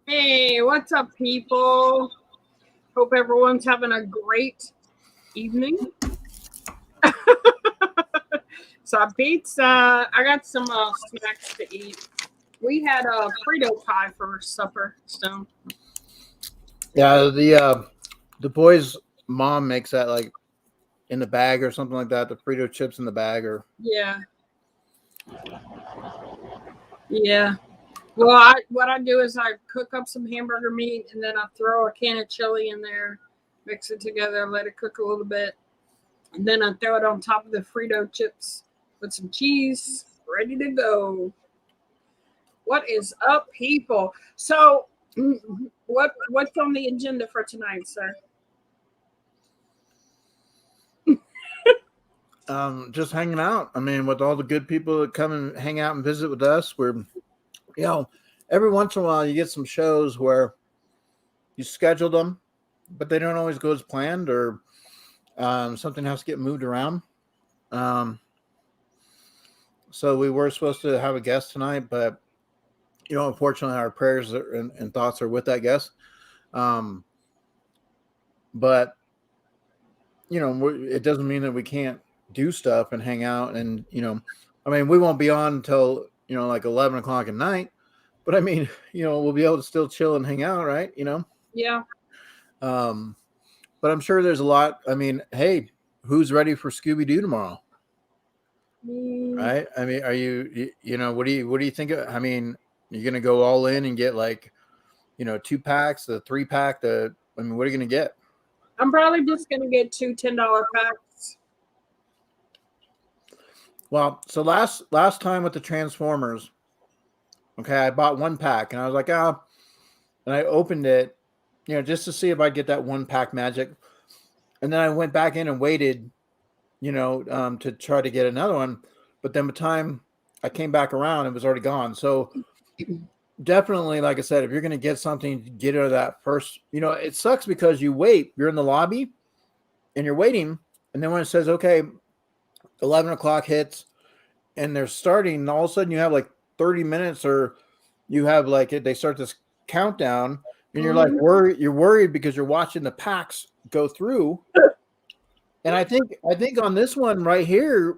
Hey, what's up, people? Hope everyone's having a great evening. So, pizza. I got some snacks to eat. We had a Frito pie for supper. So, Yeah, the boys' mom makes that like in the bag or something like that. The Frito chips in the bag, or yeah, yeah. What I do is I cook up some hamburger meat and then I throw a can of chili in there, mix it together, let it cook a little bit, and then I throw it on top of the Frito chips with some cheese, ready to go. What is up, people? So, what's on the agenda for tonight, sir? just hanging out. I mean, with all the good people that come and hang out and visit with us, you know, every once in a while you get some shows where you schedule them, but they don't always go as planned, or something has to get moved around. Um, so we were supposed to have a guest tonight, but unfortunately, our prayers and thoughts are with that guest. Um, but it doesn't mean that we can't do stuff and hang out. And I mean, we won't be on until like 11 o'clock at night. But I mean, we'll be able to still chill and hang out, right? Yeah. Um, but I'm sure there's a lot. I mean, hey, who's ready for Scooby Doo tomorrow? Mm, Right? I mean, are what do you think? I mean, you're gonna go all in and get like 2 packs, the 3 pack, I mean, what are you gonna get? I'm probably just gonna get two $10 packs. Well, so last time with the Transformers, okay, I bought 1 pack and I was like, and I opened it, just to see if I'd get that 1 pack magic. And then I went back in and waited, to try to get another one. But then by the time I came back around, it was already gone. So definitely, like I said, if you're going to get something, get out of that first. It sucks because you wait, you're in the lobby and you're waiting. And then when it says, okay, 11 o'clock hits and they're starting, all of a sudden you have like 30 minutes, or you have like they start this countdown, and you're like Mhm. worried because you're watching the packs go through. And I think on this one right here,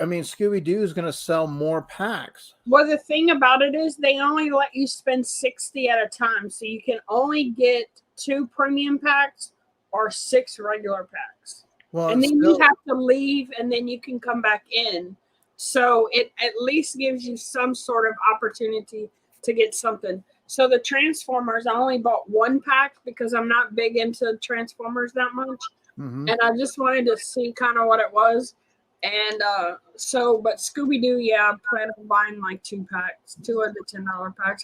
I mean, Scooby Doo is going to sell more packs. Well, the thing about it is they only let you spend 60 at a time, so you can only get two premium packs or six regular packs. Well, And it's then you still have to leave and then you can come back in. So it at least gives you some sort of opportunity to get something. So the Transformers, I only bought 1 pack because I'm not big into Transformers that much. mm-hmm. And I just wanted to see kind of what it was. And but Scooby Doo, yeah, I plan on buying like 2 packs, two of the $10 packs.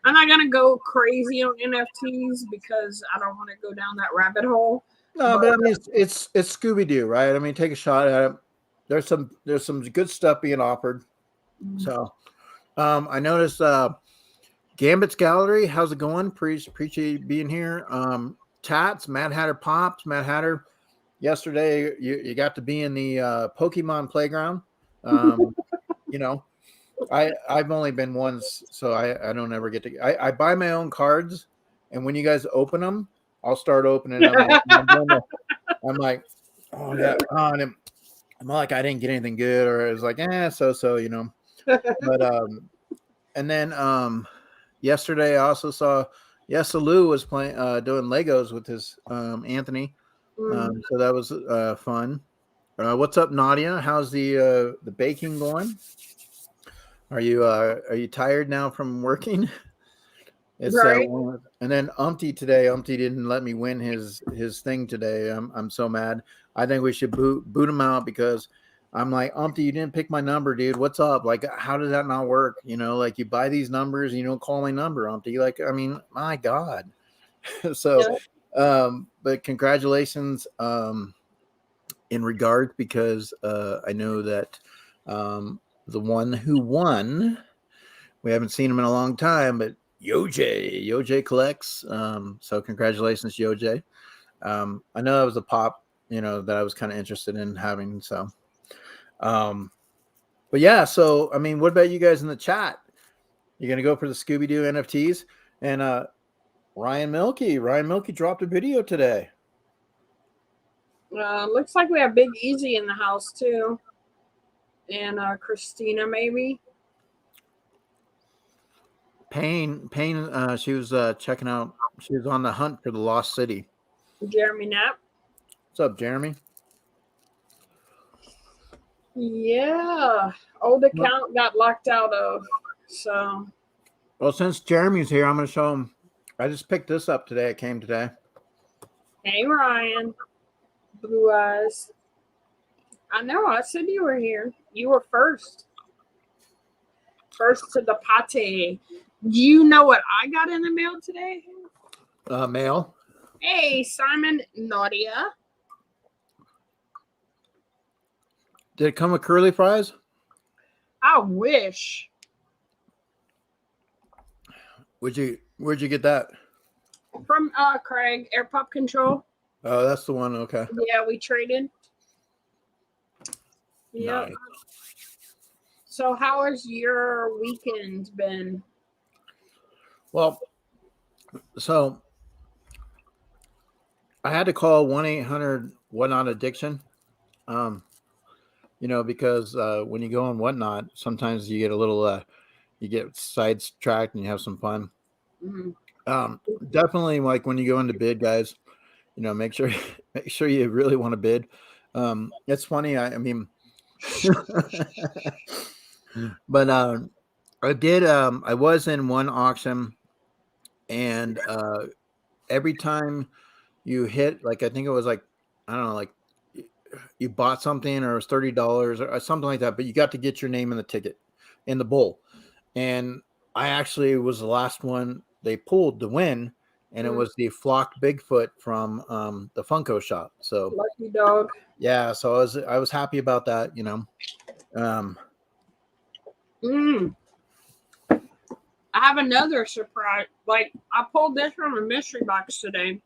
I'm not gonna go crazy on NFTs because I don't want to go down that rabbit hole. No, But but I mean, it's Scooby Doo, right? I mean, take a shot at it. There's some good stuff being offered. So, I noticed Gambit's Gallery. How's it going? Appreciate you being here. Tats, Mad Hatter Pops, Mad Hatter. Yesterday, you got to be in the Pokemon playground. Um, you know, I've only been once, so I don't ever get to. I buy my own cards, and when you guys open them, I'll start opening them. I'm like, oh yeah, and I'm like, I didn't get anything good, or it was like, so. But and then yesterday I also saw, Lou was playing doing Legos with his Anthony. So that was fun. What's up, Nadia? How's the baking going? Are you tired now from working? It's right. and then Umpty today. Umpty didn't let me win his thing today. I'm so mad. I think we should boot him out because I'm like, Umpty, you didn't pick my number, dude. What's up? Like, how does that not work? Like you buy these numbers and you don't call my number, Umpty. Like, I mean, my God. So, Yeah. but congratulations in regard, because I know that the one who won, we haven't seen him in a long time, but Yoj collects. So congratulations, Yoj. I know that was a pop, that I was kind of interested in having. So, but yeah. So I mean, what about you guys in the chat? You gonna go for the Scooby Doo NFTs? And Ryan Milky. Ryan Milky dropped a video today. Looks like we have Big Easy in the house too. And Christina, maybe. Payne, she was checking out. She was on the hunt for the lost city. Jeremy Knapp. What's up, Jeremy? Yeah. Old account got locked out of. So. Well, since Jeremy's here, I'm going to show him. I just picked this up today. It came today. Hey, Ryan. Blue eyes. I know. I said you were here. You were first. First to the pate. Do you know what I got in the mail today? Mail. Hey, Simon Nadia. Did it come with curly fries? I wish. Where'd you get that? From Craig, Air Pop Control. Oh, that's the one. Okay. Yeah, we traded. Yeah. Nice. So how has your weekend been? Well, so I had to call 1-800-WhatNot Addiction. Because when you go on Whatnot, sometimes you get a little you get sidetracked and you have some fun. Mm-hmm. Definitely, like when you go into bid, guys, make sure you really want to bid. It's funny. I mean, but I did. I was in one auction, and every time you hit, like, I think it was like, I don't know, like you bought something or it was $30 or something like that, but you got to get your name in the ticket in the bowl. And I actually was the last one they pulled to win, and it was the flocked Bigfoot from the Funko shop. So lucky dog. Yeah, so I was happy about that, I have another surprise. Like, I pulled this from a mystery box today.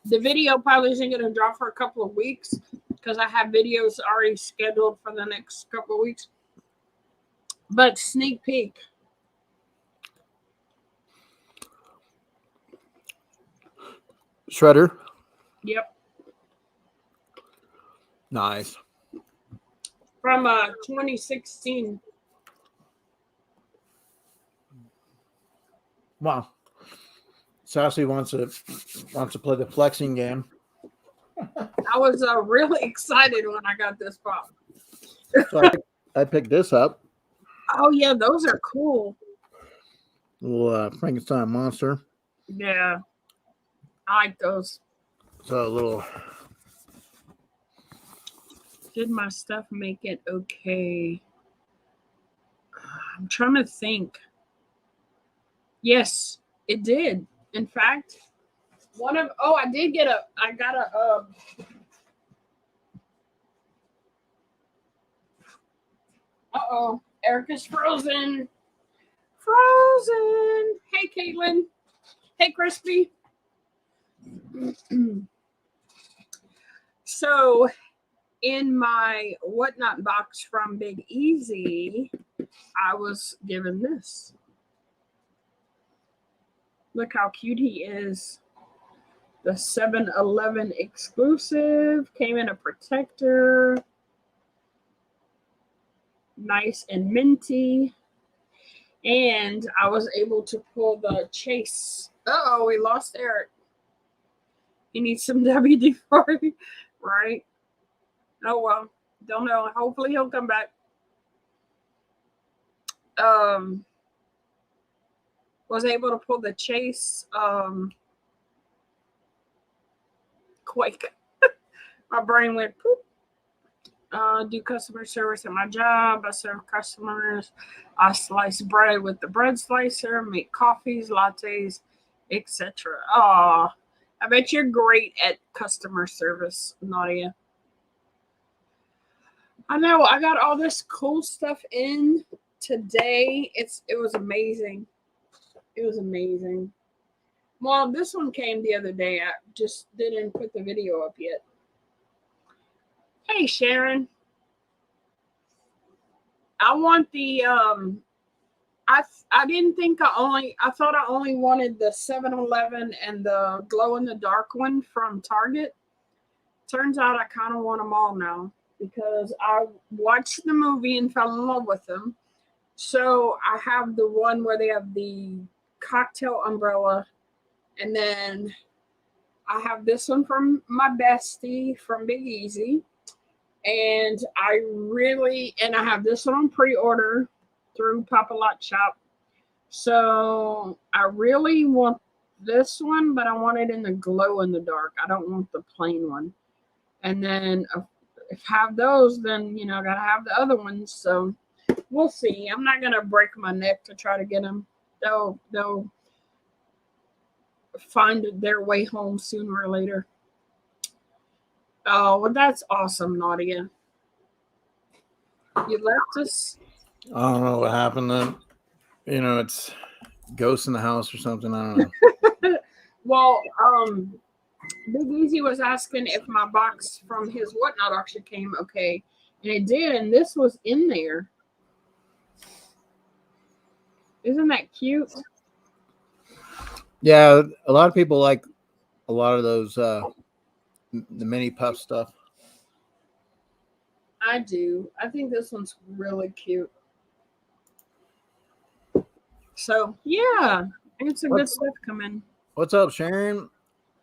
The video probably isn't going to drop for a couple of weeks because I have videos already scheduled for the next couple of weeks. But sneak peek. Shredder. Yep. Nice. From 2016. Wow. Sassy wants to play the flexing game. I was really excited when I got this pop. So I picked this up. Oh yeah, those are cool. Little Frankenstein monster. Yeah, I like those. So a little. Did my stuff make it okay? I'm trying to think. Yes, it did. In fact, I got a uh-oh, Erica's frozen. Frozen. Hey, Caitlin. Hey, Crispy. So, in my Whatnot box from Big Easy, I was given this. Look how cute he is. The 7-Eleven exclusive. Came in a protector. Nice and minty. And I was able to pull the chase. Uh-oh, we lost Eric. He needs some WD-40, right? Oh, well. Don't know. Hopefully he'll come back. Was able to pull the chase. Quake. My brain went poop. Do customer service at my job. I serve customers. I slice bread with the bread slicer, make coffees, lattes, etc. Oh, I bet you're great at customer service, Nadia. I know. I got all this cool stuff in today. It was amazing. It was amazing. Well, this one came the other day. I just didn't put the video up yet. Hey, Sharon. I want the I didn't think I thought I only wanted the 7-Eleven and the glow in the dark one from Target. Turns out I kind of want them all now because I watched the movie and fell in love with them. So I have the one where they have the cocktail umbrella, and then I have this one from my bestie from Big Easy. And I have this one on pre-order through Papa Lot Shop. So I really want this one, but I want it in the glow in the dark. I don't want the plain one. And then if I have those, then, I got to have the other ones. So we'll see. I'm not going to break my neck to try to get them. They'll find their way home sooner or later. Oh, well, that's awesome, Nadia. You left us? I don't know what happened then. It's ghosts in the house or something. I don't know. Well, Big Easy was asking if my box from his Whatnot auction came okay. And it did, and this was in there. Isn't that cute? Yeah, a lot of people like a lot of those the mini puff stuff. I do. I think this one's really cute. So yeah, I got some good stuff coming. What's up, Sharon?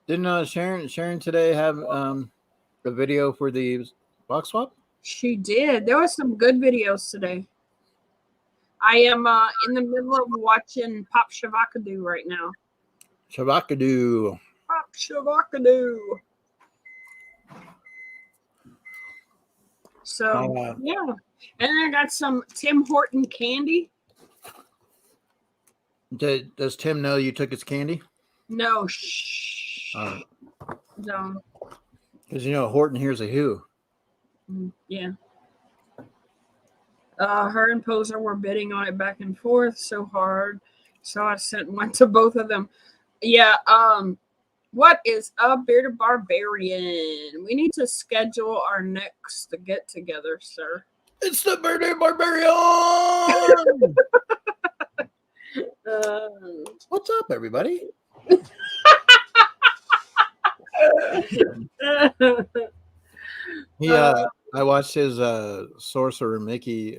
Didn't Sharon today have a video for the box swap? She did. There was some good videos today. I am in the middle of watching Pop Shavakadoo right now. Shavakadoo. Pop Shavakadoo. So yeah, and then I got some Tim Horton candy. Does Tim know you took his candy? No, shh. No. Because Horton here's a who. Yeah. Her and Poser were bidding on it back and forth so hard, so I went to both of them. Yeah. What is up, Bearded Barbarian? We need to schedule our next get together, sir. It's the Bearded Barbarian. What's up, everybody? I watched his Sorcerer Mickey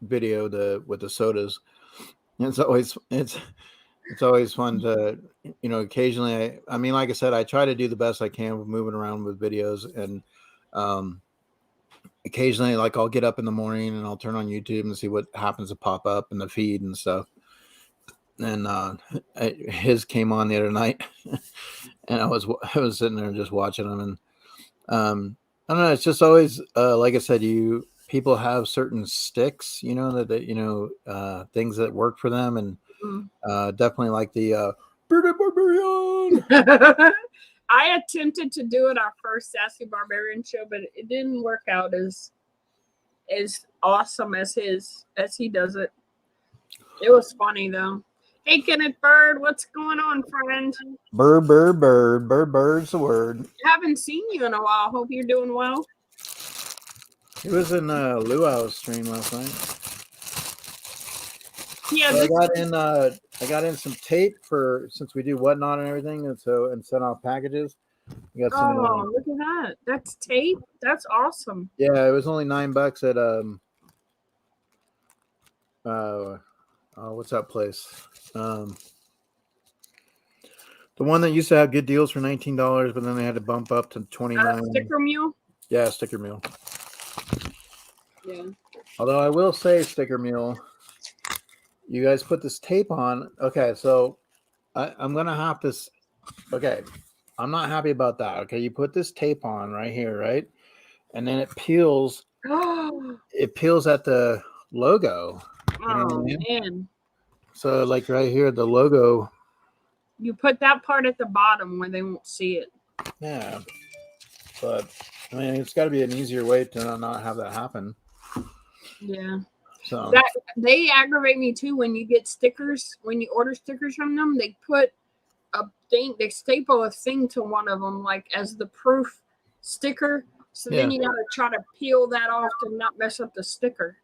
video with the sodas. It's always fun to occasionally I mean, like I said, I try to do the best I can with moving around with videos, and occasionally, like, I'll get up in the morning and I'll turn on YouTube and see what happens to pop up in the feed and stuff. And his came on the other night, and I was sitting there just watching him, and I don't know. It's just always like I said, people have certain sticks, that things that work for them, and definitely like the Bearded Barbarian. I attempted to do it our first Sassy Barbarian show, but it didn't work out as awesome as he does it. It was funny though. Hey, Kenneth Bird, what's going on, friend? Bird's the word. Haven't seen you in a while. Hope you're doing well. He was in Luau's stream last night. Yeah, so I got in some tape since we do Whatnot and everything, and sent off packages. Look at that! That's tape. That's awesome. Yeah, it was only $9 at what's that place? The one that used to have good deals for $19, but then they had to bump up to $29. Sticker Mule. Yeah, Sticker Mule. Yeah. Although I will say, Sticker Mule, you guys put this tape on. Okay, so I'm gonna have this. Okay, I'm not happy about that. Okay, you put this tape on right here, right, and then it peels. It peels at the logo. Oh man! So like right here, the logo. You put that part at the bottom where they won't see it. Yeah, but I mean, it's got to be an easier way to not have that happen. Yeah. So that they aggravate me too when you get stickers. When you order stickers from them, they put a thing. They staple a thing to one of them, like as the proof sticker. So then you gotta try to peel that off to not mess up the sticker.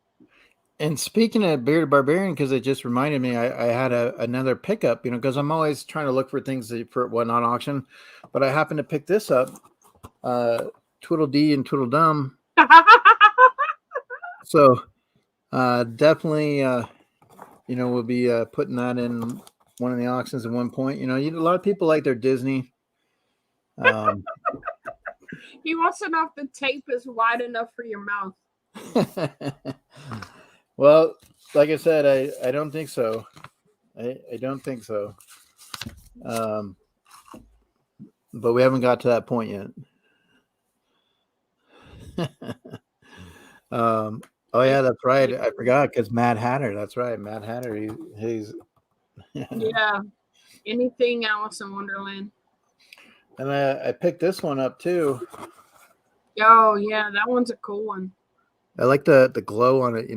And speaking of Bearded Barbarian, because it just reminded me, I had another pickup, because I'm always trying to look for things for what not auction, but I happened to pick this up, Tweedledee and Tweedledum. So definitely, we'll be putting that in one of the auctions at one point. A lot of people like their Disney. He wants to know if the tape is wide enough for your mouth. Well, like I said, I don't think so. I don't think so. But we haven't got to that point yet. Oh yeah, that's right. I forgot because Mad Hatter. That's right, Mad Hatter. He's yeah. Anything Alice in Wonderland. And I picked this one up too. Oh yeah, that one's a cool one. I like the glow on it.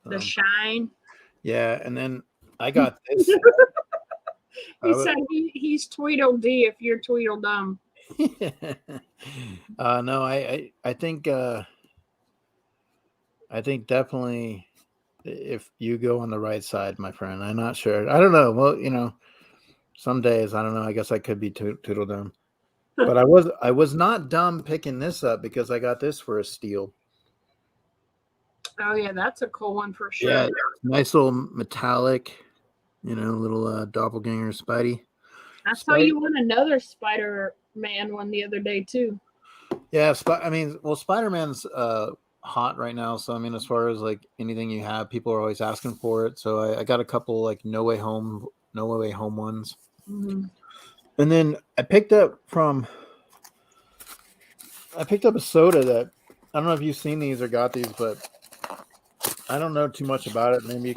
The shine. Yeah, and then I got this. He said he's Tweedledee if you're Tweedledum. No, I think definitely if you go on the right side, my friend. I'm not sure. I don't know. Well, some days I don't know. I guess I could be Tweedledum, but I was not dumb picking this up because I got this for a steal. Oh yeah, that's a cool one for sure. Yeah, nice little metallic, little doppelganger Spidey. I saw you won another Spider-Man one the other day too. Yeah, Spider-Man's hot right now. So as far as like anything you have, people are always asking for it. So I got a couple like No Way Home ones, and then I picked up a soda that I don't know if you've seen these or got these, but I don't know too much about it. Maybe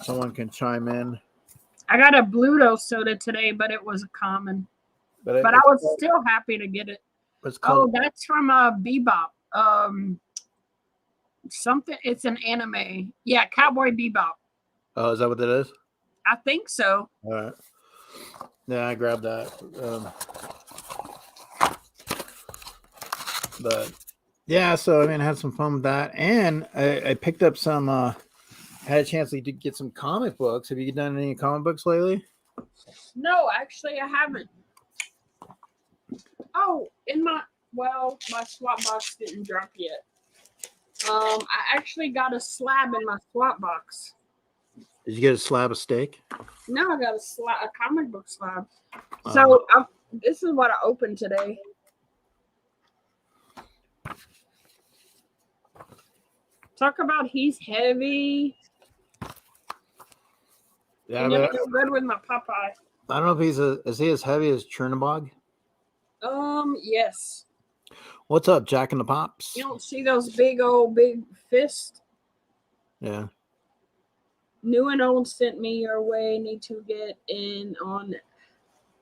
someone can chime in. I got a Bluto soda today, but it was a common. But I was still happy to get it. Oh, that's from Bebop. Something. It's an anime. Yeah, Cowboy Bebop. Oh, is that what that is? I think so. All right. Yeah, I grabbed that. But yeah, so I had some fun with that, and I picked up some. Had a chance to get some comic books. Have you done any comic books lately? No, actually, I haven't. Oh, my swap box didn't drop yet. I actually got a slab in my swap box. Did you get a slab of steak? No, I got a comic book slab. So this is what I opened today. Talk about he's heavy. Yeah, but good with my Popeye. I don't know if is he as heavy as Chernobog? Yes. What's up, Jack in the Pops? You don't see those big fists? Yeah. New and old sent me your way. Need to get in on.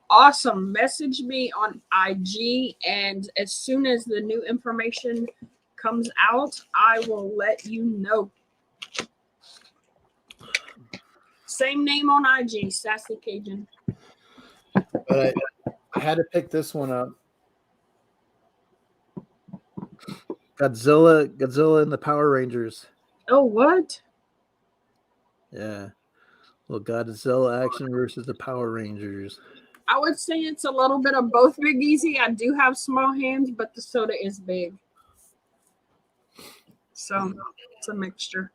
Awesome. Message me on IG, and as soon as the new information comes out, I will let you know. Same name on IG, Sassy Cajun. But I had to pick this one up. Godzilla and the Power Rangers. Oh, what? Yeah. Well, Godzilla action versus the Power Rangers. I would say it's a little bit of both, Big Easy. I do have small hands, but the soda is big. So it's a mixture.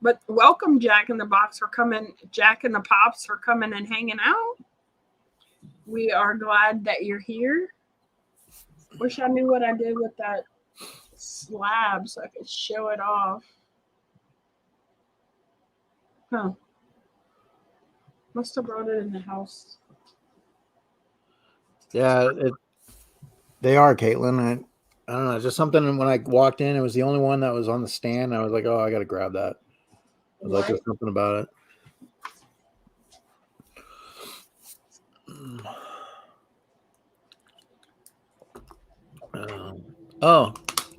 But welcome, Jack in the Pops for coming and hanging out. We are glad that you're here. Wish I knew what I did with that slab so I could show it off. Huh. Must have brought it in the house. Yeah, they are, Caitlin. I don't know. Just something when I walked in, it was the only one that was on the stand. I was like, oh, I got to grab that. I was like, there's something about it.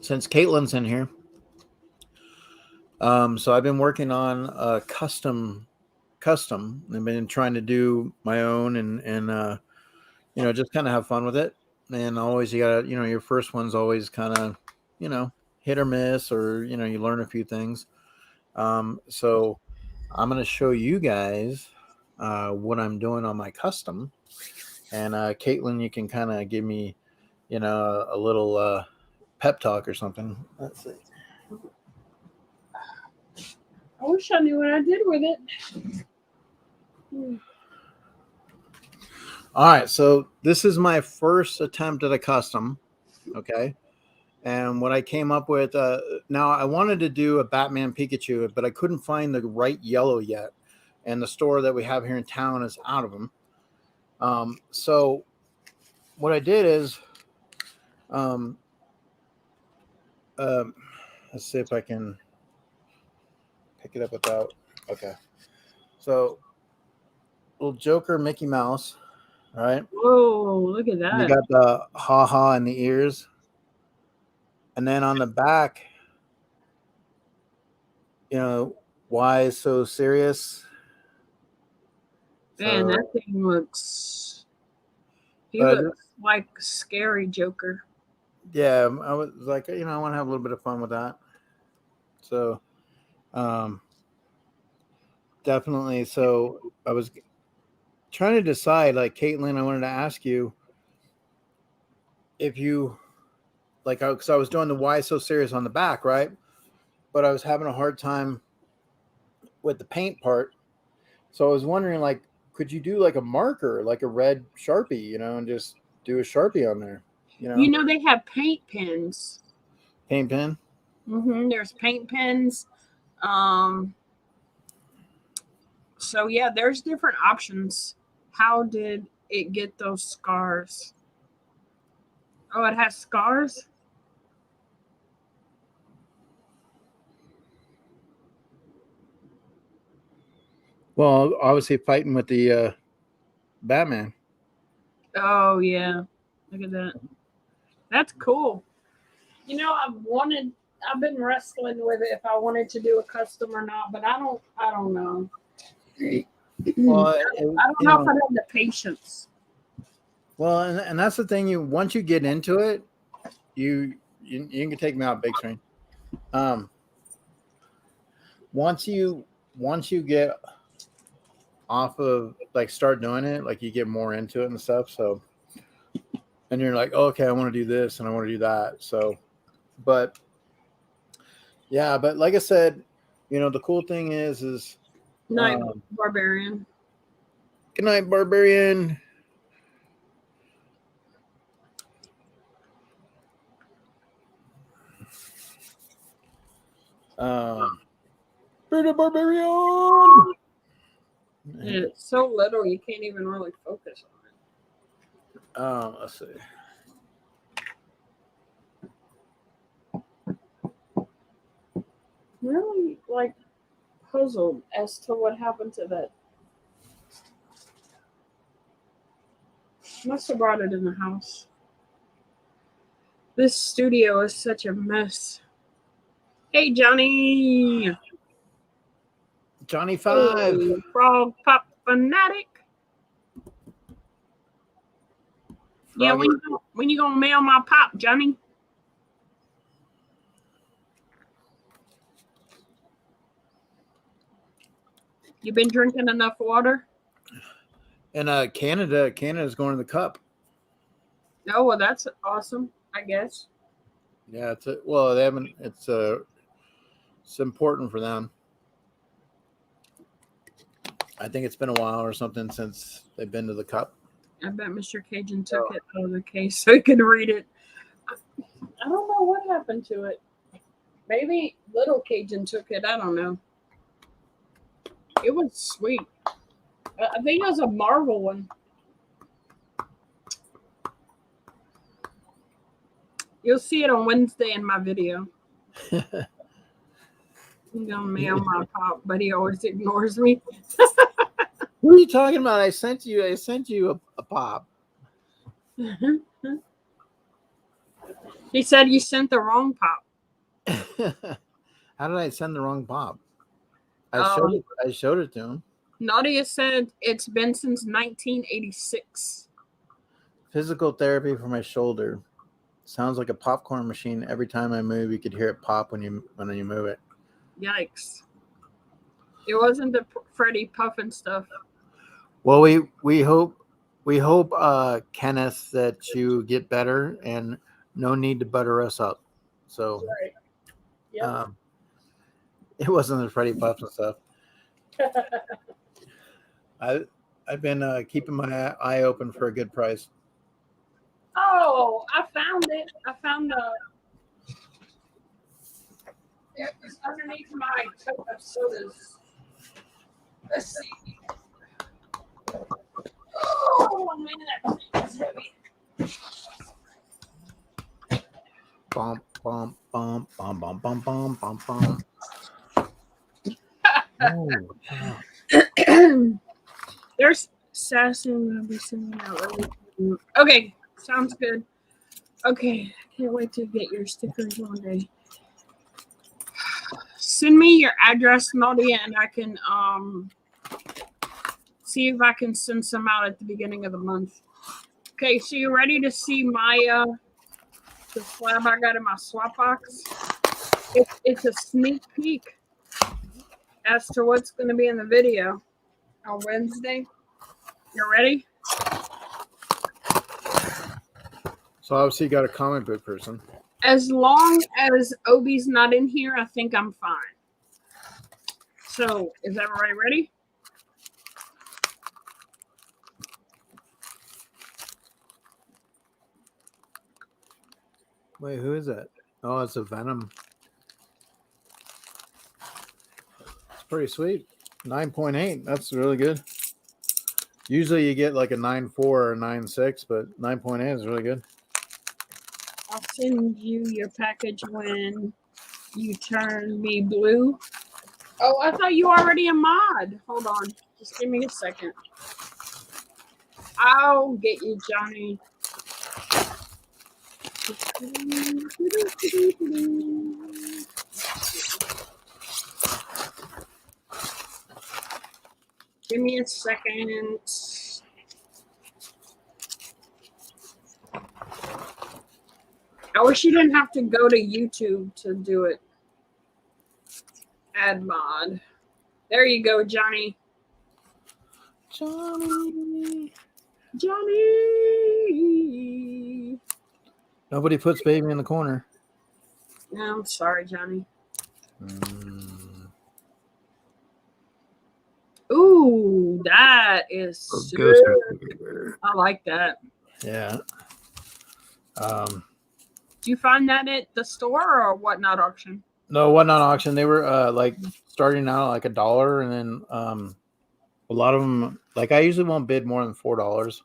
Since Caitlin's in here, so I've been working on a custom. I've been trying to do my own and just kind of have fun with it. and always you gotta, your first one's always kind of, hit or miss, or you learn a few things. So I'm gonna show you guys what I'm doing on my custom, and Caitlin, you can kind of give me, a little pep talk or something. Let's see. I wish I knew what I did with it. All right, so this is my first attempt at a custom, okay? And what I came up with, now I wanted to do a Batman Pikachu, but I couldn't find the right yellow yet, and the store that we have here in town is out of them. So what I did is, let's see if I can pick it up without, okay. So little Joker Mickey Mouse, all right? Whoa, look at that. You got the ha-ha in the ears. And then on the back, why so serious? Man, that thing looks... He looks like a scary Joker. Yeah, I was like, I want to have a little bit of fun with that. So, definitely. So I was trying to decide, like, Caitlin, I wanted to ask you if you, like, because I was doing the why so serious on the back, right? But I was having a hard time with the paint part. So I was wondering, like, could you do like a marker, like a red Sharpie, and just do a Sharpie on there? They have paint pens. Paint pen? There's paint pens. So yeah, there's different options. How did it get those scars? Oh, it has scars? Well, obviously fighting with the Batman. Oh yeah, look at that. That's cool. I've been wrestling with it if I wanted to do a custom or not, but I don't know. Well, I don't know if I have the patience. Well, and that's the thing. Once you get into it, you can take me out, big screen. Once you get off of, like, start doing it, like, you get more into it and stuff. So, and you're like, oh, okay, I want to do this and I want to do that. So, but yeah, but like I said, the cool thing is Night, Barbarian. Good night, Barbarian. Barbarian. It's so little you can't even really focus on it. Let's see. Really, like, puzzled as to what happened to that. Must have brought it in the house. This studio is such a mess. Hey, Johnny. Johnny 5. Hey, Frog Pop Fanatic. Yeah, when you gonna mail my pop, Johnny? You been drinking enough water? In Canada's going to the Cup. Oh, well, that's awesome, I guess. Yeah, they haven't. It's important for them. I think it's been a while or something since they've been to the Cup. I bet Mr. CAJUN took it out of the case so he could read it. I don't know what happened to it. Maybe little CAJUN took it. I don't know. It was sweet. I think it was a Marvel one. You'll see it on Wednesday in my video. I'm gonna mail my pop, but he always ignores me. What are you talking about? I sent you a pop. He said you sent the wrong pop. How did I send the wrong pop? I showed it to him. Nadia said it's been since 1986. Physical therapy for my shoulder. Sounds like a popcorn machine. Every time I move, you could hear it pop when you move it. Yikes! It wasn't the Freddy Puffin stuff. Well, we hope Kenneth, that you get better and no need to butter us up. So, Right. Yep. It wasn't the Freddy Puffin stuff. I've been keeping my eye open for a good price. Oh, I found it. I found it's underneath my cup of sodas. Let's see. Oh man, that thing is heavy. Bum bum bum bum bum bum bum bum bum. Oh, wow. There's sassy. I'll be sending out early. Okay, sounds good. Okay, can't wait to get your stickers one day. Send me your address, Nadia, and I can see if I can send some out at the beginning of the month. Okay, so you ready to see my the slab I got in my swap box? It's a sneak peek as to what's going to be in the video on Wednesday. You ready? So obviously you got a comic book person. As long as Obi's not in here, I think I'm fine. So, is everybody ready? Wait, who is that? Oh, it's a Venom. It's pretty sweet. 9.8. That's really good. Usually you get like a 9.4 or 9.6, but 9.8 is really good. I'll send you your package when you turn me blue. Oh, I thought you were already a mod. Hold on. Just give me a second. I'll get you, Johnny. Give me a second. I wish you didn't have to go to YouTube to do it. Add mod. There you go, Johnny. Johnny. Johnny. Nobody puts baby in the corner. No, I'm sorry, Johnny. Ooh, that is sick. I like that. Yeah. Do you find that at the store or Whatnot auction? No, Whatnot auction. They were like starting out like $1, and then a lot of them, like I usually won't bid more than $4,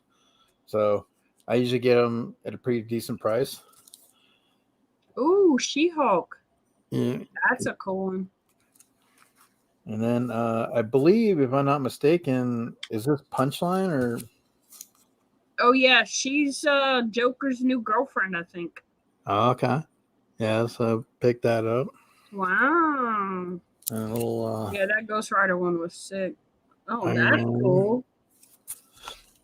so I usually get them at a pretty decent price. Ooh, She-Hulk. Yeah. That's a cool one. And then I believe, if I'm not mistaken, is this Punchline or? Oh yeah, she's Joker's new girlfriend, I think. Oh, okay. Yeah, so pick that up. Wow. And a little. Yeah, that Ghost Rider one was sick. Oh, that's cool.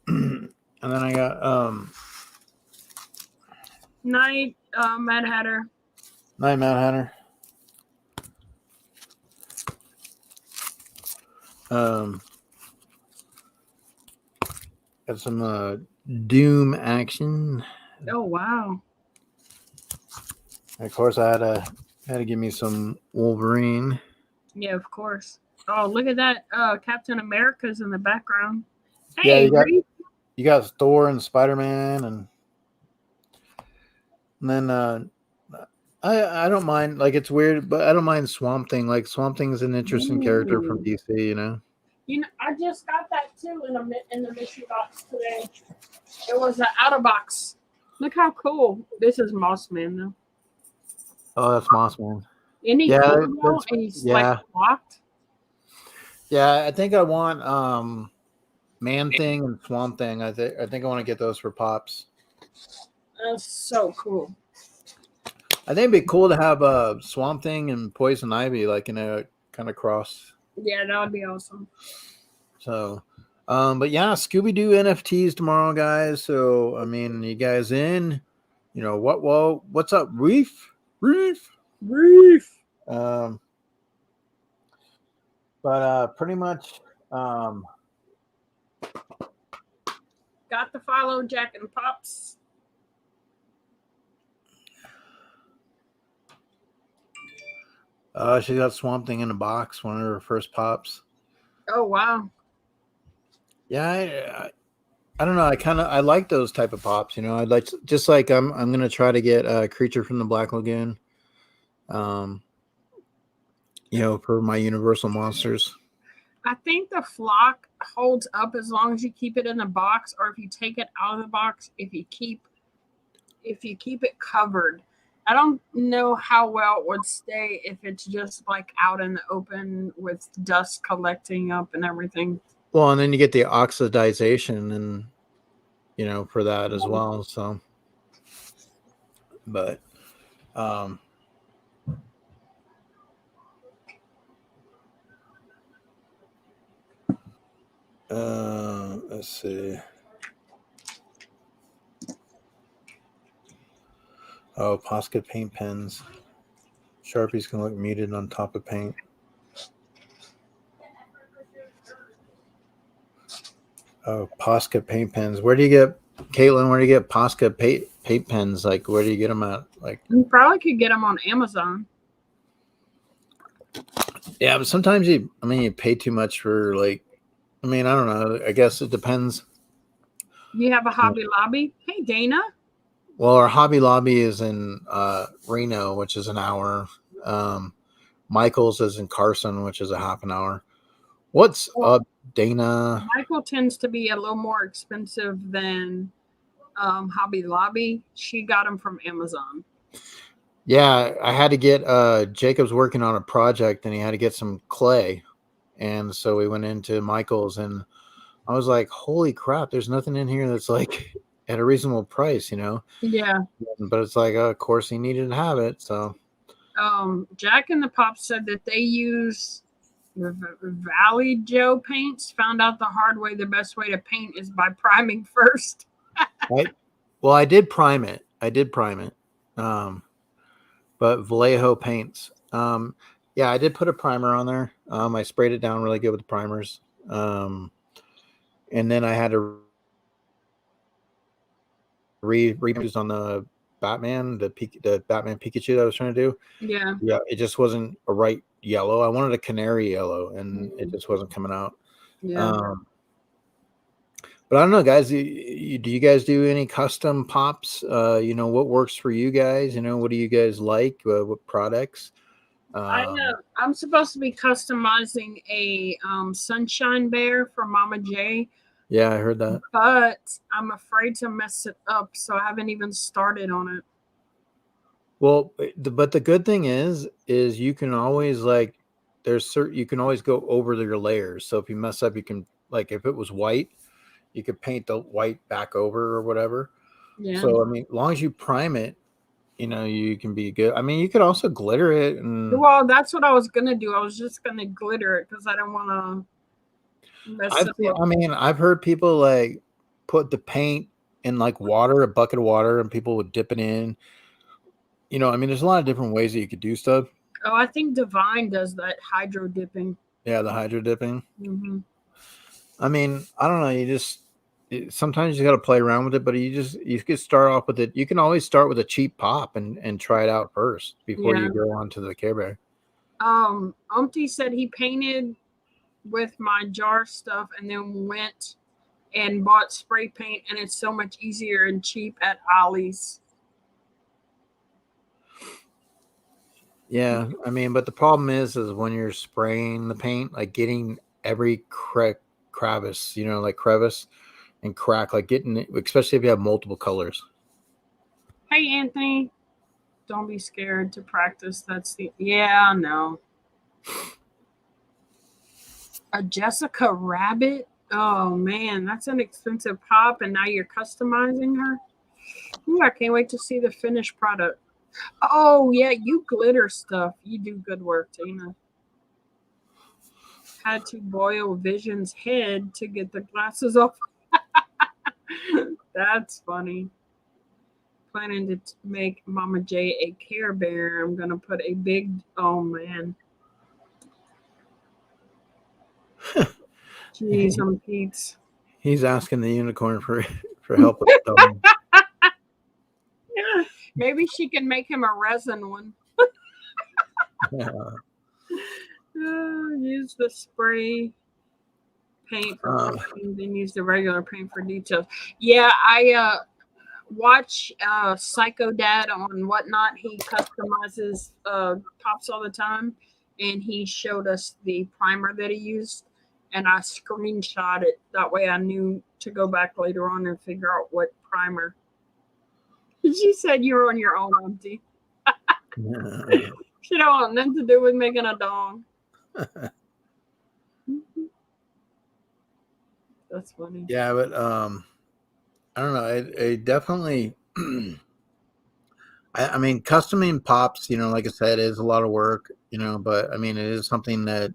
And then I got Night Mad Hatter. Night Mad Hatter. Got some Doom action. Oh wow. Of course, I had to give me some Wolverine. Yeah, of course. Oh, look at that! Captain America's in the background. Hey, yeah, you got Thor and Spider-Man, and then I don't mind. Like, it's weird, but I don't mind Swamp Thing. Like, Swamp Thing's an interesting character from DC, you know. You know, I just got that too in the mission box today. It was an out of box. Look how cool! This is Moss Man though. Oh, that's Moss Man. Isn't he cool though? And he's like locked. Yeah, I think I want Man Thing and Swamp Thing. I think I want to get those for Pops. That's so cool. I think it'd be cool to have Swamp Thing and Poison Ivy like in a kind of cross. Yeah, that would be awesome. So But yeah, Scooby-Doo NFTs tomorrow, guys. So I mean, you guys in? You know what? Well, what's up, Reef? Reef. Um, but pretty much, um, Got to follow Jack and Pops. she got Swamp Thing in a box. One of her first pops. Oh wow. Yeah, I don't know. I like those type of pops. You know, I'd like just like I'm gonna try to get a Creature from the Black Lagoon. You know, for my Universal monsters. I think the flock holds up as long as you keep it in the box, or if you take it out of the box, if you keep it covered. I don't know how well it would stay if it's just like out in the open with dust collecting up and everything. Well, and then you get the oxidization and you know for that as well. So, but um, let's see. Oh, Posca paint pens. Sharpies can look muted on top of paint. Oh, Posca paint pens. Where do you get, Caitlin? Where do you get Posca paint pens? Like, where do you get them at? Like, You probably could get them on Amazon. yeah, but sometimes you pay too much for like. I mean, I don't know. I guess it depends. You have a Hobby Lobby? Hey, Dana. Well, our Hobby Lobby is in Reno, which is an hour. Michael's is in Carson, which is a half an hour. What's up, Dana? Michael tends to be a little more expensive than Hobby Lobby. She got them from Amazon. Yeah, I had to get Jacob's working on a project and he had to get some clay. And so we went into Michael's and I was like, holy crap, there's nothing in here that's like at a reasonable price, you know? Yeah. But it's like, of course he needed to have it. So Jack and the Pop said that they use Valley Joe paints. Found out the hard way. The best way to paint is by priming first. well, I did prime it. But Vallejo paints. Yeah, I did put a primer on there. I sprayed it down really good with the primers. And then I had to reuse on the Batman, the Batman Pikachu that I was trying to do. Yeah. Yeah, it just wasn't a right yellow. I wanted a canary yellow, and it just wasn't coming out. Yeah. But I don't know, guys. Do you guys do any custom pops? You know, what works for you guys? You know, what do you guys like? What products? I know. I'm supposed to be customizing a sunshine bear for Mama J. Yeah, I heard that. But I'm afraid to mess it up, so I haven't even started on it. Well, but the good thing is you can always like you can always go over your layers. So if you mess up, you can like if it was white, you could paint the white back over or whatever. Yeah. So I mean, as long as you prime it, you know, you can be good. I mean, you could also glitter it. And well, that's what I was gonna do. I was just gonna glitter it because I don't want to mess it up. I mean, I've heard people like put the paint in like water, a bucket of water, and people would dip it in. You know, I mean, there's a lot of different ways that you could do stuff. Oh, I think Divine does that hydro dipping. Yeah, the hydro dipping. Mm-hmm. I mean, I don't know. You just sometimes you got to play around with it, but you could start off with it. You can always start with a cheap pop and try it out first before you go on to the Care Bear. Umpty said he painted with my jar stuff and then went and bought spray paint, and it's so much easier and cheap at Ollie's. Yeah, I mean, but the problem is when you're spraying the paint, like getting every crevice, you know, like crevice and crack, like getting it, especially if you have multiple colors. Hey, Anthony, don't be scared to practice. That's yeah, no. A Jessica Rabbit? Oh man, that's an expensive pop, and now you're customizing her. Ooh, I can't wait to see the finished product. Oh yeah, you glitter stuff. You do good work, Tina. had to boil Vision's head to get the glasses off. That's funny. Planning to make Mama J a Care Bear. I'm gonna put a big. Oh man. Jeez, I'm Pete's. He's asking the unicorn for help with the dog. Yeah, maybe she can make him a resin one. Use the spray paint for painting, then use the regular paint for details. Yeah, I watch Psycho Dad on Whatnot. He customizes pops all the time, and he showed us the primer that he used, and I screenshot it. That way I knew to go back later on and figure out what primer. She said you were on your own, Auntie. She don't want nothing to do with making a dog. That's funny. Yeah, but I don't know. It definitely. I mean, customing pops, like I said, is a lot of work, but I mean, it is something that,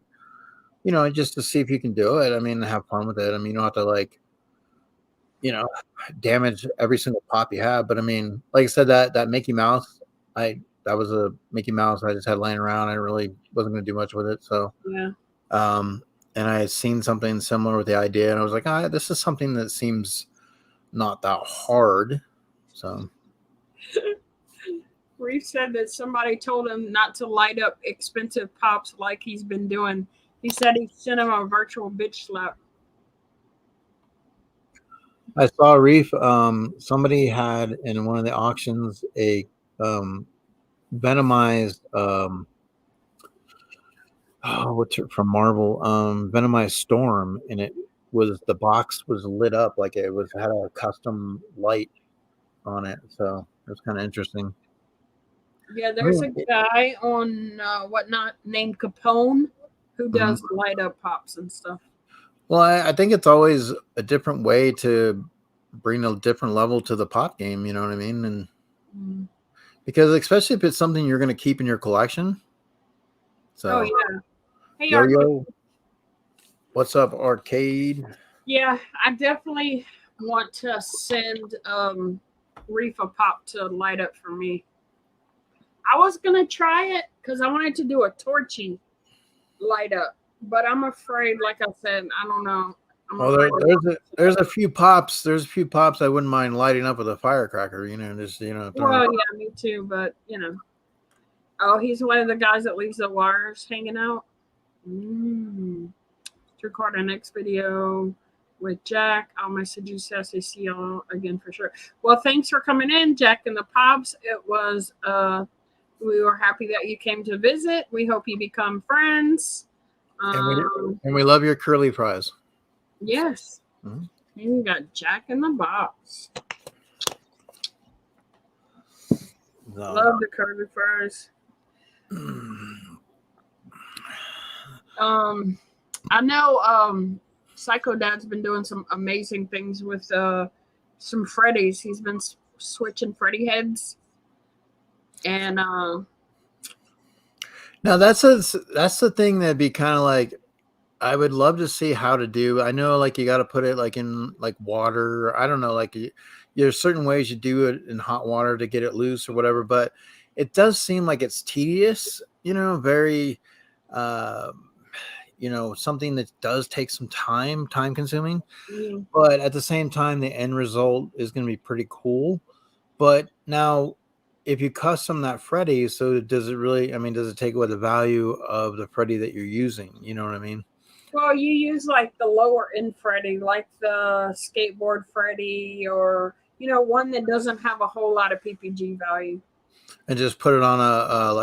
just to see if you can do it. I mean, have fun with it. I mean, you don't have to damage every single pop you have. But I mean, like I said, that Mickey Mouse, that was a Mickey Mouse I just had laying around. I really wasn't going to do much with it. So, yeah. And I had seen something similar with the idea, and I was like, this is something that seems not that hard. So. Reef said that somebody told him not to light up expensive pops like he's been doing. He said he sent him a virtual bitch slap. I saw Reef. Somebody had in one of the auctions a venomized what's it from Marvel? Venomized Storm, and the box was lit up like it had a custom light on it. So it was kind of interesting. Yeah, there's a guy on Whatnot named Capone who does light up pops and stuff. Well, I think it's always a different way to bring a different level to the pop game. You know what I mean? And because especially if it's something you're going to keep in your collection. So, yeah. Hey, Yo, what's up, Arcade? Yeah, I definitely want to send Reef a pop to light up for me. I was gonna try it because I wanted to do a torchy light up, but I'm afraid, like I said, I don't know. There's a few pops. There's a few pops I wouldn't mind lighting up with a firecracker. Well, yeah, me too. But oh, he's one of the guys that leaves the wires hanging out. To record our next video with Jack. I'll message you, Sassy. See y'all again for sure. Well, thanks for coming in, Jack and the Pops. It was we were happy that you came to visit. We hope you become friends. And we love your curly fries. Yes. And you got Jack in the Box. No. Love the curly fries. I know Psycho Dad's been doing some amazing things with some Freddies. He's been switching Freddy heads. And now that's the thing that'd be kind of like I would love to see how to do. I know like you got to put it like in like water. I don't know, like there's certain ways you do it in hot water to get it loose or whatever, but it does seem like it's tedious, very something that does take some time consuming, but at the same time, the end result is going to be pretty cool. But now if you custom that Freddy, so does it take away the value of the Freddy that you're using? You know what I mean? Well, you use like the lower end Freddy, like the skateboard Freddy, or, one that doesn't have a whole lot of PPG value. And just put it on a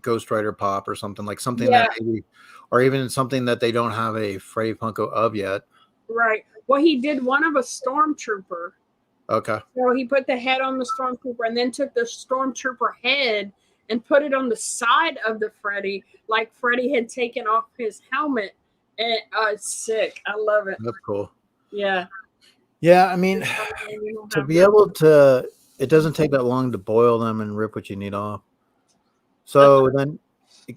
Ghost Rider pop or something, like something that maybe, or even something that they don't have a Freddy Funko of yet. Right. Well, he did one of a Stormtrooper. Okay. So he put the head on the Stormtrooper and then took the Stormtrooper head and put it on the side of the Freddy, like Freddy had taken off his helmet. And it's sick. I love it. That's cool. Yeah. Yeah, I mean, to be able to, it doesn't take that long to boil them and rip what you need off. So then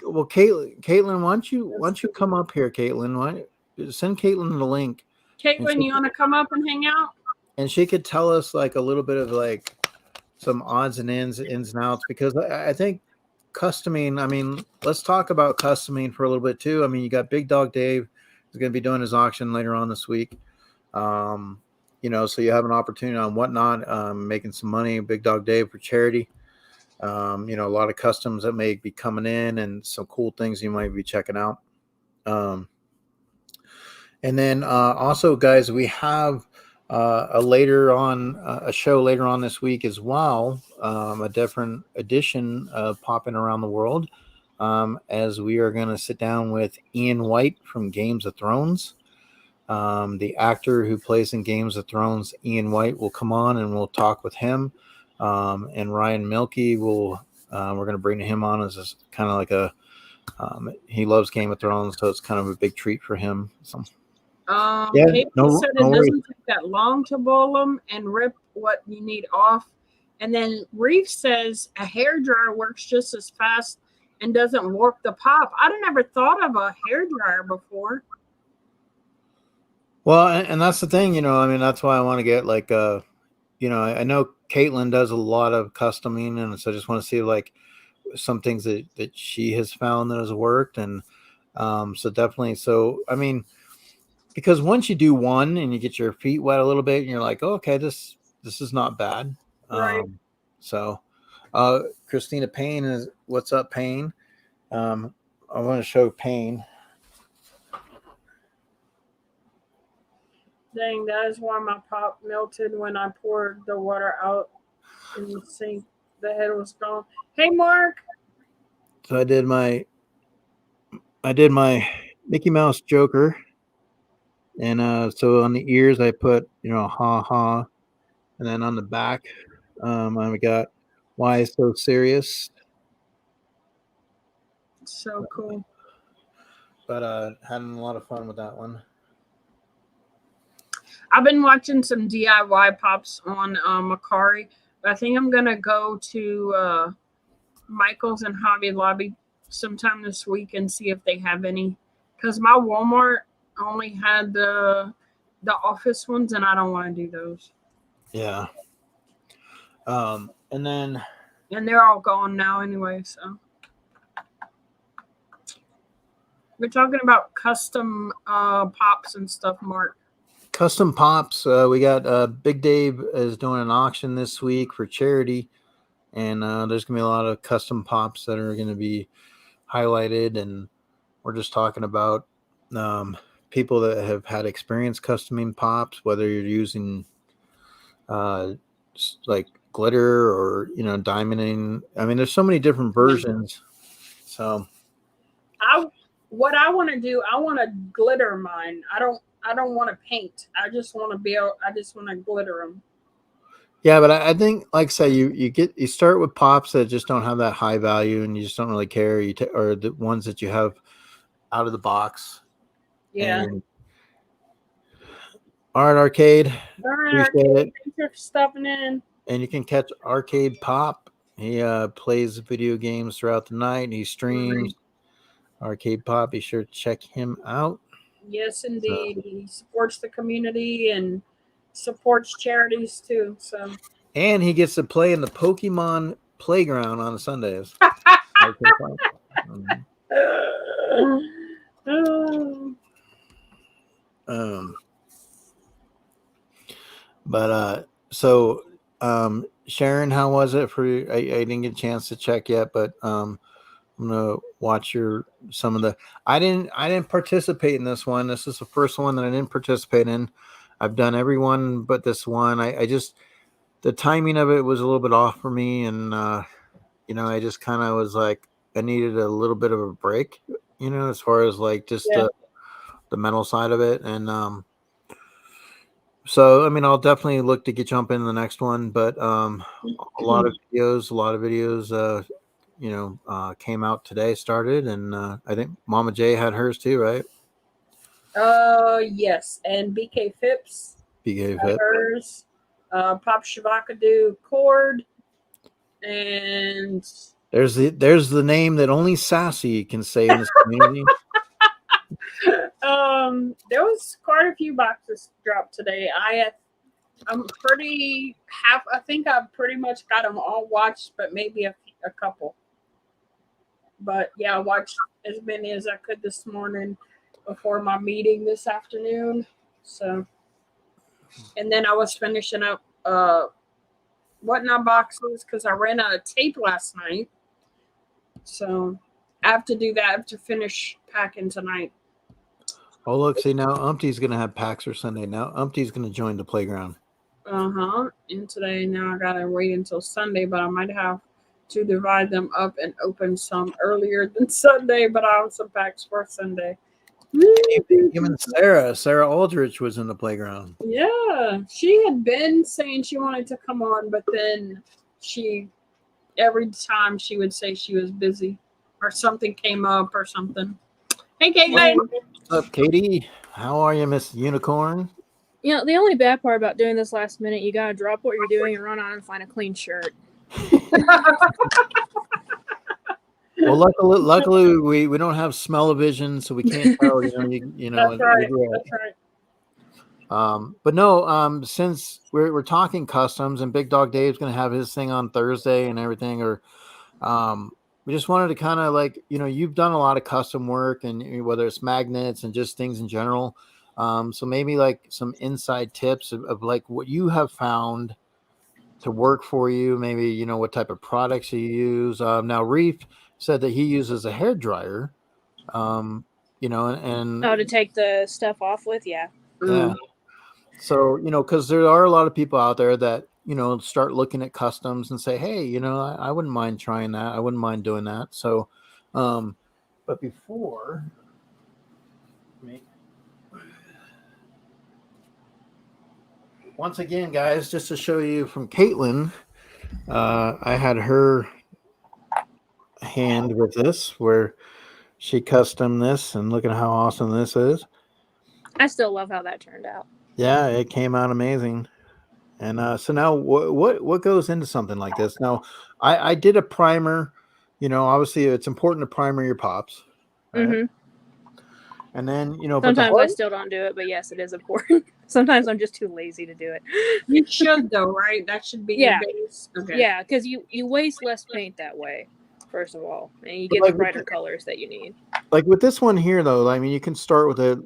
Well, Caitlin, why don't you come up here, Caitlin? Send Caitlin the link, Caitlin, you want to come up and hang out? and she could tell us like a little bit of like some odds and ins and outs, because I think customing. I mean, let's talk about customing for a little bit too. I mean, you got Big Dog Dave who's going to be doing his auction later on this week. You know, so you have an opportunity on Whatnot, making some money. Big Dog Dave for charity. You know, a lot of customs that may be coming in and some cool things you might be checking out. And then also, guys, we have a show later on this week as well, a different edition of Popping Around the World, as we are going to sit down with Ian White from Games of Thrones. The actor who plays in Games of Thrones, Ian White, will come on and we'll talk with him. And Ryan Milkey we're going to bring him on as kind of like he loves Game of Thrones, so it's kind of a big treat for him. So. People said it doesn't take that long to boil them and rip what you need off. And then Reef says a hairdryer works just as fast and doesn't warp the pop. I'd never thought of a hairdryer before. Well, and that's the thing, you know, I mean, that's why I want to get like, you know, I know Caitlin does a lot of customing, and so I just want to see like some things that she has found that has worked. And so definitely, so, I mean, because once you do one and you get your feet wet a little bit and you're like, oh, okay, this is not bad. Right. So Christina Payne is, what's up, Payne? I want to show Payne. Dang, that is why my pop melted when I poured the water out in the sink. The head was gone. Hey, Mark. So I did my Mickey Mouse Joker. And so on the ears, I put, you know, ha ha. And then on the back, I got why so serious. So cool. But having a lot of fun with that one. I've been watching some DIY pops on Macari, but I think I'm going to go to Michael's and Hobby Lobby sometime this week and see if they have any. Because my Walmart only had the office ones, and I don't want to do those. Yeah. And they're all gone now anyway, so. We're talking about custom pops and stuff, Mark. Custom pops. We got Big Dave is doing an auction this week for charity, and there's gonna be a lot of custom pops that are gonna be highlighted, and we're just talking about people that have had experience customing pops, whether you're using like glitter or, you know, diamonding. I mean, there's so many different versions. So what I want to do, I want to glitter mine. I don't want to paint. I just want to glitter them. Yeah, but I think, like I say, you start with pops that just don't have that high value, and you just don't really care. Or the ones that you have out of the box. Yeah. All right, Arcade. All right, Arcade. Thanks for stopping in. And you can catch Arcade Pop. He plays video games throughout the night. He streams. Arcade Pop. Be sure to check him out. Yes, indeed. So, he supports the community and supports charities too. So. And he gets to play in the Pokemon playground on Sundays. So Sharon, how was it for you? I didn't get a chance to check yet, but I'm gonna watch some of the. I didn't participate in this one. This is the first one that I didn't participate in. I've done every one but this one. I just, the timing of it was a little bit off for me, and you know, I just kind of was like, I needed a little bit of a break, you know, as far as like just the mental side of it. And so, I mean, I'll definitely look to jump in the next one, but a lot of videos, you know, came out today, started, and I think Mama J had hers too, right? Yes, and BK Phipps. BK Phipps. Hers. Pop Shavakadu Cord, and There's the name that only Sassy can say in this community. There was quite a few boxes dropped today. I think I've pretty much got them all watched, but maybe a couple. But yeah, I watched as many as I could this morning before my meeting this afternoon. So, and then I was finishing up whatnot boxes because I ran out of tape last night. So I have to do that. I have to finish packing tonight. Oh, look, see, now Umpty's going to have packs for Sunday. Now Umpty's going to join the playground. And today, now I got to wait until Sunday, but I might have to divide them up and open some earlier than Sunday, but I have some packs for Sunday. Even Sarah Aldrich was in the playground. Yeah, she had been saying she wanted to come on, but then every time she would say she was busy or something came up or something. Hey, Caitlin. What's up, Katie? How are you, Miss Unicorn? You know, the only bad part about doing this last minute, you gotta drop what you're doing and run on and find a clean shirt. Well, luckily we don't have smell-o-vision, so we can't tell. You know. That's right. That's right. But no, since we're talking customs and Big Dog Dave's going to have his thing on Thursday and everything, or we just wanted to kind of like, you've done a lot of custom work, and whether it's magnets and just things in general. So maybe like some inside tips of like what you have found to work for you. Maybe, what type of products you use. Now Reef said that he uses a hair dryer, and to take the stuff off with. Yeah. So, because there are a lot of people out there that, start looking at customs and say, hey, I wouldn't mind trying that. I wouldn't mind doing that. So, but before, once again, guys, just to show you from Caitlin, I had her hand with this where she custom this, and look at how awesome this is. I still love how that turned out. Yeah, it came out amazing. And so now what goes into something like this? Now, I did a primer. Obviously it's important to primer your pops. Right? Mm-hmm. And then, sometimes I still don't do it, but yes, it is important. Sometimes I'm just too lazy to do it. You should though, right? That should be your base. Okay. Yeah, because you waste less paint that way, first of all. And you get the brighter colors that you need. Like with this one here though, I mean, you can start with a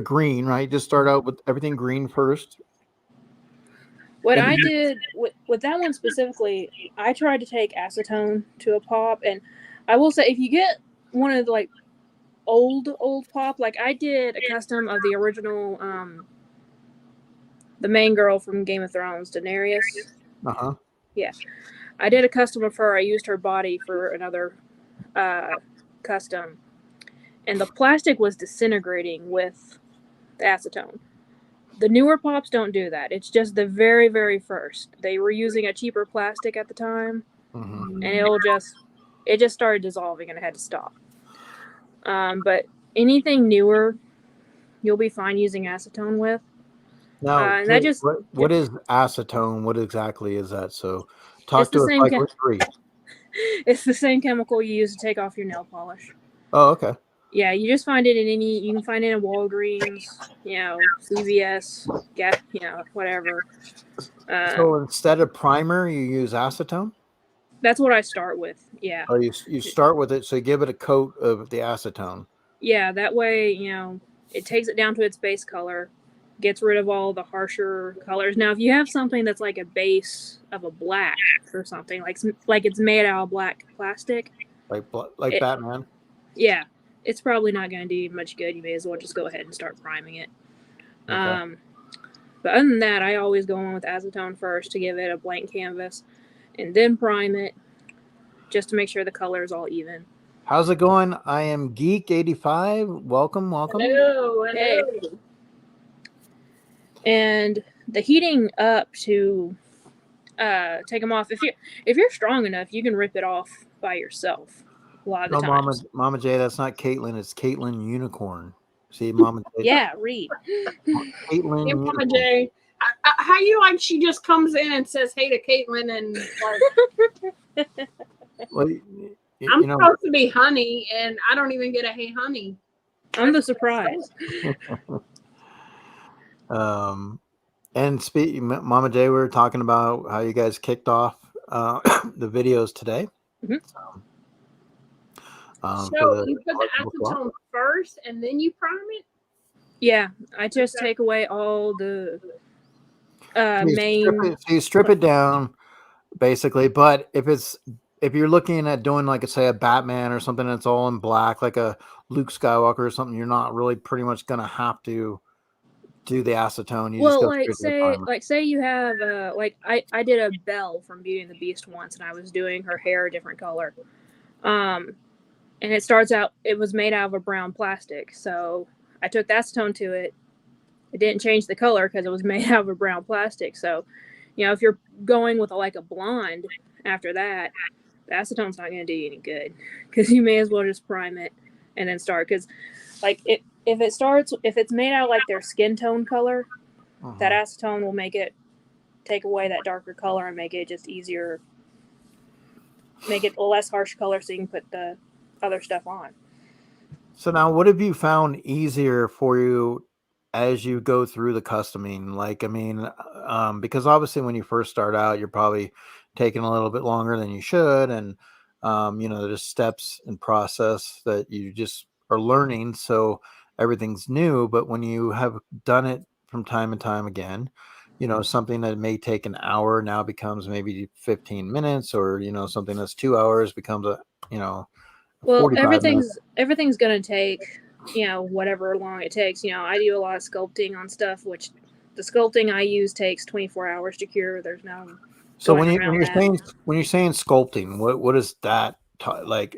green, right? Just start out with everything green first. What I did with that one specifically, I tried to take acetone to a pop, and I will say if you get one of the like old pop, like I did a custom of the original the main girl from Game of Thrones, Daenerys. Yeah. I did a custom of her. I used her body for another custom. And the plastic was disintegrating with the acetone. The newer pops don't do that. It's just the very, very first. They were using a cheaper plastic at the time, and it just started dissolving, and it had to stop. But anything newer, you'll be fine using acetone with. Now, and that just what is acetone? What exactly is that? So, talk to us like we're free. It's the same chemical you use to take off your nail polish. Oh, okay. Yeah, you just find it you can find it in Walgreens, CVS, whatever. So instead of primer, you use acetone? That's what I start with, yeah. Oh, you start with it, so you give it a coat of the acetone. Yeah, that way, it takes it down to its base color, gets rid of all the harsher colors. Now, if you have something that's like a base of a black or something, like it's made out of black plastic. Like Batman? Yeah. It's probably not going to do you much good. You may as well just go ahead and start priming it. Okay. But other than that, I always go on with acetone first to give it a blank canvas, and then prime it just to make sure the color is all even. How's it going? I am Geek85. Welcome. Hello. Hey. And the heating up to take them off. If you're strong enough, you can rip it off by yourself. A lot of the times. Mama J, that's not Caitlin. It's Caitlin Unicorn. See, Mama J. Yeah, read. Caitlin. Hey, Mama J. How you like? She just comes in and says hey to Caitlin, and like. Well, I'm supposed to be honey, and I don't even get a hey honey. I'm the surprise. And Mama J, we were talking about how you guys kicked off the videos today. Mm-hmm. So you put the acetone first, and then you prime it. Yeah, I just take away all the main. So you strip it down, basically. But if you're looking at doing like say a Batman or something that's all in black, like a Luke Skywalker or something, you're not really pretty much gonna have to do the acetone. You just go say you have I did a Belle from Beauty and the Beast once, and I was doing her hair a different color. And it starts out, it was made out of a brown plastic. So I took the acetone to it. It didn't change the color because it was made out of a brown plastic. So, if you're going with a blonde after that, the acetone's not going to do you any good, because you may as well just prime it and then start. Because, if it's made out of their skin tone color, that acetone will take away that darker color and make it just easier, make it a less harsh color so you can put the other stuff on. So now, what have you found easier for you as you go through the customing? Because obviously when you first start out, you're probably taking a little bit longer than you should. And, there's steps and process that you just are learning. So everything's new. But when you have done it from time and time again, something that may take an hour now becomes maybe 15 minutes, or, something that's 2 hours becomes well, everything's going to take, whatever long it takes. I do a lot of sculpting on stuff, which the sculpting I use takes 24 hours to cure. There's no. So when you're saying sculpting, what is that like?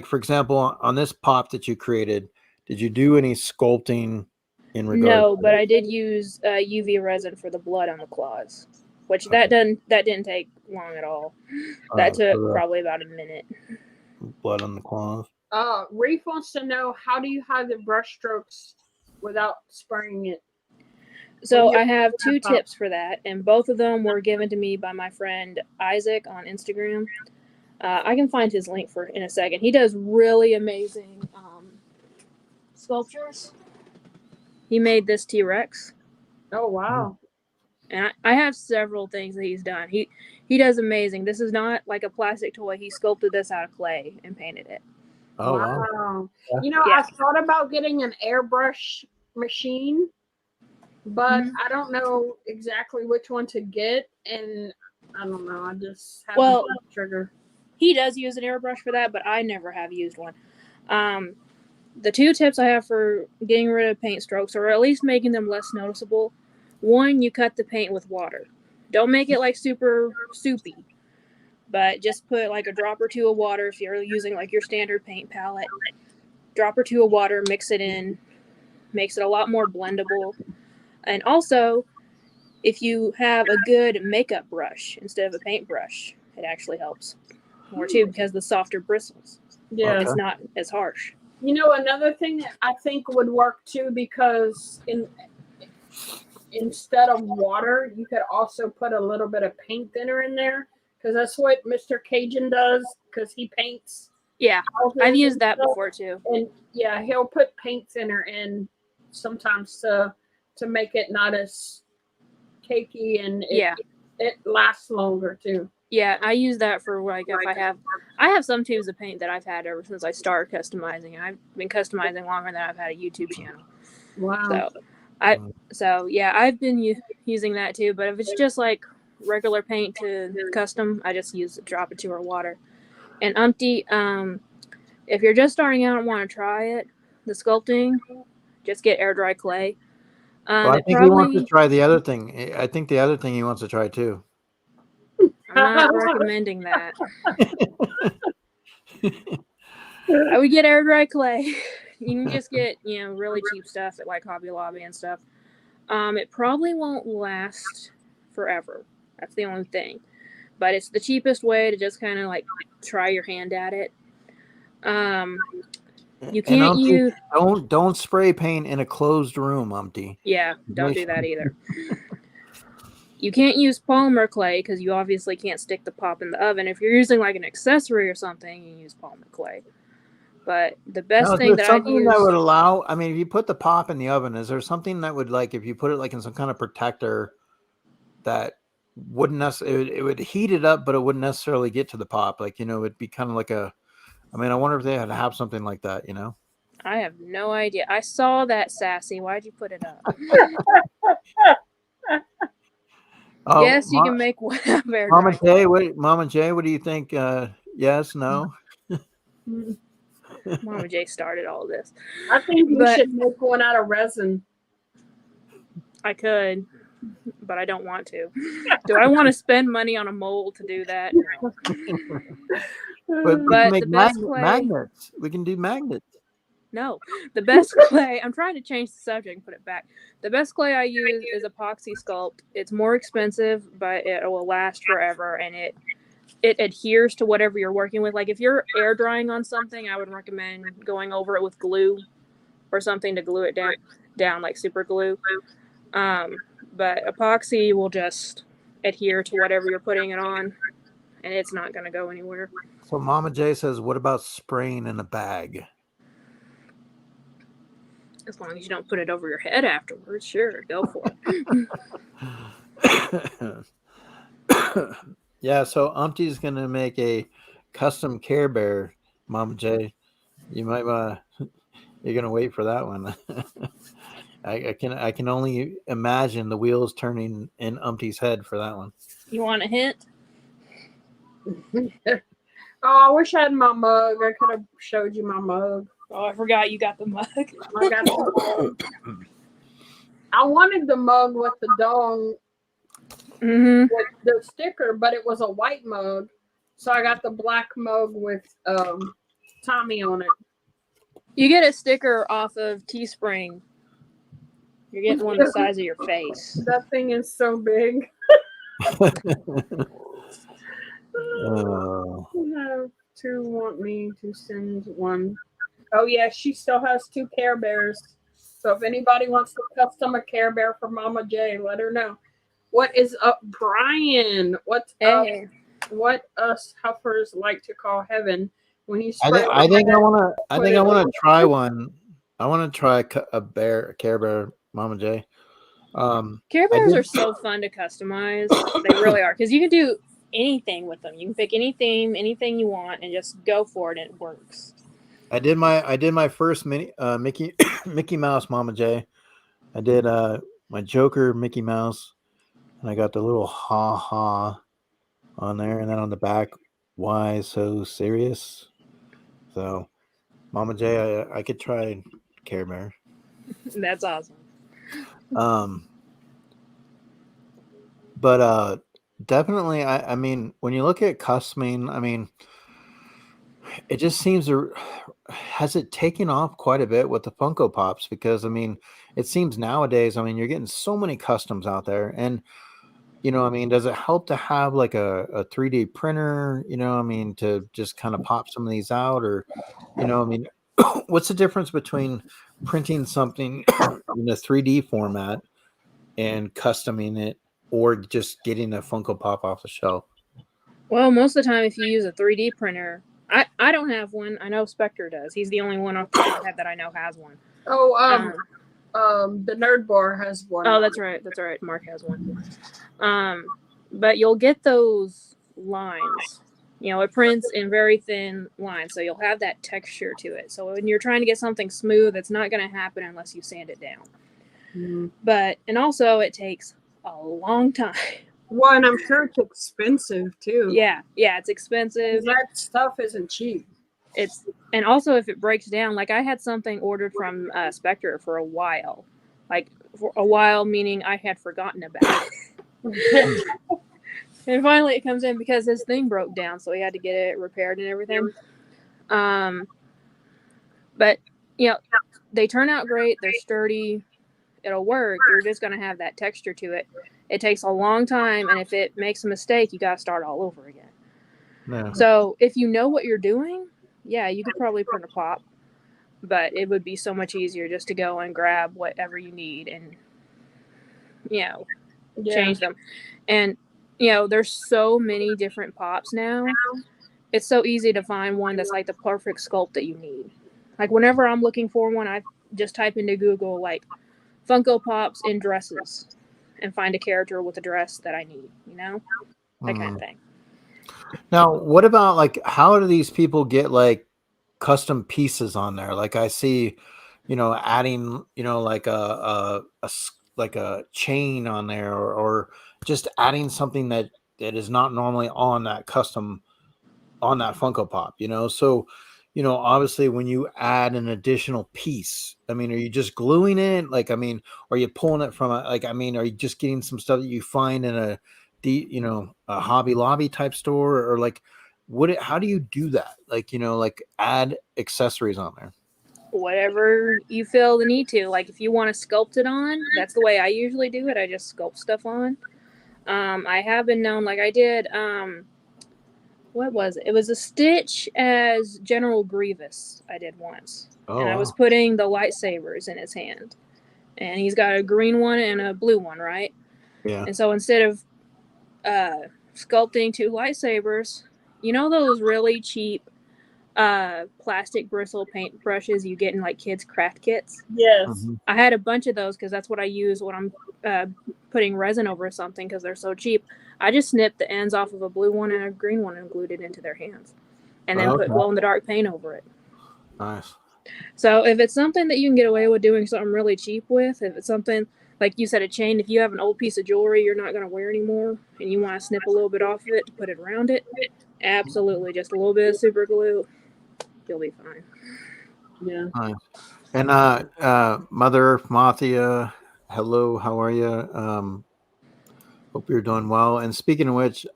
For example, on this pop that you created, did you do any sculpting in regard? No, but I did use UV resin for the blood on the claws, which that didn't take long at all. That took probably about a minute. Blood on the claws. Reef wants to know, how do you hide the brush strokes without spraying it? So I have 2 tips for that, and both of them were given to me by my friend Isaac on Instagram. I can find his link in a second. He does really amazing sculptures. He made this T-Rex. Oh, wow. And I have several things that he's done. He does amazing. This is not like a plastic toy. He sculpted this out of clay and painted it. Oh, wow. Yeah. I thought about getting an airbrush machine, but I don't know exactly which one to get. And I don't know. I just haven't pulled the trigger. He does use an airbrush for that, but I never have used one. The 2 tips I have for getting rid of paint strokes, or at least making them less noticeable. One, you cut the paint with water. Don't make it super soupy, but just put a drop or 2 of water. If you're using your standard paint palette, drop or 2 of water, mix it in, makes it a lot more blendable. And also, if you have a good makeup brush instead of a paintbrush, it actually helps more too, because the softer bristles. Yeah, it's not as harsh. Another thing that I think would work too, because instead of water, you could also put a little bit of paint thinner in there, because that's what Mr. CAJUN does, because he paints. Yeah, I've used that before too. And yeah, he'll put paint thinner in sometimes to make it not as cakey, and it lasts longer too. Yeah, I use that for if I have some tubes of paint that I've had ever since I started customizing. I've been customizing longer than I've had a YouTube channel. Wow. I've been using that too. But if it's just regular paint to custom, I just use a drop or 2 of water. And if you're just starting out and want to try it, the sculpting, just get air dry clay. I think he wants to try the other thing. I think the other thing he wants to try too. I'm not recommending that. I would get air dry clay. You can just get really cheap stuff at Hobby Lobby and stuff. It probably won't last forever. That's the only thing. But it's the cheapest way to just kind of try your hand at it. You can't use. Don't spray paint in a closed room, Umpty. Yeah, don't do that either. You can't use polymer clay because you obviously can't stick the pop in the oven. If you're using like an accessory or something, you use polymer clay. But the best thing that I've used... that would allow, I mean, if you put the pop in the oven, is there something that would, like, if you put it like in some kind of protector that wouldn't necessarily, it would heat it up, but it wouldn't necessarily get to the pop? Like, you know, it'd be kind of like a, I mean, I wonder if they had to have something like that, you know? I have no idea. I saw that, Sassy. Why'd you put it up? Oh, yes, you can make whatever. Mama J, what do you think? Yes, no? Mama J started all this. I think you should make one out of resin. I could, but I don't want to. Do I want to spend money on a mold to do that? No. But we can make magnets. We can do magnets. No, the best clay, I'm trying to change the subject and put it back. The best clay I use is Epoxy Sculpt. It's more expensive, but it will last forever, and it adheres to whatever you're working with. Like if you're air drying on something, I would recommend going over it with glue or something to glue it down like super glue. But epoxy will just adhere to whatever you're putting it on, and it's not going to go anywhere. So Mama J says, what about spraying in a bag? As long as you don't put it over your head afterwards, sure, go for it. Yeah, so Umpty's going to make a custom Care Bear, Mama J. You might you're going to wait for that one. I can only imagine the wheels turning in Umpty's head for that one. You want a hint? Oh, I wish I had my mug. I could have showed you my mug. Oh, I forgot you got the mug. I got the mug. I wanted the mug with the dong, with the sticker, but it was a white mug. So I got the black mug with Tommy on it. You get a sticker off of Teespring. You're getting one the size of your face. That thing is so big. You have to want me to send one. Oh, yeah, she still has 2 Care Bears. So if anybody wants to custom a Care Bear for Mama J, let her know. What is up, Brian? What's up? What us huffers like to call heaven when you spray I think I want to try one. I want to try a Care Bear, Mama J. Care Bears are so fun to customize. They really are, because you can do anything with them. You can pick any theme, anything you want, and just go for it, and it works. I did my first Mickey Mouse, Mama J. I did my Joker Mickey Mouse, and I got the little ha ha on there, and then on the back, why so serious? So, Mama J, I could try Care Bear. That's awesome. But definitely, I mean, when you look at customing, I mean, it just seems has it taken off quite a bit with the Funko Pops? Because I mean, it seems nowadays, I mean, you're getting so many customs out there, and you know, I mean, does it help to have like a 3D printer? You know, I mean, to just kind of pop some of these out, or you know, I mean, what's the difference between printing something in a 3D format and customing it, or just getting a Funko Pop off the shelf? Well, most of the time, if you use a 3D printer, I don't have one. I know Spectre does. He's the only one off the top of my head that I know has one. Oh, the Nerd Bar has one. Oh, that's right. That's right. Mark has one. But you'll get those lines. You know, it prints in very thin lines, so you'll have that texture to it. So when you're trying to get something smooth, it's not going to happen unless you sand it down. And also, it takes a long time. Well, and I'm sure it's expensive too. Yeah, it's expensive. That stuff isn't cheap. And also if it breaks down, like I had something ordered from Spectre for a while. Like for a while, meaning I had forgotten about it. And finally it comes in because his thing broke down, so he had to get it repaired and everything. But you know, they turn out great. They're sturdy. It'll work. You're just going to have that texture to it. It takes a long time, and if it makes a mistake, you got to start all over again. Yeah. So if you know what you're doing, yeah, you could probably print a pop, but it would be so much easier just to go and grab whatever you need and, you know, change them. And, there's so many different pops now. It's so easy to find one that's like the perfect sculpt that you need. Like whenever I'm looking for one, I just type into Google like Funko Pops in dresses and find a character with a dress that I need, that kind of thing. Now, what about like, how do these people get like custom pieces on there? Like I see, adding, like like a chain on there, or just adding something that is not normally on that Funko Pop, So, obviously when you add an additional piece, I mean, are you just gluing it? Like, I mean, are you pulling it from are you just getting some stuff that you find in a Hobby Lobby type store, or like, how do you do that? Like, like add accessories on there? Whatever you feel the need to. Like if you want to sculpt it on, that's the way I usually do it. I just sculpt stuff on. I have been known, like I did, what was it? It was a Stitch as General Grievous I did once. And I was putting the lightsabers in his hand. And he's got a green one and a blue one, right? Yeah. And so instead of sculpting 2 lightsabers, those really cheap plastic bristle paint brushes you get in like kids' craft kits? Yes. I had a bunch of those because that's what I use when I'm putting resin over something because they're so cheap. I just snipped the ends off of a blue one and a green one and glued it into their hands. And then put glow-in-the-dark paint over it. Nice. So if it's something that you can get away with doing something really cheap with, if it's something, like you said, a chain, if you have an old piece of jewelry you're not going to wear anymore and you want to snip a little bit off of it to put it around it, absolutely. Just a little bit of super glue. You'll be fine. Yeah. Nice. And Mother Earth Mathia, hello, how are you? Hope you're doing well. And speaking of which,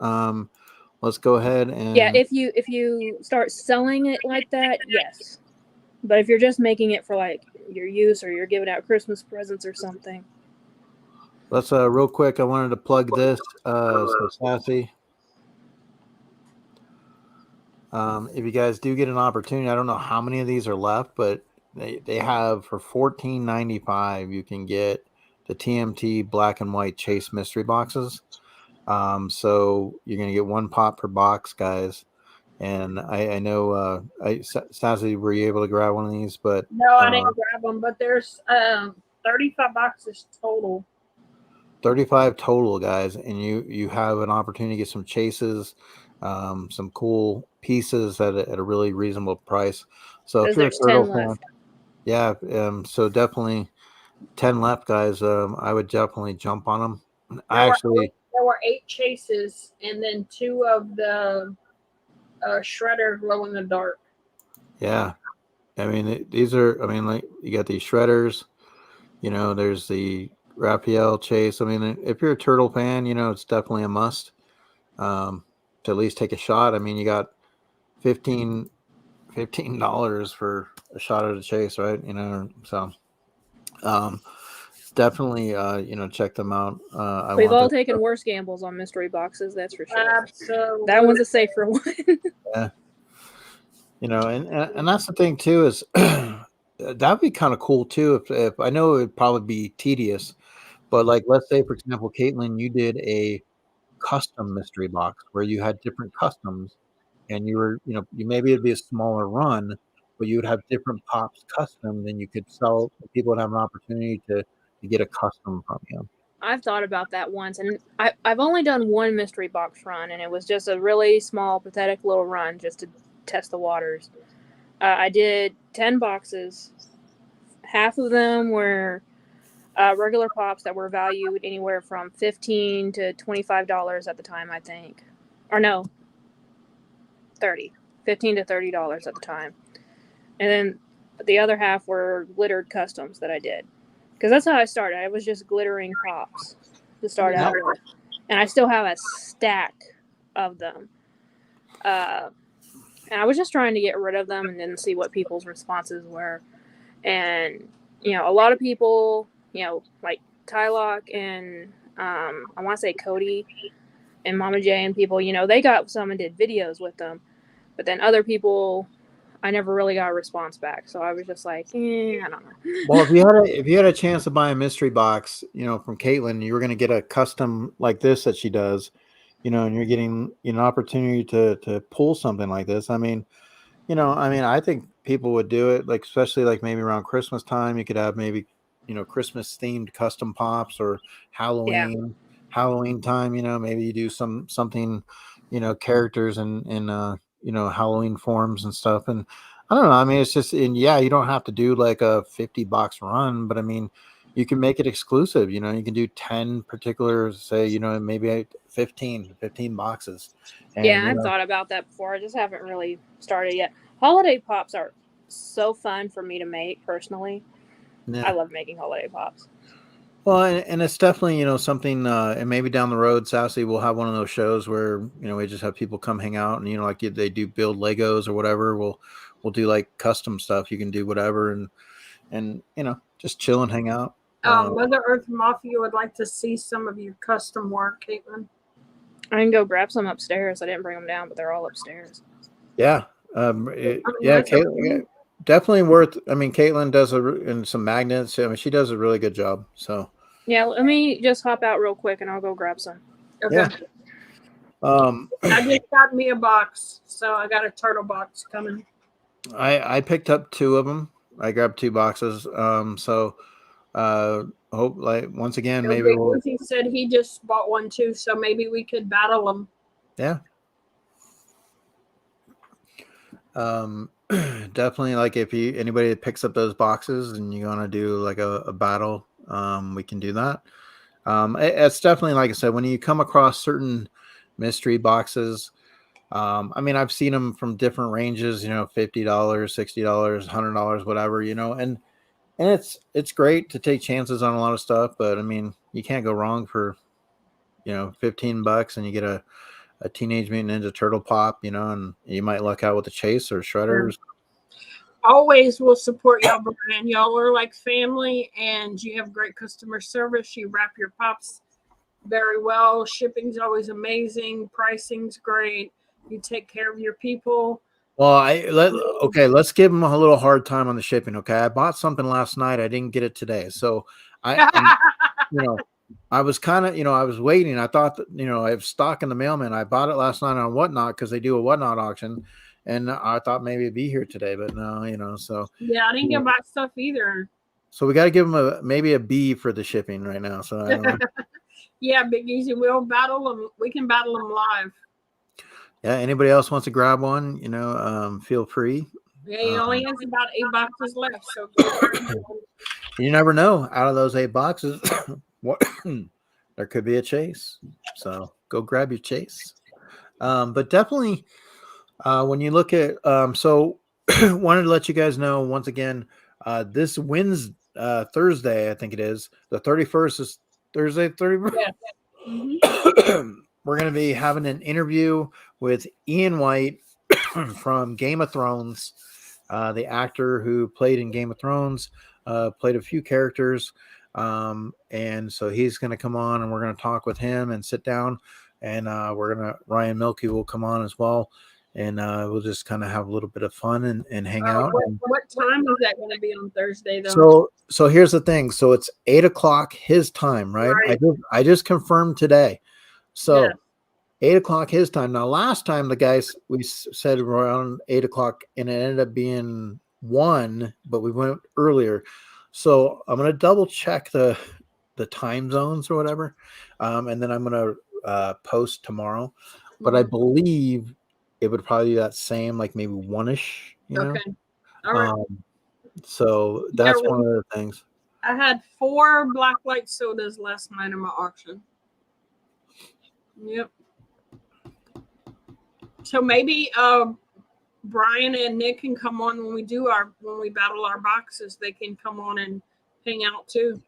let's go ahead and if you start selling it like that, yes. But if you're just making it for like your use or you're giving out Christmas presents or something. Let's real quick, I wanted to plug this. So Sassy. If you guys do get an opportunity, I don't know how many of these are left, but they have for $14.95 you can get the TMT black and white Chase mystery boxes. So you're gonna get 1 pop per box, guys. And I know Sassy, were you able to grab one of these? But no, I didn't grab them. But there's 35 boxes total. 35 total, guys, and you have an opportunity to get some chases, some cool pieces at a really reasonable price. So if you're a turtle fan, yeah, so definitely 10 left, guys. I would definitely jump on them. There were 8 chases, and then 2 of the shredder glow in the dark. Yeah, I mean these are. I mean, like you got these shredders. There's the Raphael chase. I mean, if you're a turtle fan, it's definitely a must to at least take a shot. I mean, you got $15 for a shot at a chase, right? So definitely check them out. We've all taken worse gambles on mystery boxes, that's for sure. Absolutely. That one's a safer one. Yeah. And that's the thing too, is that'd be kind of cool too. If I know it would probably be tedious, but like, let's say for example, Caitlin, you did a custom mystery box where you had different customs, and you were, you maybe it'd be a smaller run, but you would have different pops custom, then you could sell. People would have an opportunity to get a custom from you. I've thought about that once, and I've only done 1 mystery box run, and it was just a really small, pathetic little run just to test the waters. I did 10 boxes. Half of them were regular pops that were valued anywhere from $15 to $25 at the time, I think. Or no, $30. $15 to $30 at the time. And then the other half were glittered customs that I did. Because that's how I started. I was just glittering pops to start out with. And I still have a stack of them. And I was just trying to get rid of them and then see what people's responses were. And, a lot of people, like Tylock and I want to say Cody and Mama J and people, they got some and did videos with them. But then other people I never really got a response back. So I was just like, I don't know. Well, if you had a chance to buy a mystery box, from Caitlin, you were going to get a custom like this that she does, and you're getting an opportunity to pull something like this. I mean, I think people would do it, like especially like maybe around Christmas time. You could have maybe Christmas themed custom pops, or Halloween time. Maybe you do something, characters in Halloween forms and stuff. And I don't know. I mean, it's just, and yeah, you don't have to do like a 50 box run, but I mean, you can make it exclusive. You can do 10 particular, say, maybe 15 boxes. And, Yeah, I've thought about that before. I just haven't really started yet. Holiday pops are so fun for me to make personally. Yeah. I love making holiday pops. Well, and it's definitely, something, and maybe down the road, Sassy will have one of those shows where, we just have people come hang out and, like they do build Legos or whatever. We'll do like custom stuff. You can do whatever and just chill and hang out. Mother Earth Mafia would like to see some of your custom work, Caitlin. I can go grab some upstairs. I didn't bring them down, but they're all upstairs. Yeah. Caitlin, definitely worth. I mean, Caitlin does and some magnets. I mean, she does a really good job. So yeah, let me just hop out real quick and I'll go grab some. Okay. Yeah. I just got me a box, so I got a turtle box coming. I picked up 2 of them. I grabbed 2 boxes. So hope, like, once again, maybe he said he just bought one too, so maybe we could battle them. Yeah. Definitely, like if anybody that picks up those boxes and you're gonna do like a battle, we can do that. It's definitely, like I said, when you come across certain mystery boxes, I mean, I've seen them from different ranges, $50, $60, $100, whatever, and it's great to take chances on a lot of stuff, but I mean, you can't go wrong for $15 and you get a Teenage Mutant Ninja Turtle pop, and you might luck out with a chase or shredders. Always will support y'all, Brian. Y'all are like family, and you have great customer service. You wrap your pops very well. Shipping's always amazing. Pricing's great. You take care of your people. Well, let's give them a little hard time on the shipping. Okay, I bought something last night. I didn't get it today, so I was kind of, I was waiting. I thought that, I have stock in the mailman. I bought it last night on Whatnot because they do a Whatnot auction, and I thought maybe it'd be here today, but no, so yeah, I didn't get my stuff either. So we got to give them maybe a B for the shipping right now. So yeah, Big Easy, we'll battle them. We can battle them live. Yeah, anybody else wants to grab one, feel free. Yeah, he only has about 8 boxes left, so you never know. Out of those 8 boxes, what there could be a chase. So go grab your chase. But definitely, when you look at, so wanted to let you guys know once again, this Wednesday, Thursday, I think it is, the 31st is Thursday, 31st. Yeah. Mm-hmm. We're going to be having an interview with Ian White from Game of Thrones, the actor who played in Game of Thrones, played a few characters. And so he's going to come on and we're going to talk with him and sit down, and Ryan Milkey will come on as well. And we'll just kind of have a little bit of fun and hang out. What time is that going to be on Thursday, though? So here's the thing. So it's 8:00 his time, right? I just confirmed today. So 8:00 his time. Now, last time the guys, we said around 8:00 and it ended up being 1, but we went earlier. So I'm going to double check the time zones or whatever. And then I'm going to post tomorrow, but I believe it would probably be that same, like maybe 1-ish, Okay. All right. So that's one of the things. I had 4 black light sodas last night in my auction. Yep. So maybe Brian and Nick can come on when we battle our boxes. They can come on and hang out too.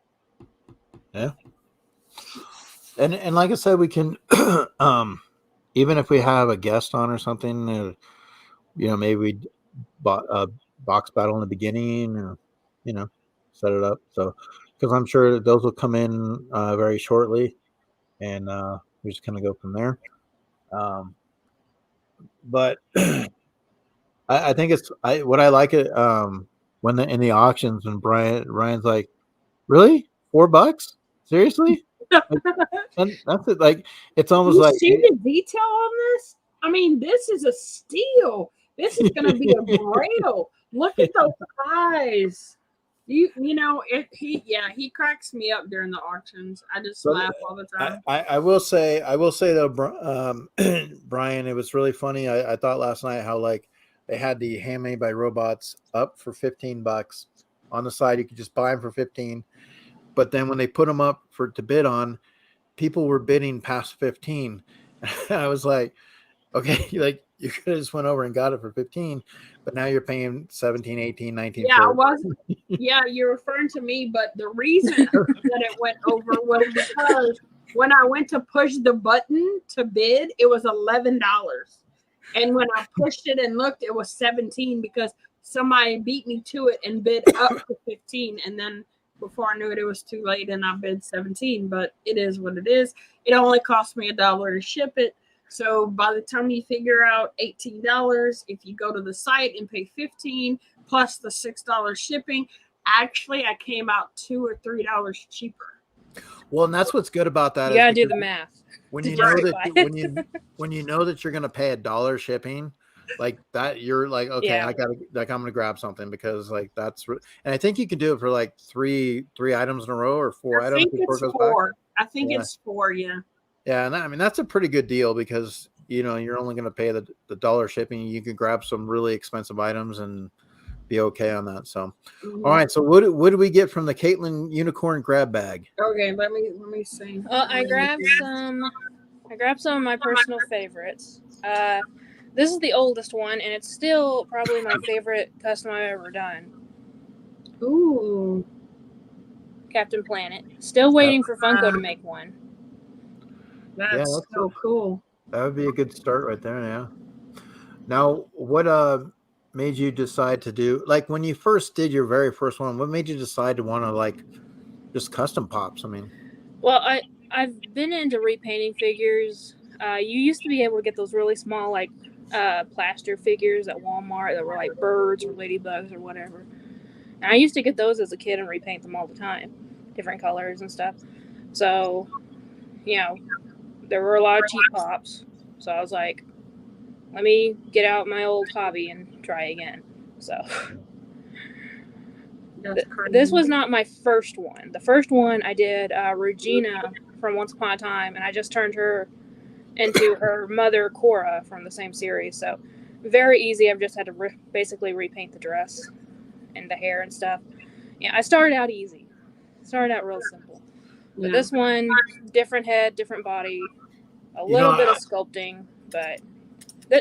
Yeah. And like I said, we can even if we have a guest on or something, maybe we bought a box battle in the beginning, or set it up. So because I'm sure those will come in very shortly, and we're just gonna go from there. But I think it's what I like it when in the auctions when Ryan's like, really $4? Seriously? Like, and that's it. Like it's almost You like see the detail on this? I mean, this is a steal. This is going to be a grail. Look at those eyes. You know he cracks me up during the auctions. I just laugh all the time. I will say though, Brian, it was really funny. I thought last night how like they had the Handmade by Robots up for $15 on the side. You could just buy them for 15, but then when they put them up to bid on, people were bidding past 15. I was like, okay, like you could have just went over and got it for 15, but now you're paying 17, 18, 19. Yeah, I was. Yeah, you're referring to me, but the reason that it went over was because when I went to push the button to bid, it was $11. And when I pushed it and looked, it was 17 because somebody beat me to it and bid up to 15. And then before I knew it, it was too late and I bid 17. But it is what it is. It only cost me $1 to ship it. So by the time you figure out $18, if you go to the site and pay $15 plus the $6 shipping, actually I came out $2 or $3 cheaper. Well, and that's what's good about that. You gotta do the math. When you know that when you know that you're gonna pay $1 shipping, like that, you're like, okay, Yeah. I'm gonna grab something because like and I think you can do it for like three items in a row or 4 items. I think it's 4. I think it's 4. Yeah. Yeah, and I mean that's a pretty good deal because you're only going to pay the $1 shipping. You can grab some really expensive items and be okay on that. So, all right. So what do we get from the Caitlin Unicorn grab bag? Okay, let me see. I grabbed some of my personal favorites. This is the oldest one, and it's still probably my favorite custom I've ever done. Ooh, Captain Planet. Still waiting for Funko to make one. That's so cool. That would be a good start right there. Yeah. Now, what made you decide to do, like when you first did your very first one, what made you decide to want to like just custom pops? I mean, well, I've been into repainting figures. You used to be able to get those really small like plaster figures at Walmart that were like birds or ladybugs or whatever. And I used to get those as a kid and repaint them all the time, different colors and stuff. So, there were a lot of cheap pops. So I was like, let me get out my old hobby and try again. So this was not my first one. The first one I did Regina from Once Upon a Time, and I just turned her into her mother Cora from the same series. So very easy. I've just had to basically repaint the dress and the hair and stuff. Yeah, I started out easy. Started out real simple. But this one, different head, different body, a little bit of sculpting, but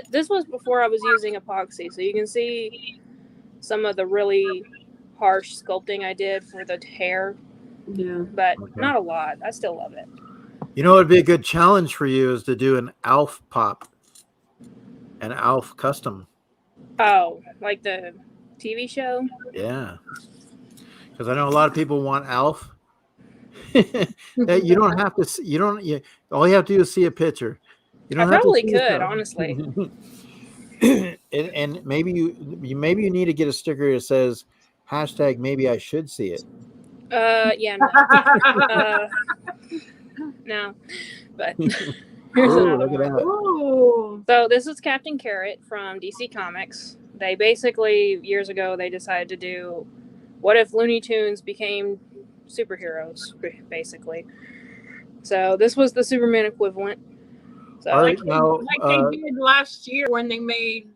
this was before I was using epoxy, so you can see some of the really harsh sculpting I did for the hair. Yeah, but not a lot. I still love it. What would be a good challenge for you is to do an Alf pop, an Alf custom. Oh, like the TV show? Yeah, because I know a lot of people want Alf. You don't have to. All you have to do is see a picture. You don't I probably could, honestly. and maybe you need to get a sticker that says # maybe I should see it. Yeah, no. No, but here's another one. So this is Captain Carrot from DC Comics. They basically years ago they decided to do what if Looney Tunes became superheroes, basically. So this was the Superman equivalent. So like they did last year when they made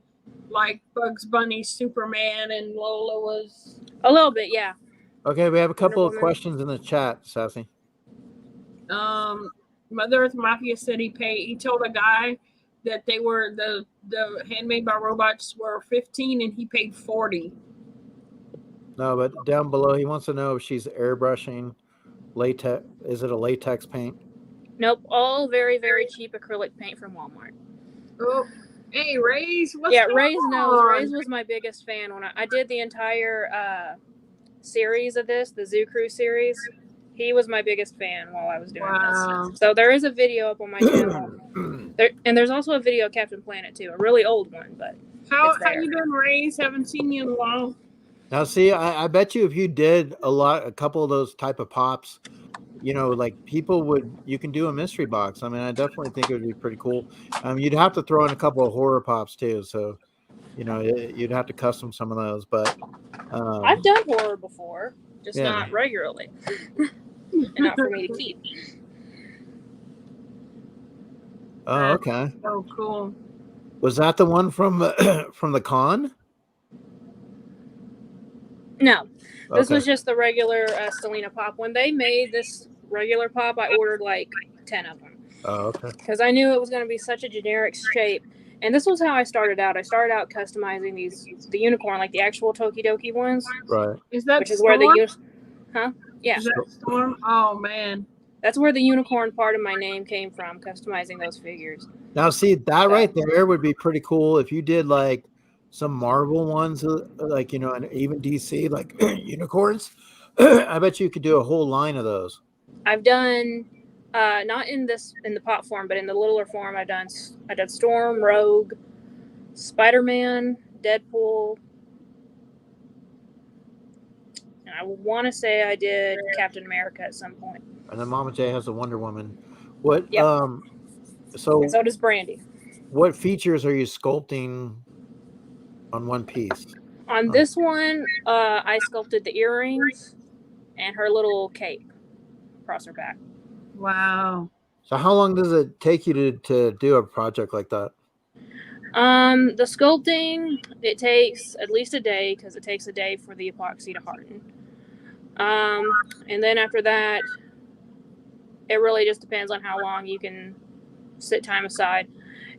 like Bugs Bunny Superman and Lola was a little bit, yeah. Okay, we have a couple of questions in the chat, Sassy. Mother Earth Mafia said he told a guy that they were the Handmade by Robots were 15 and he paid 40. No, but down below he wants to know if she's airbrushing latex. Is it a latex paint? Nope, all very, very cheap acrylic paint from Walmart. Oh, hey, Ray's. Ray's knows. Ray's was my biggest fan when I did the entire series of this, the Zoo Crew series. He was my biggest fan while I was doing this. So there is a video up on my channel. There's also a video of Captain Planet too, a really old one, but How it's there. you been, Rays? Haven't seen you in a while. Now, see, I bet you if you did a couple of those type of pops, you know, like you can do a mystery box. I mean, I definitely think it would be pretty cool. You'd have to throw in a couple of horror pops too. So, you know, you'd have to custom some of those, but I've done horror before, just yeah. not regularly, and not for me to keep. Oh, okay. Oh, cool. Was that the one from from the con? No, this Okay. was just the regular Selena pop. When they made this regular pop, I ordered like 10 of them. Oh, okay. Because I knew it was going to be such a generic shape. And this was how I started out. I started out customizing the unicorn, like the actual Tokidoki ones. Right. Is that which is Storm? where the huh? Yeah. Is that Storm? Oh man. That's where the unicorn part of my name came from, customizing those figures. Now, see, that right there would be pretty cool if you did like some Marvel ones, like, you know, and even DC, like unicorns. I bet you could do a whole line of those. I've done, not in the pop form, but in the littler form, I've done Storm, Rogue, Spider-Man, Deadpool, and I want to say I did Captain America at some point. And then Mama J has a Wonder Woman. What? Yep. So does Brandy. What features are you sculpting on one piece? On this one, I sculpted the earrings and her little cape across her back. Wow. So how long does it take you to do a project like that? The sculpting, it takes at least a day because it takes a day for the epoxy to harden. And then after that, it really just depends on how long you can sit time aside.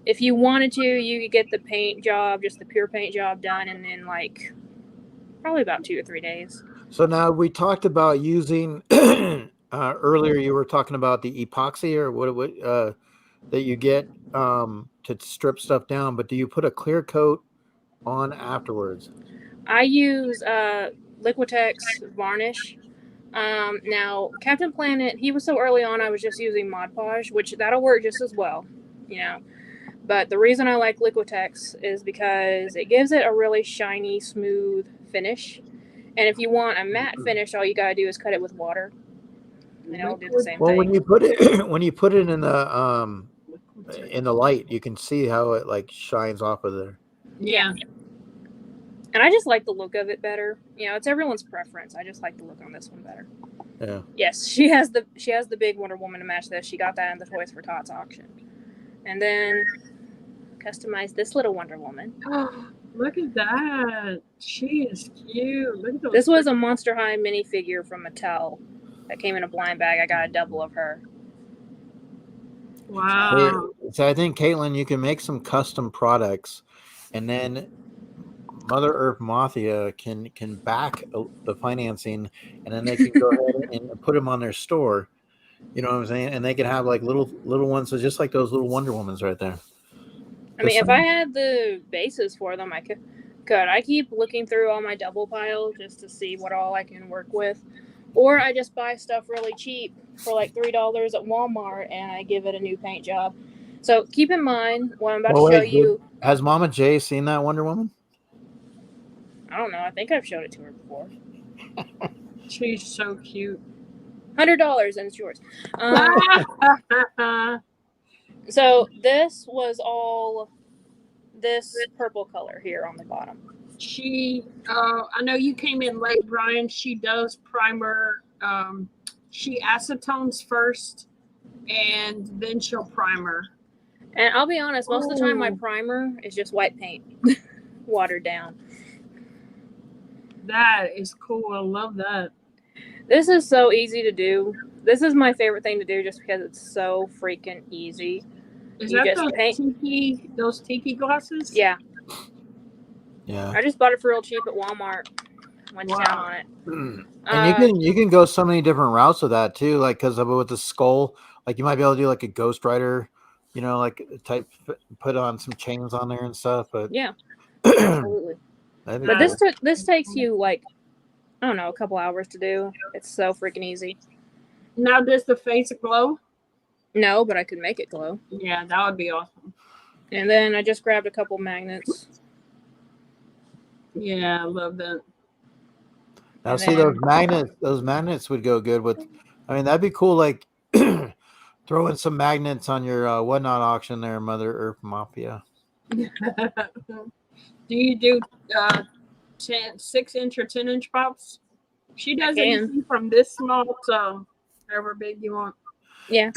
If you wanted to, you could get the paint job, just the pure paint job done in like probably about 2 or 3 days. So now we talked about using earlier. You were talking about the epoxy or what that you get to strip stuff down. But do you put a clear coat on afterwards? I use Liquitex Varnish. Now Captain Planet, he was so early on, I was just using Mod Podge, which that'll work just as well, you know. But the reason I like Liquitex is because it gives it a really shiny, smooth finish. And if you want a matte finish, all you gotta do is cut it with water, and it'll do the same thing. Well, when you put it in the light, you can see how it like shines off of there. Yeah. And I just like the look of it better. You know, it's everyone's preference. I just like the look on this one better. Yeah. Yes, she has the big Wonder Woman to match this. She got that in the Toys for Tots auction. And then customized this little Wonder Woman. Oh, look at that. She is cute. Look at those. This was a Monster High minifigure from Mattel that came in a blind bag. I got a double of her. Wow. So I think, Caitlin, you can make some custom products, and then Mother Earth Mafia can back the financing, and then they can go ahead and put them on their store. You know what I'm saying? And they can have like little ones, so just like those little Wonder Womans right there. I mean, if I had the bases for them, I could. I keep looking through all my double pile just to see what all I can work with. Or I just buy stuff really cheap for like $3 at Walmart, and I give it a new paint job. So keep in mind what I'm about to show you. Has Mama J seen that Wonder Woman? I don't know. I think I've showed it to her before. She's so cute. $100 and it's yours. So this was all this purple color here on the bottom. She, I know you came in late, Brian. She does primer. She acetones first, and then she'll primer. And I'll be honest, most of the time my primer is just white paint, watered down. That is cool. I love that. This is so easy to do. This is my favorite thing to do just because it's so freaking easy. Is that those tiki glasses? Yeah. Yeah. I just bought it for real cheap at Walmart. Went down on it. And you can go so many different routes with that too, like because with the skull, like you might be able to do like a Ghost Rider, you know, like type put on some chains on there and stuff. But yeah, absolutely. But cool. this takes you like, I don't know, a couple hours to do. It's so freaking easy. Now, does the face glow? No, but I could make it glow. Yeah, that would be awesome. And then I just grabbed a couple magnets Yeah, I love that. Now, see those magnets. Those magnets would go good with. I mean, that'd be cool. Like throwing some magnets on your whatnot auction there, Mother Earth Mafia. Do you do 6-inch or 10-inch pops? She does anything from this small to however big you want. Yeah.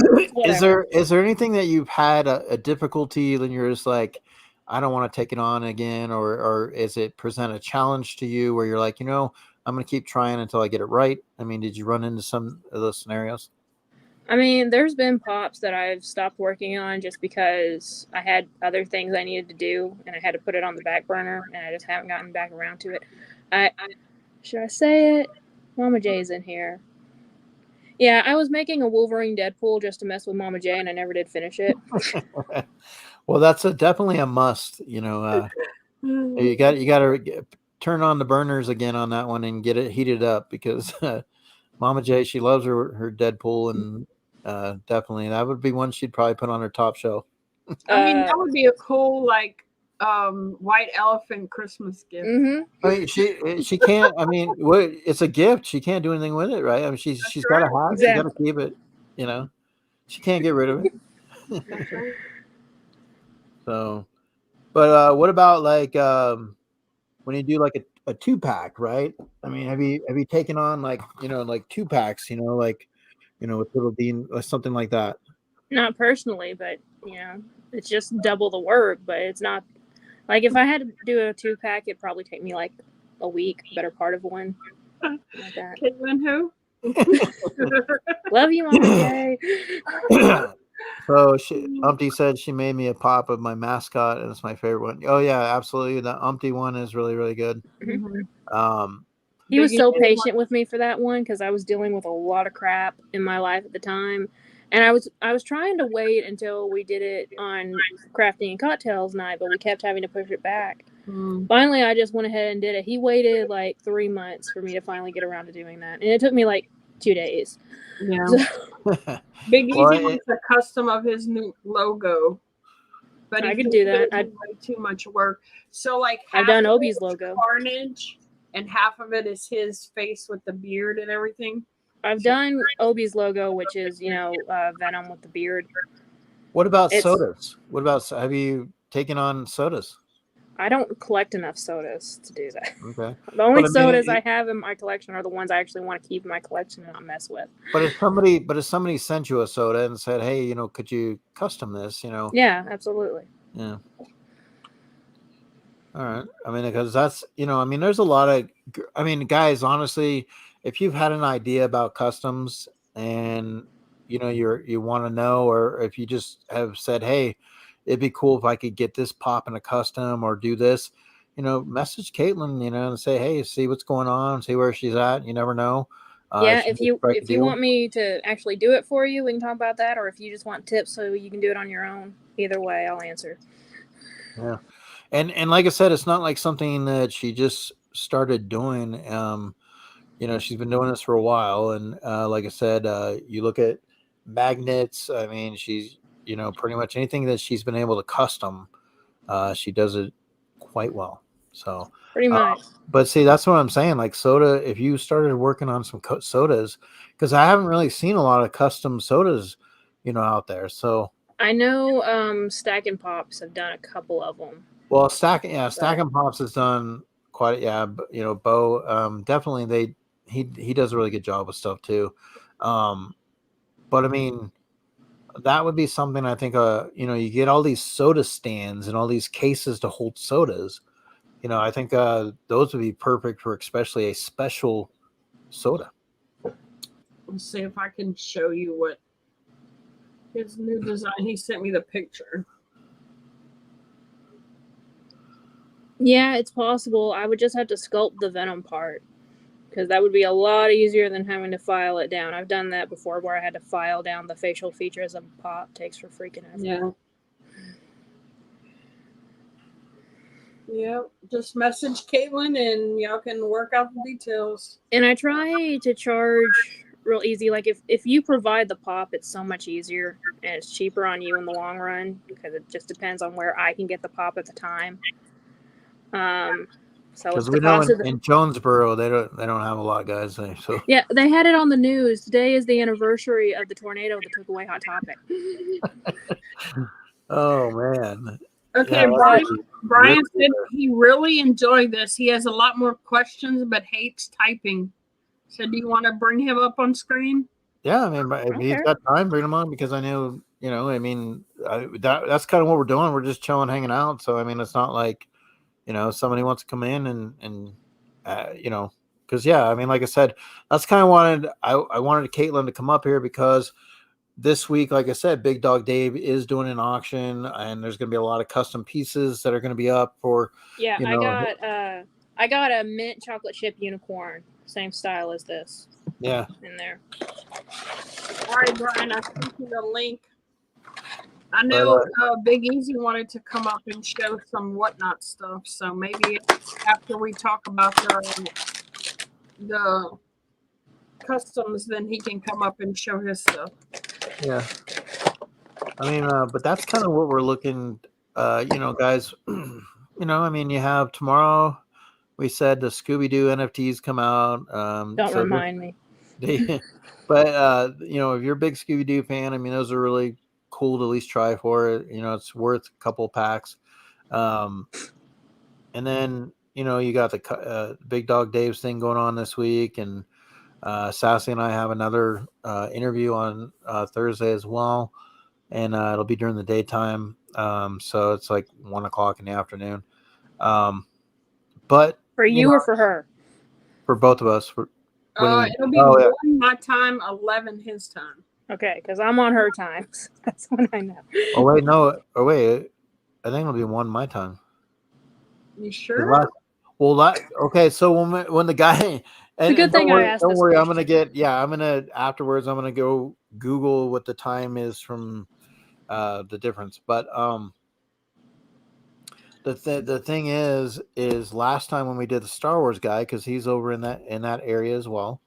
Is there anything that you've had a difficulty and you're just like, I don't want to take it on again, or is it present a challenge to you where you're like, I'm going to keep trying until I get it right? I mean, did you run into some of those scenarios? I mean, there's been pops that I've stopped working on just because I had other things I needed to do and I had to put it on the back burner and I just haven't gotten back around to it. Should I say it? Mama J's in here. Yeah, I was making a Wolverine Deadpool just to mess with Mama J and I never did finish it. Well, that's definitely a must. You got to turn on the burners again on that one and get it heated up because Mama J, she loves her Deadpool, and definitely that would be one she'd probably put on her top shelf. I mean, that would be a cool white elephant Christmas gift. Mm-hmm. I mean, she can't. I mean, it's a gift. She can't do anything with it, right? I mean, she's got to have. Exactly. She's got to keep it. She can't get rid of it. So, but what about when you do like a 2-pack, right? I mean, have you taken on like 2-packs, with Little Dean or something like that? Not personally, but it's just double the work. But it's not like if I had to do a 2-pack, it'd probably take me like a week, better part of one. Like that. Caitlin, who? Love you, Mama J. So Umpty said she made me a pop of my mascot, and it's my favorite one. Oh yeah, absolutely. The Umpty one is really, really good. Mm-hmm. He was so patient with me for that one because I was dealing with a lot of crap in my life at the time, and I was trying to wait until we did it on crafting and cocktails night, but we kept having to push it back. Finally, I just went ahead and did it. He waited like 3 months for me to finally get around to doing that, and it took me like 2 days. Yeah. Big Easy wants a custom of his new logo, but I could do that. Way too much work. So I've done Obi's logo. Carnage, and half of it is his face with the beard and everything. I've done Obi's logo, which is Venom with the beard. What about sodas? Have you taken on sodas? I don't collect enough sodas to do that. Okay. The only sodas I have in my collection are the ones I actually want to keep in my collection and not mess with. But if somebody sent you a soda and said, "Hey, could you custom this?" Yeah, absolutely. Yeah. All right. I mean, because that's there's a lot of. I mean, guys, honestly, if you've had an idea about customs and you want to know, or if you just have said, "Hey, it'd be cool if I could get this pop in a custom or do this," message Caitlin, and say, "Hey, see what's going on, see where she's at." You never know. Yeah, if you want me to actually do it for you, we can talk about that. Or if you just want tips so you can do it on your own, either way, I'll answer. Yeah, and like I said, it's not like something that she just started doing. She's been doing this for a while, and like I said, you look at magnets. I mean, she's pretty much anything that she's been able to custom, she does it quite well. So pretty much. But see, that's what I'm saying. Like soda, if you started working on some sodas, because I haven't really seen a lot of custom sodas, out there. So I know Stack and Pops have done a couple of them. Well, Stack and Pops has done quite. Yeah, Bo, definitely he does a really good job with stuff too. But I mean, that would be something I think. You get all these soda stands and all these cases to hold sodas. I think those would be perfect for especially a special soda. Let's see if I can show you what his new design. He sent me the picture. Yeah, it's possible. I would just have to sculpt the Venom part because that would be a lot easier than having to file it down. I've done that before where I had to file down the facial features of a pop. It takes for freaking ever. Yeah. Yeah, just message Caitlin and y'all can work out the details. And I try to charge real easy. Like if you provide the pop, it's so much easier and it's cheaper on you in the long run because it just depends on where I can get the pop at the time. So because it's we know deposited. in Jonesboro they don't have a lot of guys there. So Yeah, they had it on the news. Today is the anniversary of the tornado that took away Hot Topic. oh man. Okay, Yeah, Brian said he really enjoyed this. He has a lot more questions, but hates typing. So, do you want to bring him up on screen? Yeah, I mean, if he's got time, bring him on because I know, I mean, that's kind of what we're doing. We're just chilling, hanging out. So, I mean, it's not like, somebody wants to come in and because I mean, like I said, that's kind of I wanted Caitlin to come up here because this week, like I said, Big Dog Dave is doing an auction, and there's going to be a lot of custom pieces that are going to be up for. Yeah, I got a mint chocolate chip unicorn, same style as this. Yeah. In there. All right, Brian, I sent you the link. I know Big Easy wanted to come up and show some whatnot stuff, so maybe after we talk about the customs, then he can come up and show his stuff. Yeah. I mean, but that's kind of what we're looking, guys, I mean, you have tomorrow, we said the Scooby-Doo NFTs come out. Don't remind me. But, if you're a big Scooby-Doo fan, I mean, those are really cool to at least try for it. It's worth a couple packs. And then, you got the Big Dog Dave's thing going on this week. And Sassy and I have another interview on Thursday as well. And it'll be during the daytime. So it's like 1:00 in the afternoon. But for you or for her? For both of us. It'll be 1 my time, 11 his time. Okay, because I'm on her time. So that's when I know. Oh wait, no. Oh wait, I think it'll be 1 my time. You sure? Okay. So when the guy, it's a good thing I asked. Don't worry, afterwards. I'm gonna go Google what the time is from the difference. But the thing is last time when we did the Star Wars guy, because he's over in that area as well.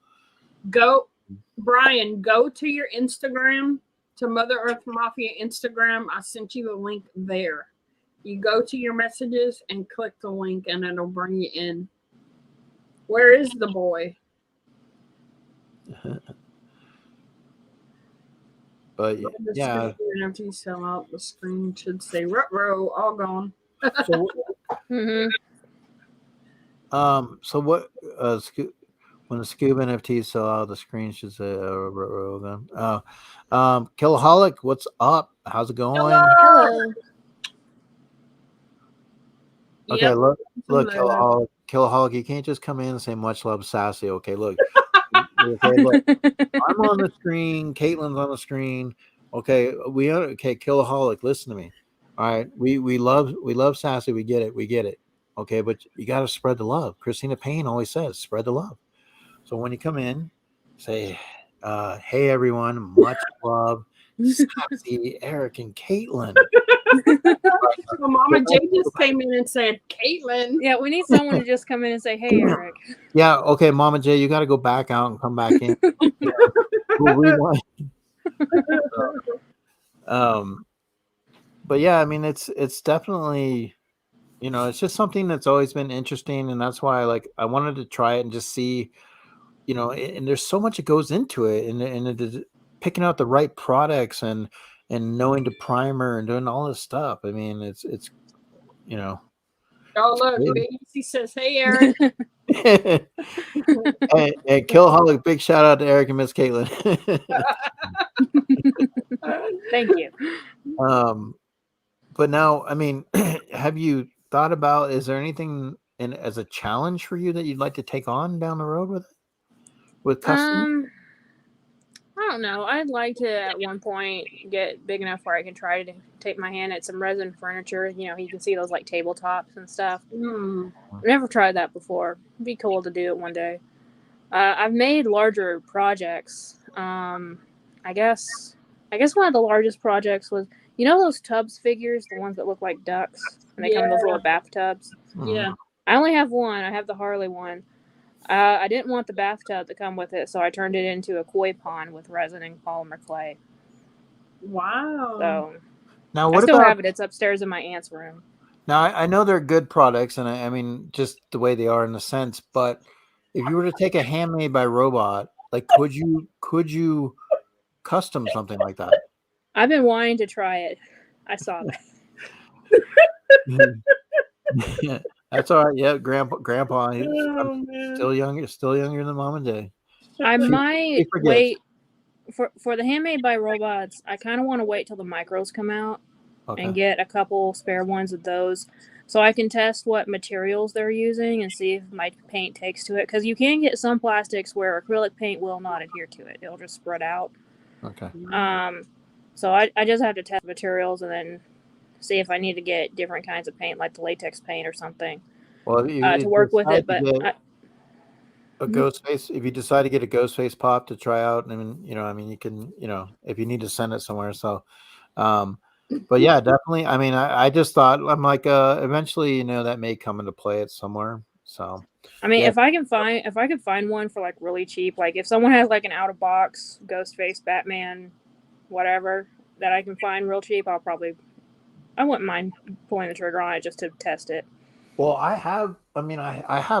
Brian, go to your Instagram, to Mother Earth Mafia Instagram. I sent you a link there. You go to your messages and click the link, and it'll bring you in. Where is the boy? But yeah, NFT sell out. The screen should say "Rut-row," all gone. So what? When the Scuba NFTs sell out, the screen should say "Rut-row" again. Killaholic, what's up? How's it going? Hello. Okay, look, Killaholic, you can't just come in and say much love, Sassy. Okay, look. Okay, look. I'm on the screen. Caitlin's on the screen. Okay, Killaholic, listen to me. All right, we love Sassy. We get it. Okay, but you got to spread the love. Christina Payne always says, spread the love. So when you come in, say, hey everyone, much love, Sassy, Eric, and Caitlin. So Mama J just came in and said, Caitlin. Yeah, we need someone to just come in and say, hey, Eric. Yeah, okay, Mama J, you got to go back out and come back in. But yeah, I mean, it's definitely, it's just something that's always been interesting, and that's why I wanted to try it and just see, and there's so much that goes into it, and it, picking out the right products and knowing the primer and doing all this stuff. I mean, it's Oh look, he says, "Hey Eric." and Killaholic, big shout out to Eric and Miss Caitlin. Thank you. But now, I mean, have you thought about? Is there anything as a challenge for you that you'd like to take on down the road with custom? I don't know. I'd like to at one point get big enough where I can try to take my hand at some resin furniture. You can see those tabletops and stuff. I've never tried that before. It'd be cool to do it one day. I've made larger projects. I guess one of the largest projects was, those Tubbs figures, the ones that look like ducks, and they come in those little bathtubs. Yeah. I only have one. I have the Harley one. I didn't want the bathtub to come with it, so I turned it into a koi pond with resin and polymer clay. Wow. So now, I still have it. It's upstairs in my aunt's room. Now I know they're good products, and I mean just the way they are in a sense. But if you were to take a handmade by robot, like could you custom something like that? I've been wanting to try it. I saw that. That's all right. Yeah, Grandpa, he's man. still younger than Mom and Day. I might forgets. wait for the handmade by robots. I kind of want to wait till the micros come out and get a couple spare ones of those, so I can test what materials they're using and see if my paint takes to it. Because you can get some plastics where acrylic paint will not adhere to it; it'll just spread out. Okay. So I just have to test materials and then see if I need to get different kinds of paint, like the latex paint or something, to work with it. But a ghost face, if you decide to get a ghost face pop to try out, I mean, you can, if you need to send it somewhere. So, but yeah, definitely. I mean, I just thought, I'm like, eventually, that may come into play at somewhere. So, I mean, if I could find one for like really cheap, like if someone has like an out of box ghost face Batman, whatever that I can find real cheap, I wouldn't mind pulling the trigger on it just to test it. Well, I have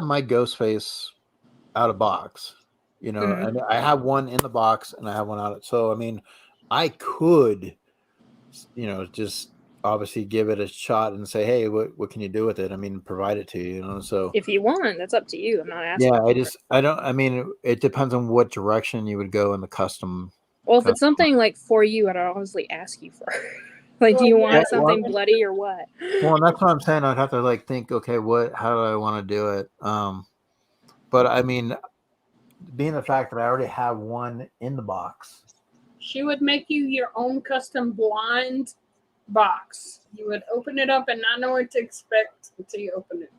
my ghost face out of box, and I have one in the box and I have one out. So, I mean, I could, just obviously give it a shot and say, hey, what can you do with it? I mean, provide it to you, so if you want, that's up to you. I'm not asking. Yeah, it depends on what direction you would go in the custom. Well, if it's something like for you, I'd honestly ask you for. Like, do you want something bloody or what? Well, that's what I'm saying. I'd have to think, okay, how do I want to do it? But I mean, being the fact that I already have one in the box. She would make you your own custom blind box. You would open it up and not know what to expect until you open it.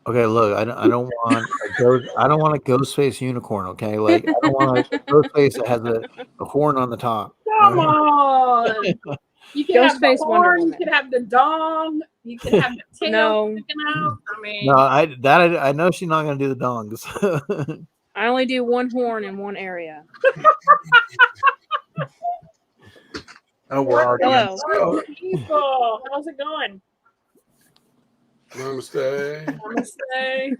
Okay, look, I don't want a ghost face unicorn. Okay, like I don't want a ghost face that has a horn on the top. Come on. You can Ghost have face the Wonder horn, Woman. you can have the dong, you can have the tail sticking out. I mean, no, I know she's not going to do the dongs. I only do one horn in one area. Oh, we're already. Hello. People, how's it going? Namaste. Namaste.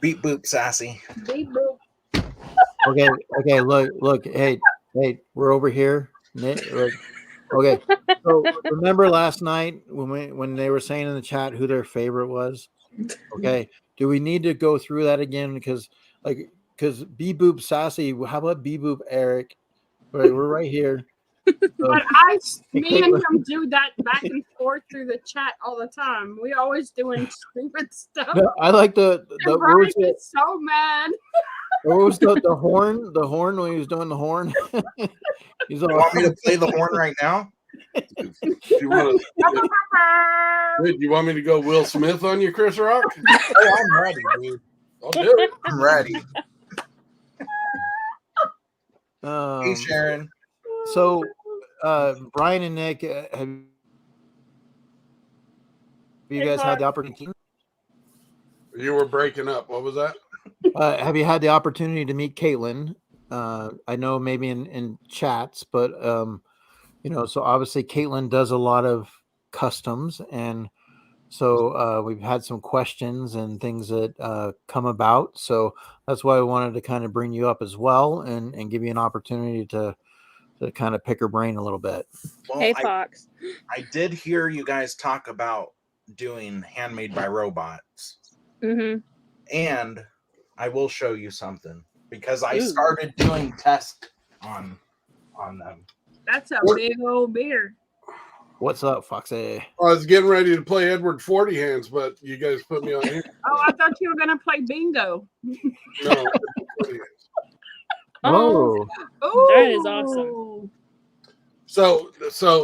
Beep boop sassy. Beep boop. Okay. Look. Hey, we're over here. Okay. So remember last night when they were saying in the chat who their favorite was? Okay. Do we need to go through that again? Because Beep Boop Sassy, how about Beep Boop Eric? Right, we're right here. But me and him do that back and forth through the chat all the time. We always doing stupid stuff. No, I like the Brian is so mad. What was the horn? The horn when he was doing the horn. He's all, You want me to play the horn right now? Do you want me to go Will Smith on you, Chris Rock? Oh, I'm ready, dude. I'll do it. I'm ready. hey, Sharon. So, Brian and Nick, have you guys had the opportunity? You were breaking up. What was that? Have you had the opportunity to meet Caitlin? I know maybe in chats, but so obviously Caitlin does a lot of customs, and so we've had some questions and things that come about. So that's why I wanted to kind of bring you up as well and give you an opportunity to kind of pick her brain a little bit. Well, hey, Fox. I did hear you guys talk about doing handmade by robots. Mm-hmm. And I will show you something because I started doing tests on them. That's a big old beard. What's up, Foxy? I was getting ready to play Edward 40 Hands, but you guys put me on here. Oh, I thought you were going to play bingo. No. 40 Hands. Oh, that is awesome. So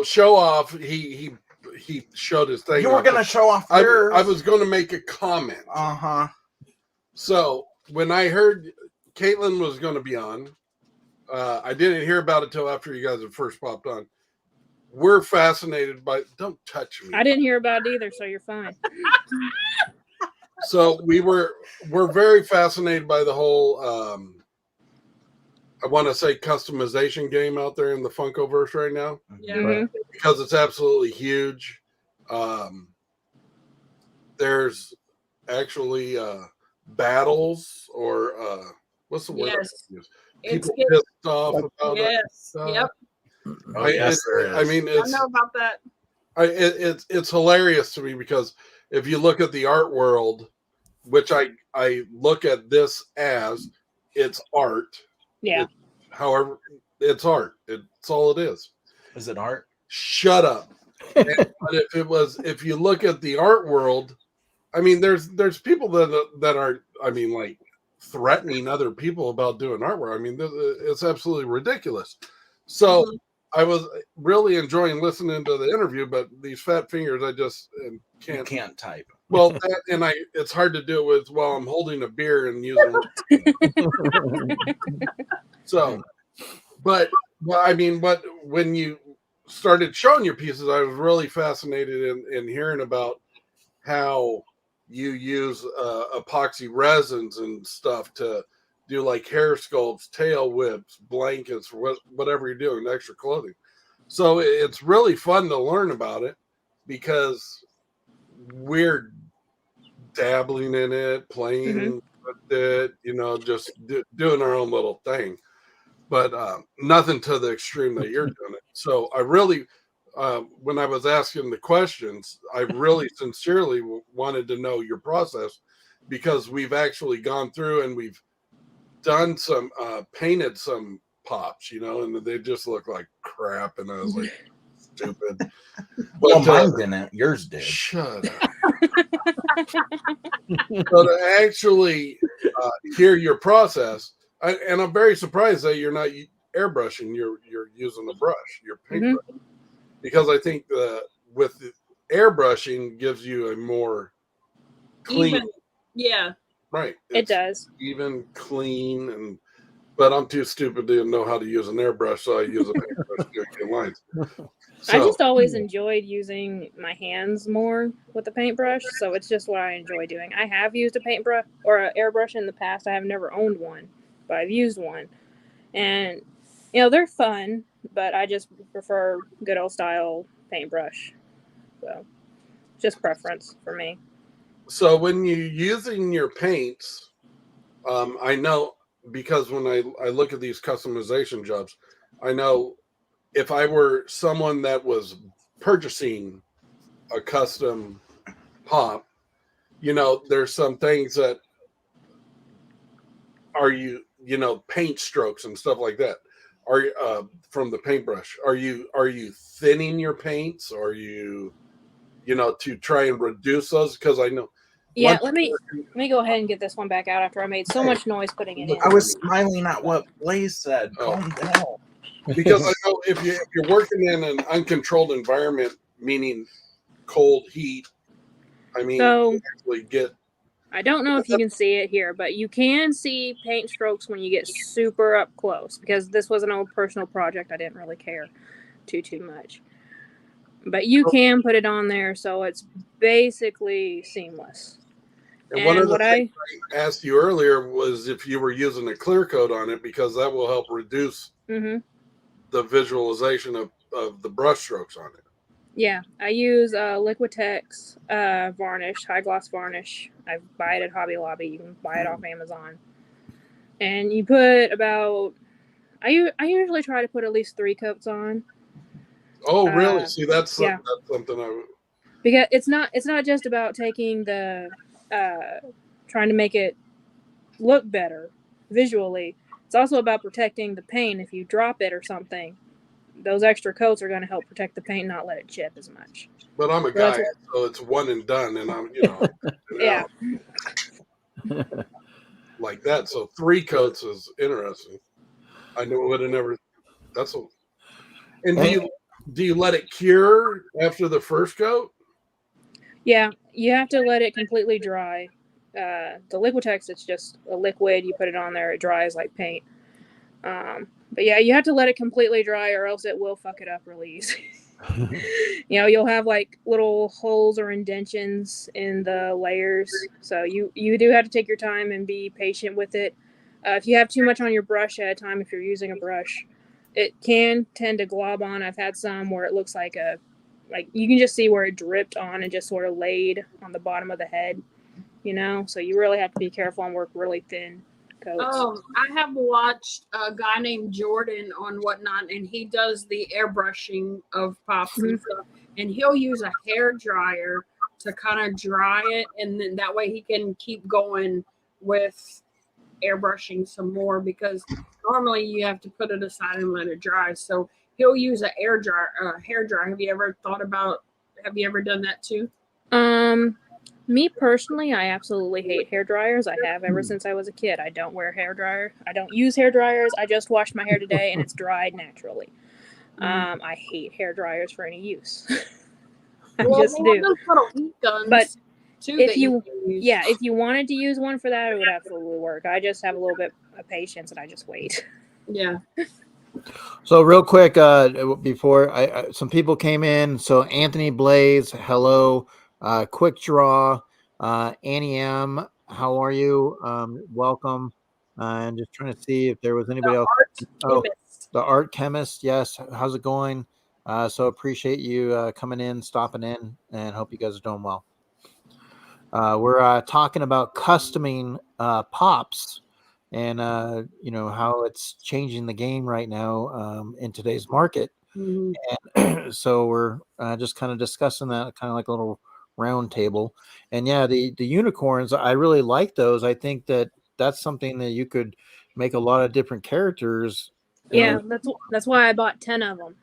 show off. He showed his thing. You were going to show off yours. I was going to make a comment. Uh-huh. So when I heard Caitlin was going to be on, I didn't hear about it till after you guys had first popped on. We're fascinated by. Don't touch me. I didn't hear about it either, so you're fine. So we're very fascinated by the whole. I want to say customization game out there in the Funko verse right now. Yeah. Because it's absolutely huge. There's actually battles or what's the word? Yes. It's People get- pissed off about it. Yes. Yep. Oh, yes, there is. I mean, I know about that. it's hilarious to me because if you look at the art world, which I look at this as it's art. Yeah. However, it's art. It's all it is. Is it art? Shut up. But if you look at the art world, I mean, there's people that are, I mean, like threatening other people about doing artwork. I mean, it's absolutely ridiculous. So I was really enjoying listening to the interview, but these fat fingers, I just can't type. Well, it's hard to do it with while I'm holding a beer and using. So, but I mean, when you started showing your pieces, I was really fascinated in hearing about how you use epoxy resins and stuff to do like hair sculpts, tail whips, blankets, whatever you're doing, extra clothing. So it's really fun to learn about it because we're dabbling in it, playing with it, just doing our own little thing, but nothing to the extreme that you're doing it. So I really, when I was asking the questions, I really sincerely wanted to know your process because we've actually gone through and we've done some, painted some pops, and they just look like crap. And I was like, stupid. Well, mine didn't. Yours did. Shut up. So to actually hear your process, and I'm very surprised that you're not airbrushing. You're using a brush, your paintbrush, because I think with the airbrushing gives you a more clean. Even, yeah. Right. It does. Even clean but I'm too stupid to know how to use an airbrush, so I use a paintbrush to get lines. I just always enjoyed using my hands more with the paintbrush, so it's just what I enjoy doing. I have used a paintbrush or an airbrush in the past. I have never owned one, but I've used one. And, they're fun, but I just prefer good old style paintbrush. So, just preference for me. So when you're using your paints, I know because when I look at these customization jobs, I know if I were someone that was purchasing a custom pop, there's some things that are paint strokes and stuff like that. Are from the paintbrush? Are you thinning your paints? Or are you to try and reduce those? Because I know. Yeah, let me go ahead and get this one back out after I made so much noise putting it in. I was smiling at what Blaze said. Calm down. Because I know if you're working in an uncontrolled environment, meaning cold, heat, I mean, so, you actually get. I don't know if you can see it here, but you can see paint strokes when you get super up close, because this was an old personal project. I didn't really care too much. But you can put it on there, so it's basically seamless. And one of the things I asked you earlier was if you were using a clear coat on it, because that will help reduce the visualization of the brush strokes on it. Yeah, I use Liquitex Varnish, high gloss varnish. I buy it at Hobby Lobby. You can buy it off Amazon. And you put about, I usually try to put at least 3 coats on. Oh, really? See, that's something I would. Because it's not just about taking the trying to make it look better visually. It's also about protecting the paint. If you drop it or something, those extra coats are going to help protect the paint, not let it chip as much. But I'm a guy, so it's one and done, and I'm yeah, like that. So 3 coats is interesting. I would have never. That's a. And do you let it cure after the first coat? Yeah, you have to let it completely dry. The Liquitex, it's just a liquid. You put it on there, it dries like paint. But yeah, you have to let it completely dry, or else it will fuck it up really easy. You'll have like little holes or indentions in the layers. So you do have to take your time and be patient with it. If you have too much on your brush at a time, if you're using a brush, it can tend to glob on. I've had some where it looks like like you can just see where it dripped on and just sort of laid on the bottom of the head, you know. So you really have to be careful and work really thin coats. I have watched a guy named Jordan on Whatnot, and he does the airbrushing of pops and stuff. And he'll use a hair dryer to kind of dry it, and then that way he can keep going with airbrushing some more, because normally you have to put it aside and let it dry. So he'll use a hair dryer. Have you ever done that too? Me personally, I absolutely hate hair dryers. I have ever since I was a kid. I don't wear hair dryer. I don't use hair dryers. I just washed my hair today and it's dried naturally. I hate hair dryers for any use. I just do. Those little heat guns but too, if you wanted to use one for that, it would absolutely work. I just have a little bit of patience and I just wait. Yeah. So real quick, before some people came in. So Anthony Blaze, hello. Quick Draw, Annie M, how are you? Welcome. And just trying to see if there was anybody else. The Art Chemist, yes. How's it going? So appreciate you coming in, stopping in, and hope you guys are doing well. We're talking about customing pops, and how it's changing the game right now in today's market. And so we're just kind of discussing that, kind of like a little round table. And yeah, the unicorns, I really like those. I think that's something that you could make a lot of different characters. Yeah, that's why I bought 10 of them.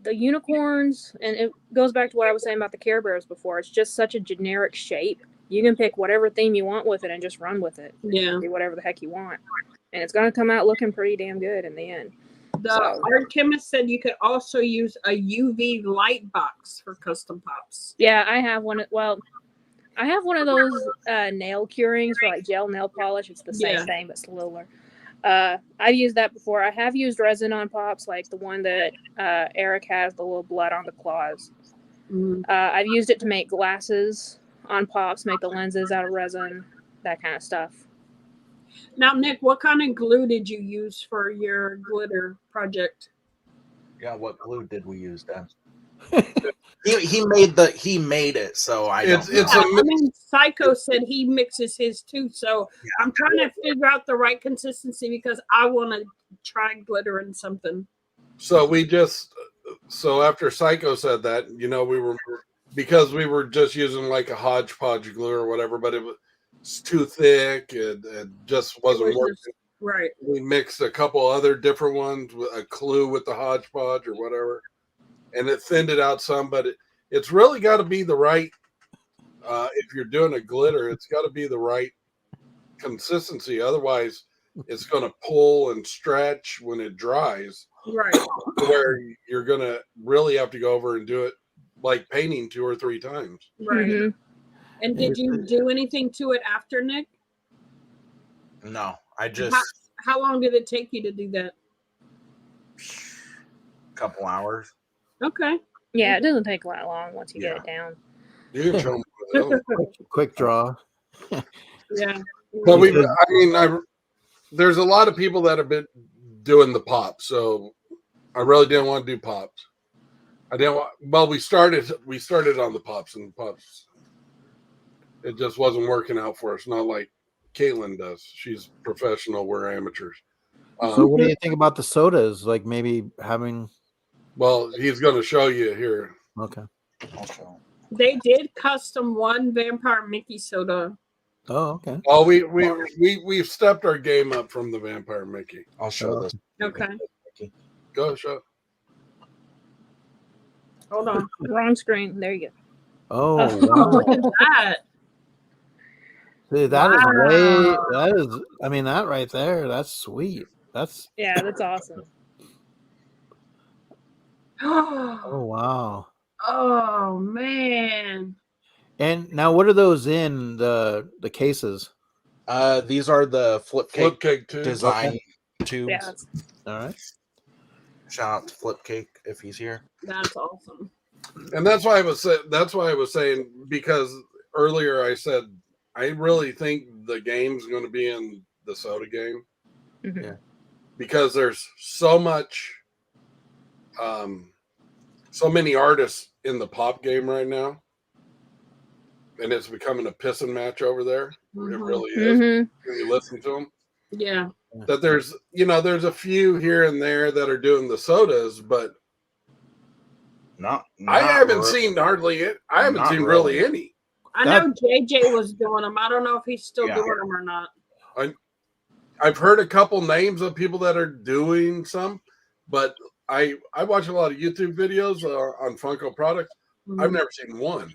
The unicorns, and it goes back to what I was saying about the Care Bears before. It's just such a generic shape. You can pick whatever theme you want with it and just run with it. Yeah. Do whatever the heck you want. And it's going to come out looking pretty damn good in the end. The Art Chemist said you could also use a UV light box for custom pops. Yeah, I have one. Well, I have one of those nail curings for like gel nail polish. It's the same thing, but slower. I've used that before. I have used resin on pops, like the one that Eric has, the little blood on the claws. I've used it to make glasses on pops, make the lenses out of resin, that kind of stuff. Now, Nick, what kind of glue did you use for your glitter project? Yeah, what glue did we use, Dan? he made it, so I don't know. I mean, CISCO said he mixes his too, so I'm trying to figure out the right consistency because I want to try glitter and something. So after CISCO said that, we were just using like a hodgepodge glue or whatever, but it was too thick and just wasn't working. Right. We mixed a couple other different ones, with a clue with the hodgepodge or whatever, and it thinned it out some, but it's really got to be the right, if you're doing a glitter, it's got to be the right consistency. Otherwise, it's going to pull and stretch when it dries. Right. Where you're going to really have to go over and do it like painting 2 or 3 times. Right. Mm-hmm. And did you do anything to it after, Nick? No, I just. How long did it take you to do that? A couple hours. Okay. Yeah, it doesn't take that long once you get it down. You can show them. Quick draw. Yeah. But there's a lot of people that have been doing the pops, so I really didn't want to do pops. We started on the pops, and the pops, it just wasn't working out for us. Not like Caitlin does. She's professional. We're amateurs. So what do you think about the sodas? Like maybe having. Well, he's going to show you here. Okay. They did custom one Vampire Mickey soda. Oh, okay. Oh, we've stepped our game up from the Vampire Mickey. I'll show this. Okay. Go show. Hold on. Wrong screen. There you go. Oh, wow. Look at that. See, that is, I mean, that right there, that's sweet. That's awesome. Oh, wow. Oh, man. And now what are those in the cases? These are the flip cake tubes. Design tubes. Yeah. All right. Shout out to Flip Cake if he's here. That's awesome. And that's why I was saying, because earlier I said I really think the game's going to be in the soda game. Mm-hmm. Yeah. Because there's so much so many artists in the pop game right now, and it's becoming a pissing match over there. Mhm. It really is. When you listen to them, Yeah. that there's a few here and there that are doing the sodas, but I haven't seen hardly it. I haven't seen really any. I know JJ was doing them. I don't know if he's still doing them or not. I've heard a couple names of people that are doing some, but I watch a lot of YouTube videos on Funko products. Mhm. I've never seen one.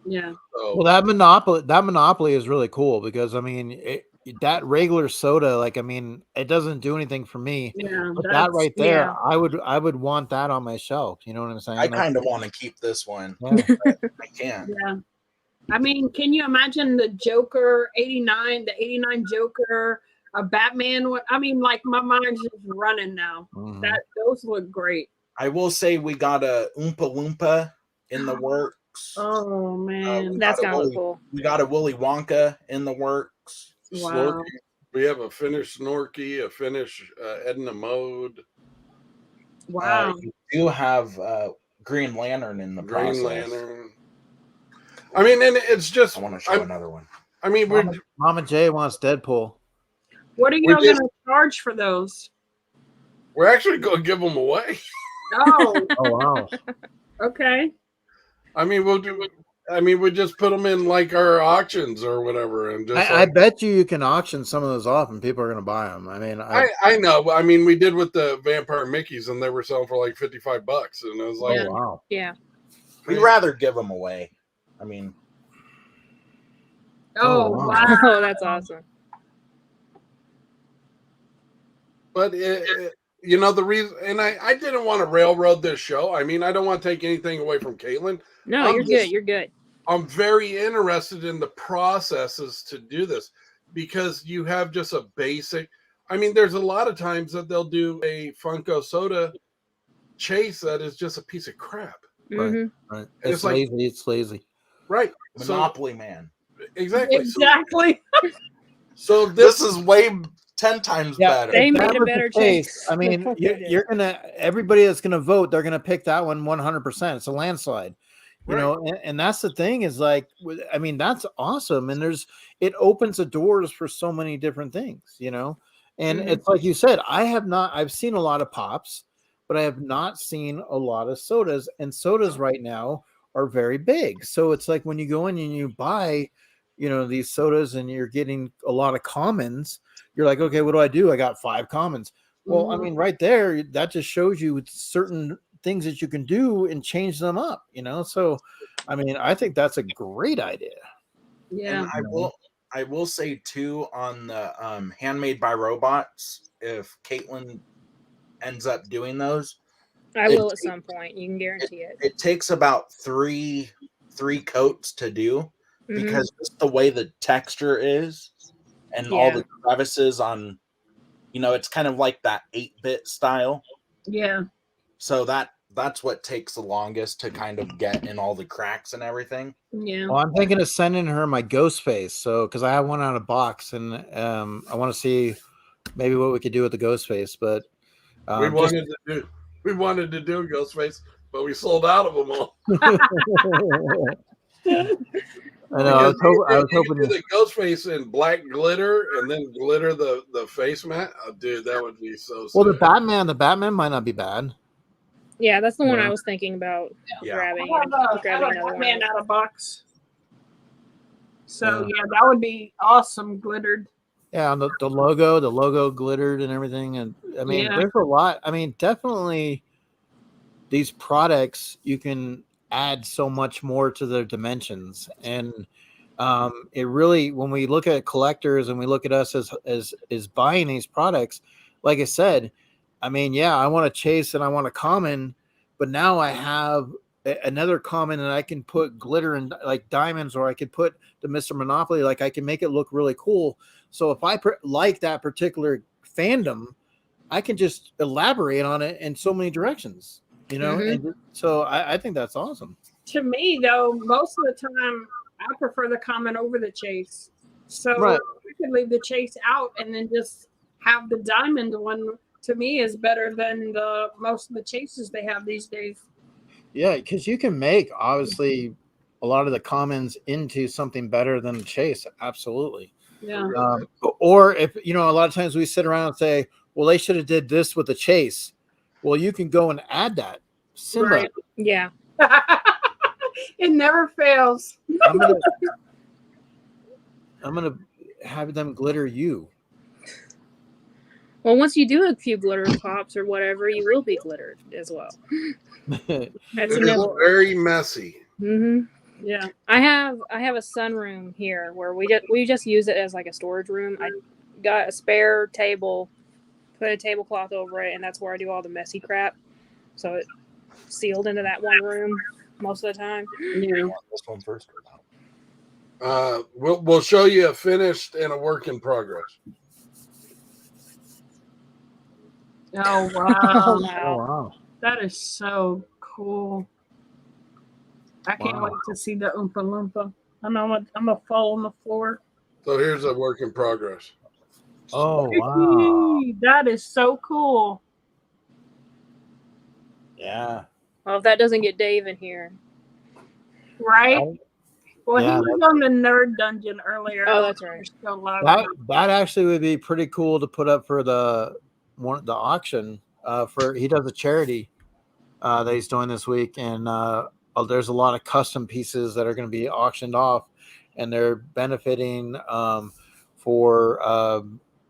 Yeah. So, well, that monopoly is really cool because I mean that regular soda, like I mean, it doesn't do anything for me. Yeah. But that right there, yeah. I would want that on my shelf. You know what I'm saying? I kind of want to keep this one. Yeah. But I can't. Yeah. I mean, can you imagine the Joker 89, the 89 Joker, a Batman? I mean, like my mind's just running now. Mhm. Those look great. I will say we got a Oompa Loompa in the works. Oh man, That's kind of cool. We got a Willy Wonka in the works. wow. we have a Finnish Snorky, a Finnish Edna Mode. Wow. You do have Green Lantern in the Green process. Lantern. I mean, and it's just. I want to show another one. I mean, Mama J wants Deadpool. What are you going to charge for those? we're actually going to give them away. Oh, Oh wow. okay. I mean, we just put them in like our auctions or whatever, and just. I bet you can auction some of those off, and people are going to buy them. I mean, I know, but I mean, we did with the Vampire Mickeys, and they were selling for like $55, and I was like, oh wow. Yeah. We'd rather give them away. I mean, Oh, wow. wow. Oh, that's awesome. But the reason, and I didn't want to railroad this show. I mean, I don't want to take anything away from Caitlin. No, you're good. You're good. I'm very interested in the processes to do this because you have just a basic. I mean, there's a lot of times that they'll do a Funko soda chase that is just a piece of crap. Mhm. Right. It's like- lazy. It's lazy. Right. Monopoly Man. Exactly. Exactly. So This is way 10 times Yeah, better. They If made that a was better the case, chase. I mean, That's what they did. you're gonna everybody that's gonna vote, they're gonna pick that one 100%. It's a landslide, you Right. know. And that's the thing is like, I mean, that's awesome, and it opens the doors for so many different things, you know. And Mhm. it's like you said, I've seen a lot of pops, but I have not seen a lot of sodas, and sodas right now are very big. So it's like when you go in and you buy, you know, these sodas and you're getting a lot of commons, you're like, okay, what do? I got 5 commons. Well, I Mhm. mean, right there, that just shows you certain things that you can do and change them up, you know? So, I mean, I think that's a great idea. Yeah. And I will say too on the handmade by robots, if Caitlin ends up doing those, I will at some point. You can guarantee it. it takes about three coats to do Mhm. because just the way the texture is and all the crevices on, you know, it's kind of like that 8-bit style. Yeah. So that's what takes the longest to kind of get in all the cracks and everything. Yeah. Well, I'm thinking of sending her my ghost face. So, because I have one out of box, and I want to see maybe what we could do with the ghost face. But we wanted to do a Ghostface, but we sold out of them all. I know. I was You hoping do the Ghostface in black glitter and then glitter the face mat. Oh, dude, that would be so. Well, sick. the Batman might not be bad. Yeah, that's the one Yeah. I was thinking about grabbing. I have a Grabbing another Batman one. out of box. So Yeah. yeah, that would be awesome, glittered. Yeah, and the logo glittered and everything. And I mean, Yeah. there's a lot. I mean, definitely these products, you can add so much more to their dimensions. And it really, when we look at collectors and we look at us as buying these products, like I said, I mean, yeah, I want to chase and I want a common, but now I have another common and I can put glitter and like diamonds, or I could put the Mr. Monopoly, like I can make it look really cool. So if I like that particular fandom, I can just elaborate on it in so many directions, you know? Mhm. And so I think that's awesome. To me, though, most of the time, I prefer the common over the chase. So Right. we could leave the chase out and then just have the diamond one. To me, is better than most of the chases they have these days. Yeah, because you can make obviously a lot of the commons into something better than the chase. Absolutely. Yeah. Or if a lot of times we sit around and say, well, they should have did this with the chase. Well, you can go and add that. Simba. Right. Yeah. It never fails. I'm gonna have them glitter you. Well, once you do a few glitter pops or whatever, you will be glittered as well. That's It's very messy. Mm-hmm. Yeah. I have a sunroom here where we just use it as like a storage room. I got a spare table, put a tablecloth over it, and that's where I do all the messy crap. So it's sealed into that one room most of the time. Yeah. This one first. We'll show you a finished and a work in progress. Oh wow. Oh, Oh wow. wow. That is so cool. I can't wait to see the Oompa Loompa. I'm gonna fall on the floor. So here's a work in progress. Oh wow. That is so cool. Yeah. Well, if that doesn't get Dave in here. Right? Well, Yeah, he was on the nerd dungeon earlier. Oh, that's right. So loud. That actually would be pretty cool to put up for the auction. He does a charity that he's doing this week, and there's a lot of custom pieces that are going to be auctioned off, and they're benefiting for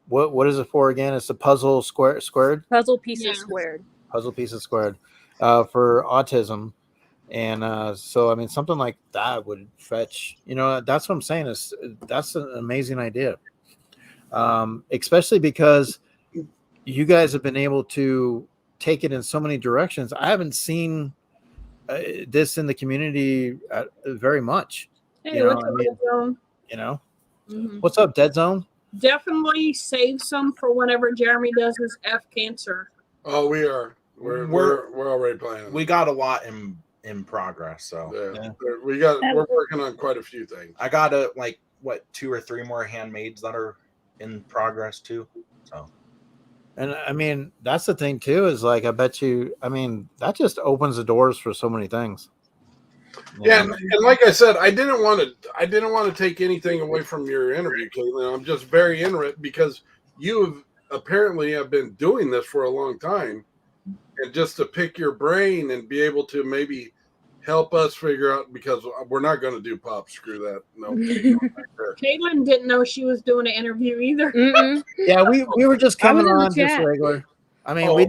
what is it for again? It's a puzzle squared. Puzzle pieces Yeah. squared. Puzzle pieces squared for autism. And so, I mean, something like that would fetch, that's what I'm saying that's an amazing idea. Especially because you guys have been able to take it in so many directions. I haven't seen this in the community very much. Hey, what's up, Dead Zone? Mm-hmm. What's up, Dead Zone? Definitely save some for whenever Jeremy does his F cancer. Oh, we are. We're already planning. We got a lot in progress, so yeah. We're working on quite a few things. I got 2 or 3 more handmaids that are in progress too. So, and I mean, that's the thing too, is I bet you, I mean, that just opens the doors for so many things. Yeah, and like I said, I didn't want to take anything away from your interview, Caitlin. I'm just very interested because you apparently have been doing this for a long time, and just to pick your brain and be able to maybe help us figure out, because we're not going to do pop. Screw that. No. Caitlin didn't know she was doing an interview either. Yeah, we were just coming on just regular. I mean, we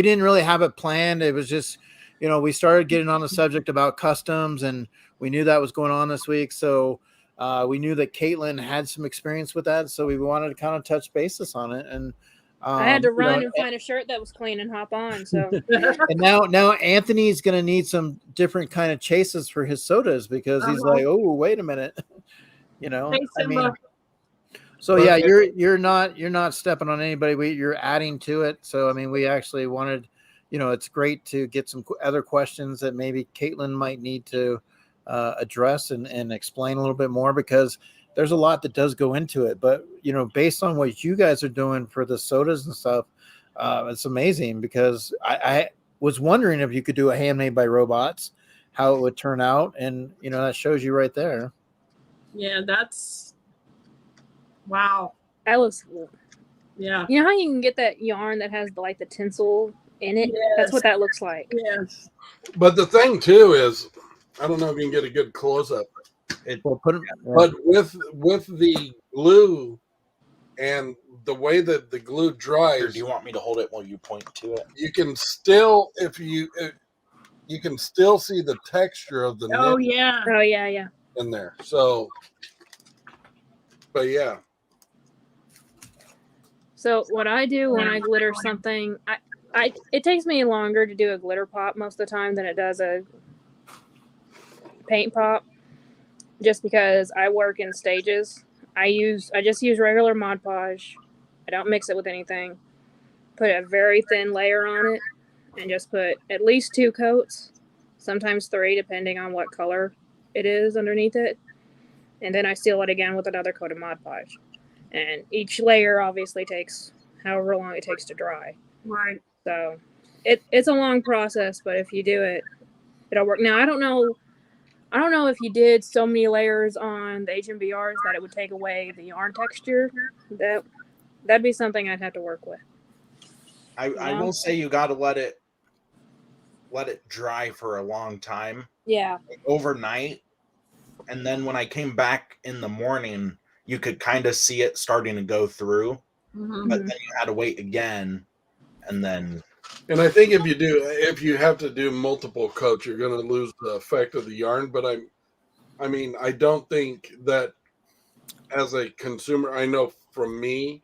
didn't really have it planned. It was just, we started getting on the subject about customs, and we knew that was going on this week. So we knew that Caitlin had some experience with that. So we wanted to kind of touch basis on it. And I had to run and find a shirt that was clean and hop on. So and now Anthony's going to need some different kind of chases for his sodas, because he's like, oh, wait a minute, I mean, so yeah, you're not stepping on anybody. You're adding to it. So I mean, we actually wanted, it's great to get some other questions that maybe Caitlin might need to address and explain a little bit more, because there's a lot that does go into it. But based on what you guys are doing for the sodas and stuff, it's amazing, because I was wondering if you could do a handmade by robots, how it would turn out, and that shows you right there. Yeah, that's wow. That looks cool. Yeah. You know how you can get that yarn that has the tinsel in it? Yes. That's what that looks like. Yes. But the thing too is, I don't know if you can get a good close up. But with the glue and the way that the glue dries, or do you want me to hold it while you point to it? You can still, you can still see the texture of the knit yeah in there. So, but yeah. So what I do when I glitter something, it takes me longer to do a glitter pop most of the time than it does a paint pop, just because I work in stages. I just use regular Mod Podge. I don't mix it with anything. Put a very thin layer on it, and just put at least 2 coats, sometimes 3, depending on what color it is underneath it. And then I seal it again with another coat of Mod Podge. And each layer obviously takes however long it takes to dry. Right. So it's a long process, but if you do it, it'll work. Now I don't know if you did so many layers on the HMVRs that it would take away the yarn texture. That'd be something I'd have to work with. I will say you got to let it dry for a long time. Yeah. Like overnight. And then when I came back in the morning, you could kind of see it starting to go through. Mm-hmm. But then you had to wait again. And then. And I think if you have to do multiple coats, you're going to lose the effect of the yarn. But I don't think that as a consumer, I know from me,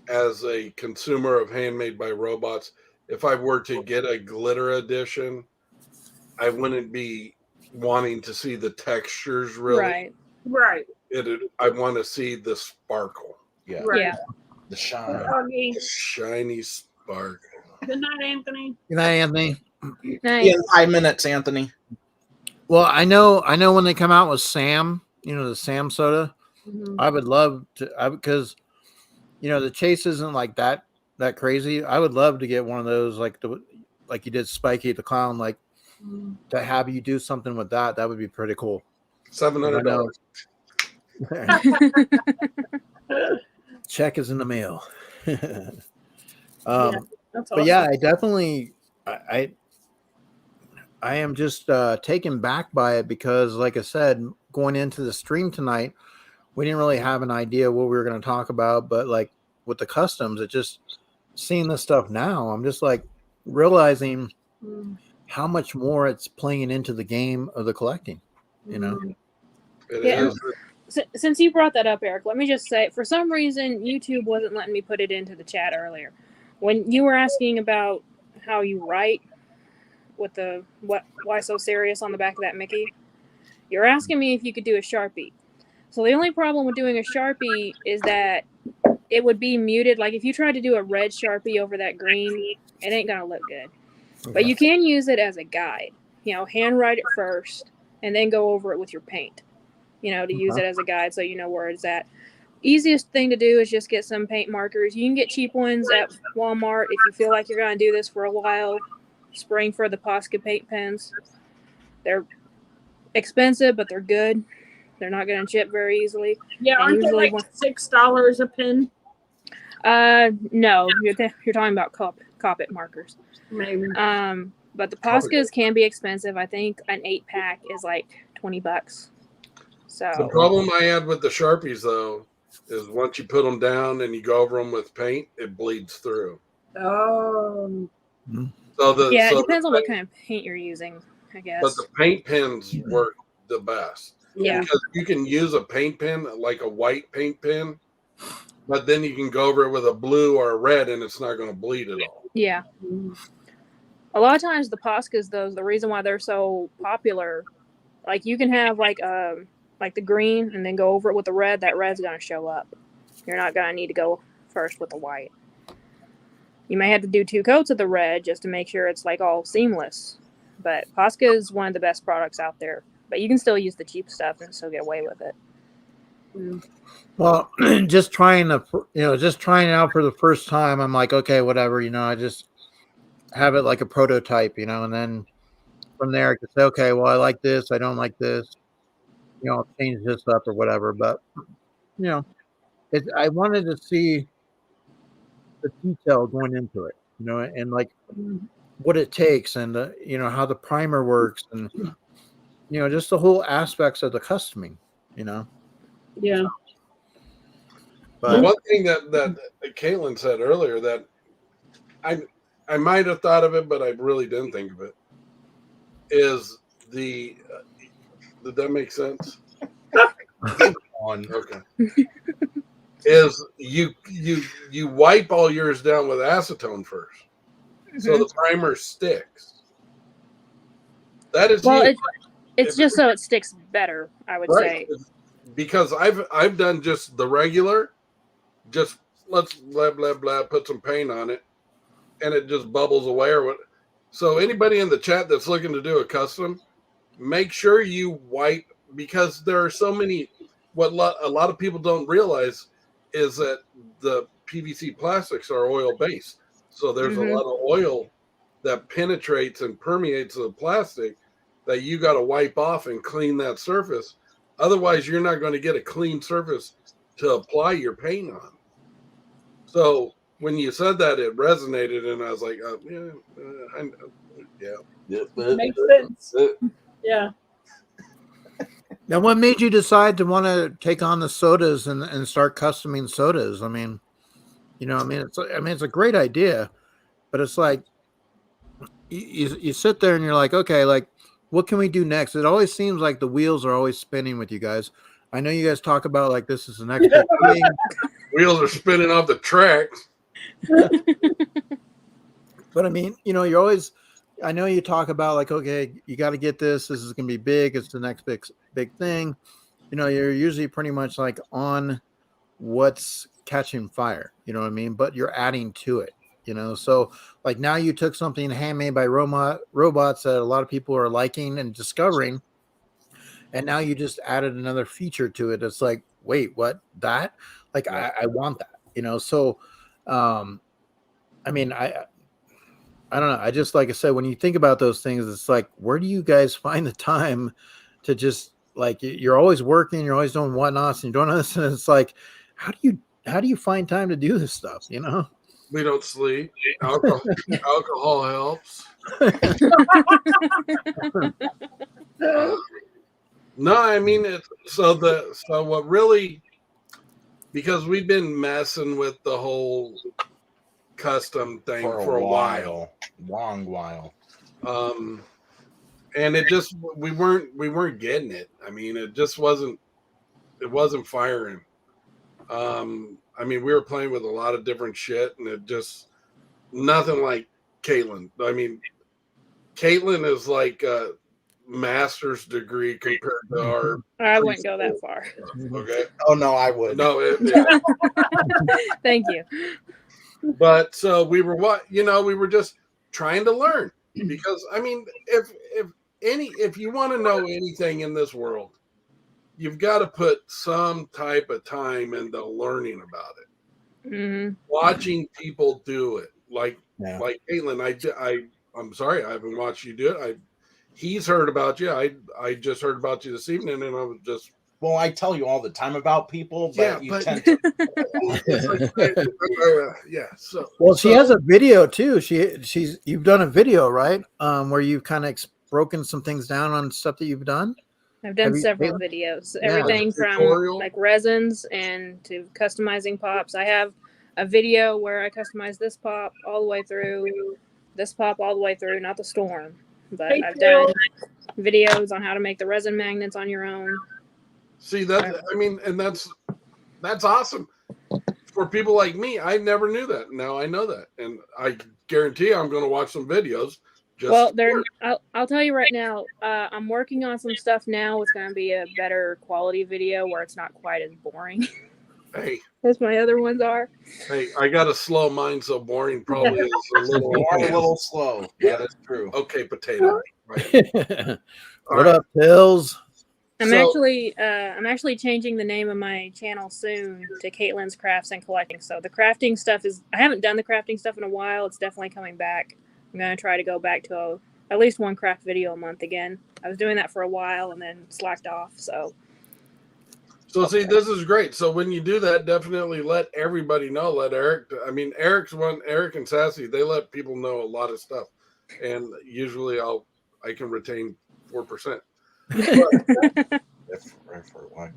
as a consumer of Handmade by Robots, if I were to get a glitter edition, I wouldn't be wanting to see the textures really. Right. I want to see the sparkle. Yeah. Right. Yeah. The shine. The shiny sparkle. Good night, Anthony. Good night, Anthony. Nice. In 5 minutes, Anthony. Well, I know when they come out with Sam, the Sam soda, Mm-hmm. I would love to, because the chase isn't like that crazy. I would love to get one of those like you did Spiky the Clown, like to have you do something with that. That would be pretty cool. $700. Check is in the mail. That's But awesome. yeah, I definitely I am just taken back by it because, like I said, going into the stream tonight, we didn't really have an idea what we were going to talk about, but like with the customs, it just seeing this stuff now, I'm just like realizing how much more it's playing into the game of the collecting, It Yeah. is. Since you brought that up, Eric, let me just say, for some reason, YouTube wasn't letting me put it into the chat earlier. When you were asking about how you write with the why so serious on the back of that Mickey, you're asking me if you could do a Sharpie. So the only problem with doing a Sharpie is that it would be muted. Like if you tried to do a red Sharpie over that green, it ain't gonna look good. Okay. But you can use it as a guide. Hand write it first and then go over it with your paint. To use it as a guide so you know where it's at. Easiest thing to do is just get some paint markers. You can get cheap ones at Walmart if you feel like you're going to do this for a while. Spring for the Posca paint pens. They're expensive, but they're good. They're not going to chip very easily. Yeah, And aren't they usually like $6 a pin? No, you're talking about Coppet markers. Maybe. But the Poscas can be expensive. I think an 8-pack is like $20. So The problem I had with the Sharpies, though, is once you put them down and you go over them with paint, it bleeds through. Oh. So it depends on what kind of paint you're using, I guess. But the paint pens work the best. Yeah. Because you can use a paint pen, like a white paint pen, but then you can go over it with a blue or a red and it's not going to bleed at all. Yeah. A lot of times the Poscas, though, the reason why they're so popular, like you can have like the green and then go over it with the red. That red's going to show up. You're not going to need to go first with the white. You may have to do 2 coats of the red just to make sure it's like all seamless. But Posca is one of the best products out there. But you can still use the cheap stuff and still get away with it. Well, just trying it out for the first time. I'm like, okay, whatever, I just have it like a prototype, and then from there I can say, okay, well, I like this, I don't like this, I'll change this up or whatever. But I wanted to see the detail going into it, and like what it takes, and how the primer works, and just the whole aspects of the customing, Yeah. But one thing that Caitlin said earlier that I might have thought of it, but I really didn't think of it, is did that make sense? Okay. Is you wipe all yours down with acetone first, so the primer sticks. That is it's just so it sticks better, I would say. Because I've done just the regular, just let's blah blah blah, put some paint on it, and it just bubbles away or what. So anybody in the chat that's looking to do a custom, make sure you wipe, because there are so many. What a lot of people don't realize is that the PVC plastics are oil based, so there's a lot of oil that penetrates and permeates the plastic, that you got to wipe off and clean that surface. Otherwise, you're not going to get a clean surface to apply your paint on. So when you said that, it resonated, and I was like, Makes sense. Yeah. Now, what made you decide to want to take on the sodas and start customing sodas? I mean, it's a great idea, but it's like you sit there and you're like, okay, like what can we do next? It always seems like the wheels are always spinning with you guys. I know you guys talk about like this is the next big thing. Wheels are spinning off the tracks. But I mean, you're always, I know you talk about like, okay, you got to get this. This is going to be big. It's the next big thing. You're usually pretty much like on what's catching fire, you know what I mean? But you're adding to it, So like now you took something handmade by robots that a lot of people are liking and discovering. And now you just added another feature to it. It's like, wait, what? That? Like, I want that, So, I mean, I don't know. I just, like I said, when you think about those things, it's like, where do you guys find the time to just like, you're always working, you're always doing whatnots and you're doing this. And it's like, how do you find time to do this stuff? We don't sleep. Alcohol helps. No, I mean so what really, because we've been messing with the whole custom thing for a while, long while. And it just we weren't getting it. I mean, it wasn't firing. I mean, we were playing with a lot of different shit, and it just nothing like Caitlin. I mean, Caitlin is like a master's degree compared to our. I wouldn't go that far. Okay. Oh no, I would. No. Thank you. But so we were just trying to learn, because I mean, if you want to know anything in this world, you've got to put some type of time into learning about it. Mm-hmm. Watching people do it, like Caitlin. I'm sorry, I haven't watched you do it. He's heard about you. I just heard about you this evening, and I was just. Well, I tell you all the time about people, but you tend to. So well, she has a video too. You've done a video, right? Where you've kind of broken some things down on stuff that you've done. I've done several videos, everything from like resins and to customizing pops. I have a video where I customize this pop all the way through, this pop all the way through, not the storm, but I've done videos on how to make the resin magnets on your own. See that? I mean, and that's awesome for people like me. I never knew that. Now I know that, and I guarantee I'm going to watch some videos. I'll tell you right now, I'm working on some stuff now. It's going to be a better quality video where it's not quite as boring. Hey, as my other ones are. Hey, I got a slow mind, so boring probably is a little slow. Yeah, that's true. Okay, potato. Right. What up, Pills? I'm actually changing the name of my channel soon to Caitlin's Crafts and Collecting. So the crafting stuff I haven't done the crafting stuff in a while. It's definitely coming back. I'm going to try to go back to at least one craft video a month again. I was doing that for a while and then slacked off. So see, this is great. So when you do that, definitely let everybody know. Let Eric. I mean, Eric and Sassy, they let people know a lot of stuff, and usually I can retain 4%.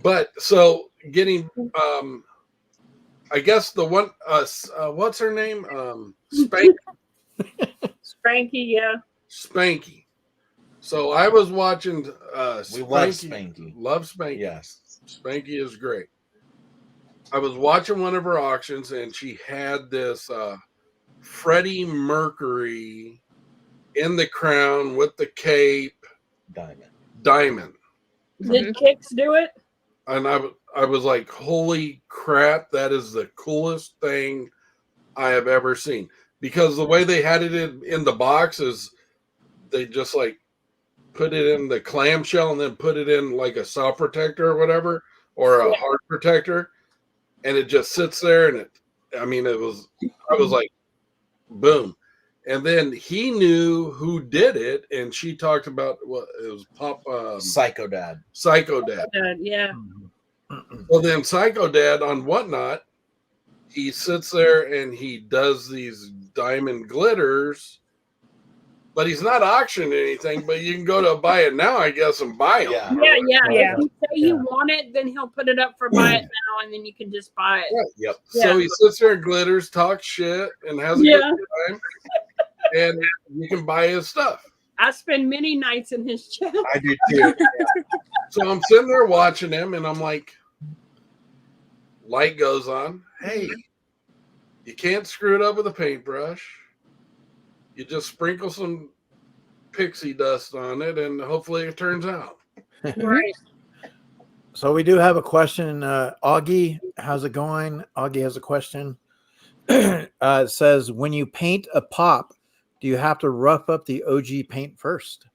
But so getting, I guess the one, what's her name? Spanky. Spanky, yeah. Spanky. So I was watching. We love Spanky. Love Spanky. Yes, Spanky is great. I was watching one of her auctions, and she had this Freddie Mercury in the crown with the cape. Diamond. Did Kix do it? And I was like, holy crap, that is the coolest thing I have ever seen. Because the way they had it in the box is they just like put it in the clamshell and then put it in like a soft protector or whatever, or a hard protector. And it just sits there, and I was like, boom. And then he knew who did it, and she talked about what it was Psycho Dad. Psycho Dad. Yeah. Well, then Psycho Dad on Whatnot, he sits there and he does these diamond glitters, but he's not auctioning anything. But you can go to buy it now, I guess, and buy them. Yeah. If you say you want it, then he'll put it up for buy it now, and then you can just buy it. Right. Yep. So he sits there and glitters, talks shit, and has a good time. And you can buy his stuff. I spend many nights in his channel. I do too. So I'm sitting there watching him, and I'm like, light goes on. Hey, you can't screw it up with a paintbrush. You just sprinkle some pixie dust on it, and hopefully it turns out. Right. So we do have a question. Augie, how's it going? Augie has a question. It says, when you paint a pop, do you have to rough up the OG paint first?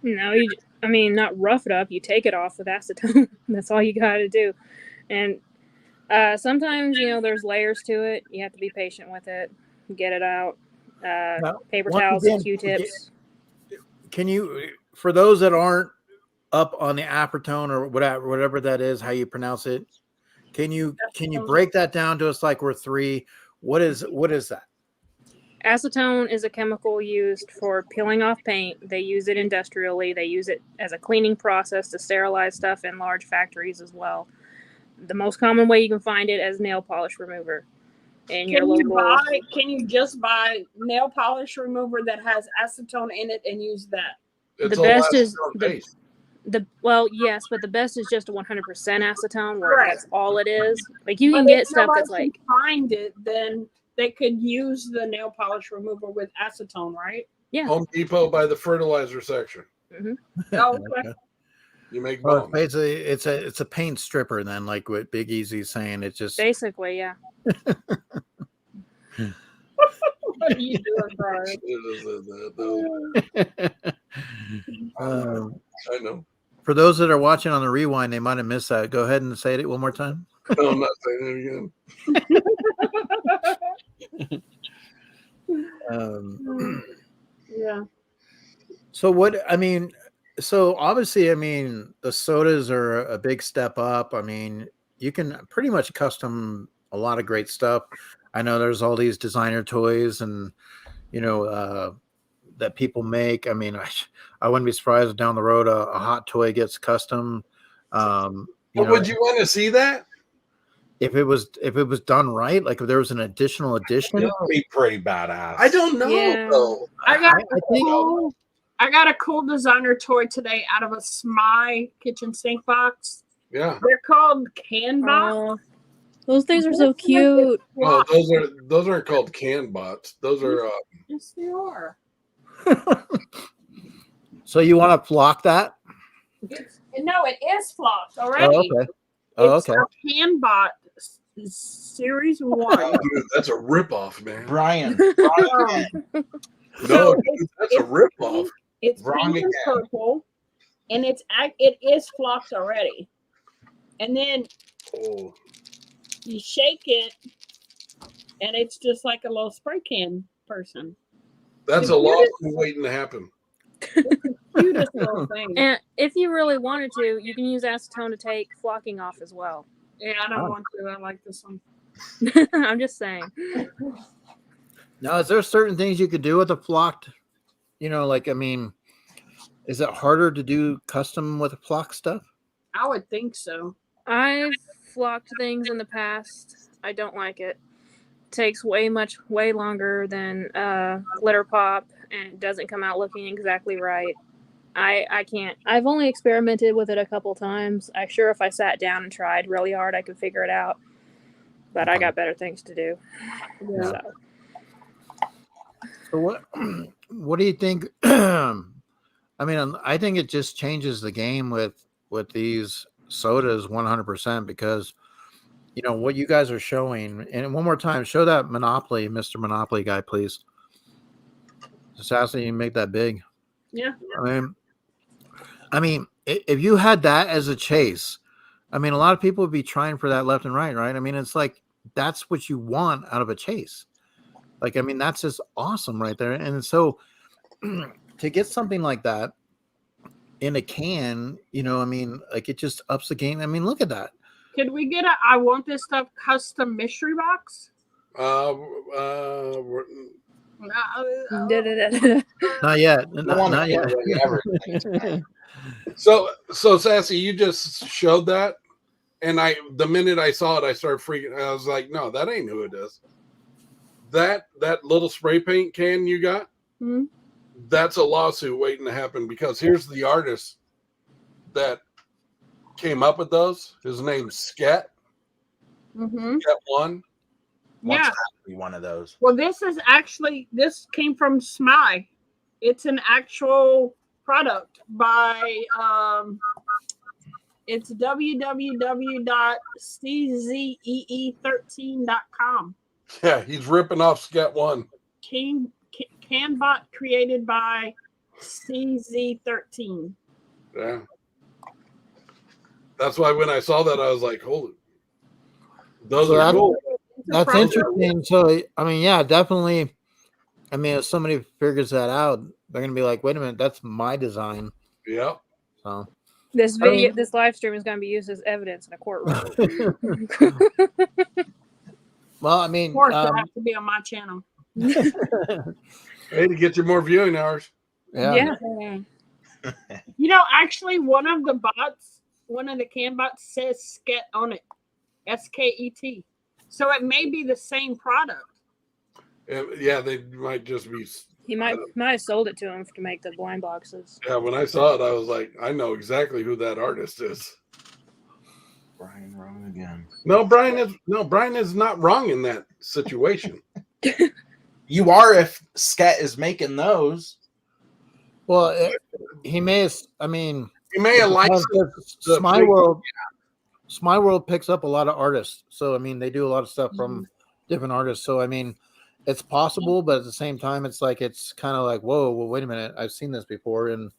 No, not rough it up. You take it off with acetone. That's all you got to do. And sometimes, there's layers to it. You have to be patient with it. Get it out. Paper towels and Q-tips. Can you, for those that aren't up on the Apertone or whatever that is, how you pronounce it, can you break that down to us like we're three? What is that? Acetone is a chemical used for peeling off paint. They use it industrially. They use it as a cleaning process to sterilize stuff in large factories as well. The most common way you can find it is nail polish remover. In your local. Can you just buy nail polish remover that has acetone in it and use that? It's the best is base. yes, but the best is just 100% acetone, where that's all it is. Like you can get stuff that's like find it, then they could use the nail polish remover with acetone, right? Yeah. Home Depot by the fertilizer section. Mm-hmm. Oh, okay. You make basically it's a paint stripper then, like what Big Easy's saying. It's just basically, yeah. What are you doing, Brian? I know. For those that are watching on the rewind, they might have missed that. Go ahead and say it one more time. No, I'm not saying it again. Yeah. So obviously, the sodas are a big step up. You can pretty much custom a lot of great stuff. I know there's all these designer toys and, that people make. I wouldn't be surprised if down the road a hot toy gets custom. Would you want to see that? If it was done right, like if there was an additional edition, It would be pretty badass. I don't know. Yeah. Though. I got a cool designer toy today out of a SMY kitchen sink box. Yeah. They're called can box. Those things are so cute. Oh, those aren't called can bots. Those are yes, they are. So you want to flock that? No, it is flocked already. Oh, okay. It's a CanBot Series 1. Dude, that's a ripoff, man. Brian. No, dude, that's a ripoff. It's Wrong pink and again. purple, and it is flocked already. And then you shake it, and it's just like a little spray can person. That's a lot waiting to happen. Cutest little thing. And if you really wanted to, you can use acetone to take flocking off as well. Yeah, I don't want to. I like this one. I'm just saying. Now, is there certain things you could do with a flocked? Is it harder to do custom with flock stuff? I would think so. I've flocked things in the past. I don't like it. Takes way longer than glitter pop, and it doesn't come out looking exactly right. I can't. I've only experimented with it a couple times. I'm sure if I sat down and tried really hard, I could figure it out. But I got better things to do. Yeah. So what do you think? I think it just changes the game with these sodas 100%, because what you guys are showing. And one more time, show that Monopoly, Mr. Monopoly guy, please. Just ask that you make that big. Yeah. If you had that as a chase, a lot of people would be trying for that left and right, right? It's like that's what you want out of a chase. Like, I mean, that's just awesome right there. And so to get something like that in a can, you know, I mean, like it just ups the game. I mean, look at that. Could we get a I want this stuff custom mystery box? Not yet. Not yet. So Sassy, you just showed that, and the minute I saw it, I started freaking. I was like, no, that ain't who it is. That little spray paint can you got, that's a lawsuit waiting to happen, because here's the artist that came up with those. His name's Sket. Sket One. Yeah, be one of those. Well, this came from SMI. It's an actual product by it's www.czee13.com. Yeah, he's ripping off Sket One. Canbot created by CZ13. Yeah. That's why when I saw that, I was like, holy, those are cool. That's interesting. So, I mean, yeah, definitely. I mean, if somebody figures that out, they're going to be like, wait a minute, that's my design. Yeah. So, this live stream is going to be used as evidence in a courtroom. Well, I mean, of course, it has to be on my channel. Hey, to get you more viewing hours. Yeah. You know, actually, one of the can bots says Sket on it. SKET. So it may be the same product. Yeah, they might just be. He might have sold it to him to make the blind boxes. Yeah, when I saw it, I was like, I know exactly who that artist is. Brian wrong again. No, Brian is not wrong in that situation. You are if Sket is making those. Well, he may have. I mean, he may have liked SMI World. SMI World picks up a lot of artists, so I mean, they do a lot of stuff from different artists. So I mean, it's possible, but at the same time, it's like it's kind of like, whoa, well, wait a minute, I've seen this before, and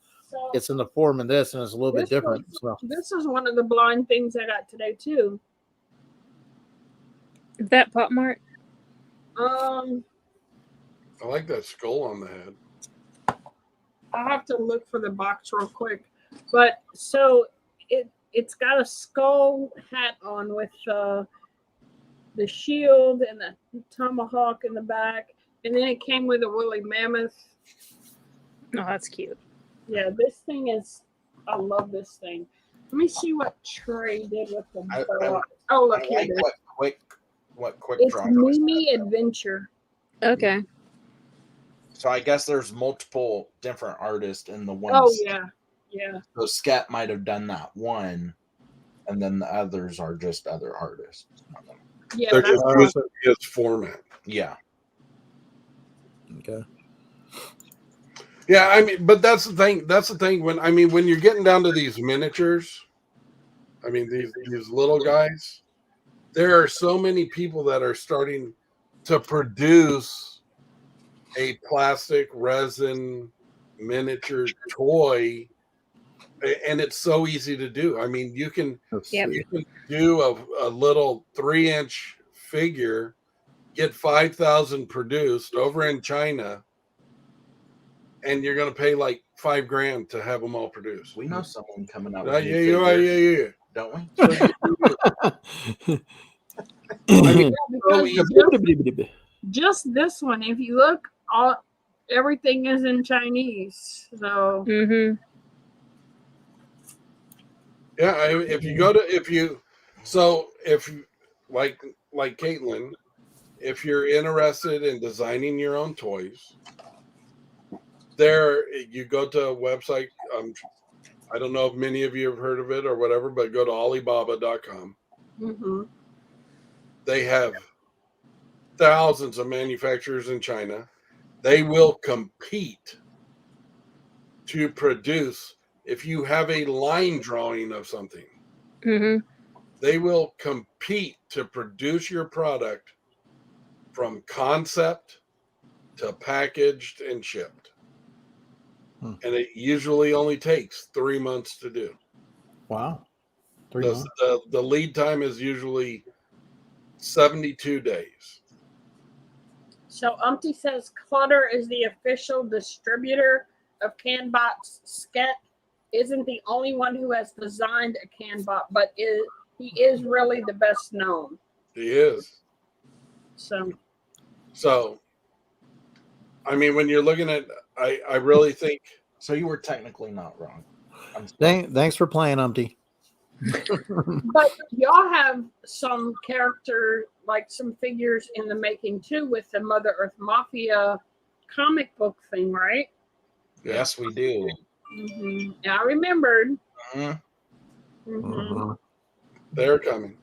it's in the form of this, and it's a little bit different. This is one of the blind things I got today too. Is that Pop Mart? I like that skull on the head. I'll have to look for the box real quick, but so it's got a skull hat on with the shield and the tomahawk in the back, and then it came with a woolly mammoth. Oh, that's cute. Yeah, this thing is. I love this thing. Let me see what Trey did with the box. Oh, look here. What quick it's draw? Mimi Adventure. Okay. So I guess there's multiple different artists in the one. Oh yeah. Yeah. So Sket might have done that one, and then the others are just other artists. Yeah, they're just using his format. Yeah. Okay. Yeah, I mean, but that's the thing. That's the thing. When you're getting down to these miniatures, I mean these little guys, there are so many people that are starting to produce a plastic resin miniature toy. And it's so easy to do. I mean, you can do a little 3-inch figure, get 5,000 produced over in China, and you're going to pay like $5,000 to have them all produced. We know someone coming out. Yeah. Don't we? I mean, just this one. If you look, everything is in Chinese. So. Yeah, if like Caitlin, if you're interested in designing your own toys, you go to a website. I don't know if many of you have heard of it or whatever, but go to Alibaba.com. They have thousands of manufacturers in China. They will compete to produce. If you have a line drawing of something, they will compete to produce your product from concept to packaged and shipped. And it usually only takes 3 months to do. Wow. The lead time is usually 72 days. So Umpty says Clutter is the official distributor of CanBot's Sket. Isn't the only one who has designed a CanBot, but he is really the best known. He is. So, I mean, when you're looking at, I really think. So you were technically not wrong. Thanks for playing, Umpty. but y'all have some character, like some figures in the making too, with the Mother Earth Mafia comic book thing, right? Yes, we do. Mm-hmm. Yeah, I remembered. Mm-hmm. Mm-hmm. They're coming.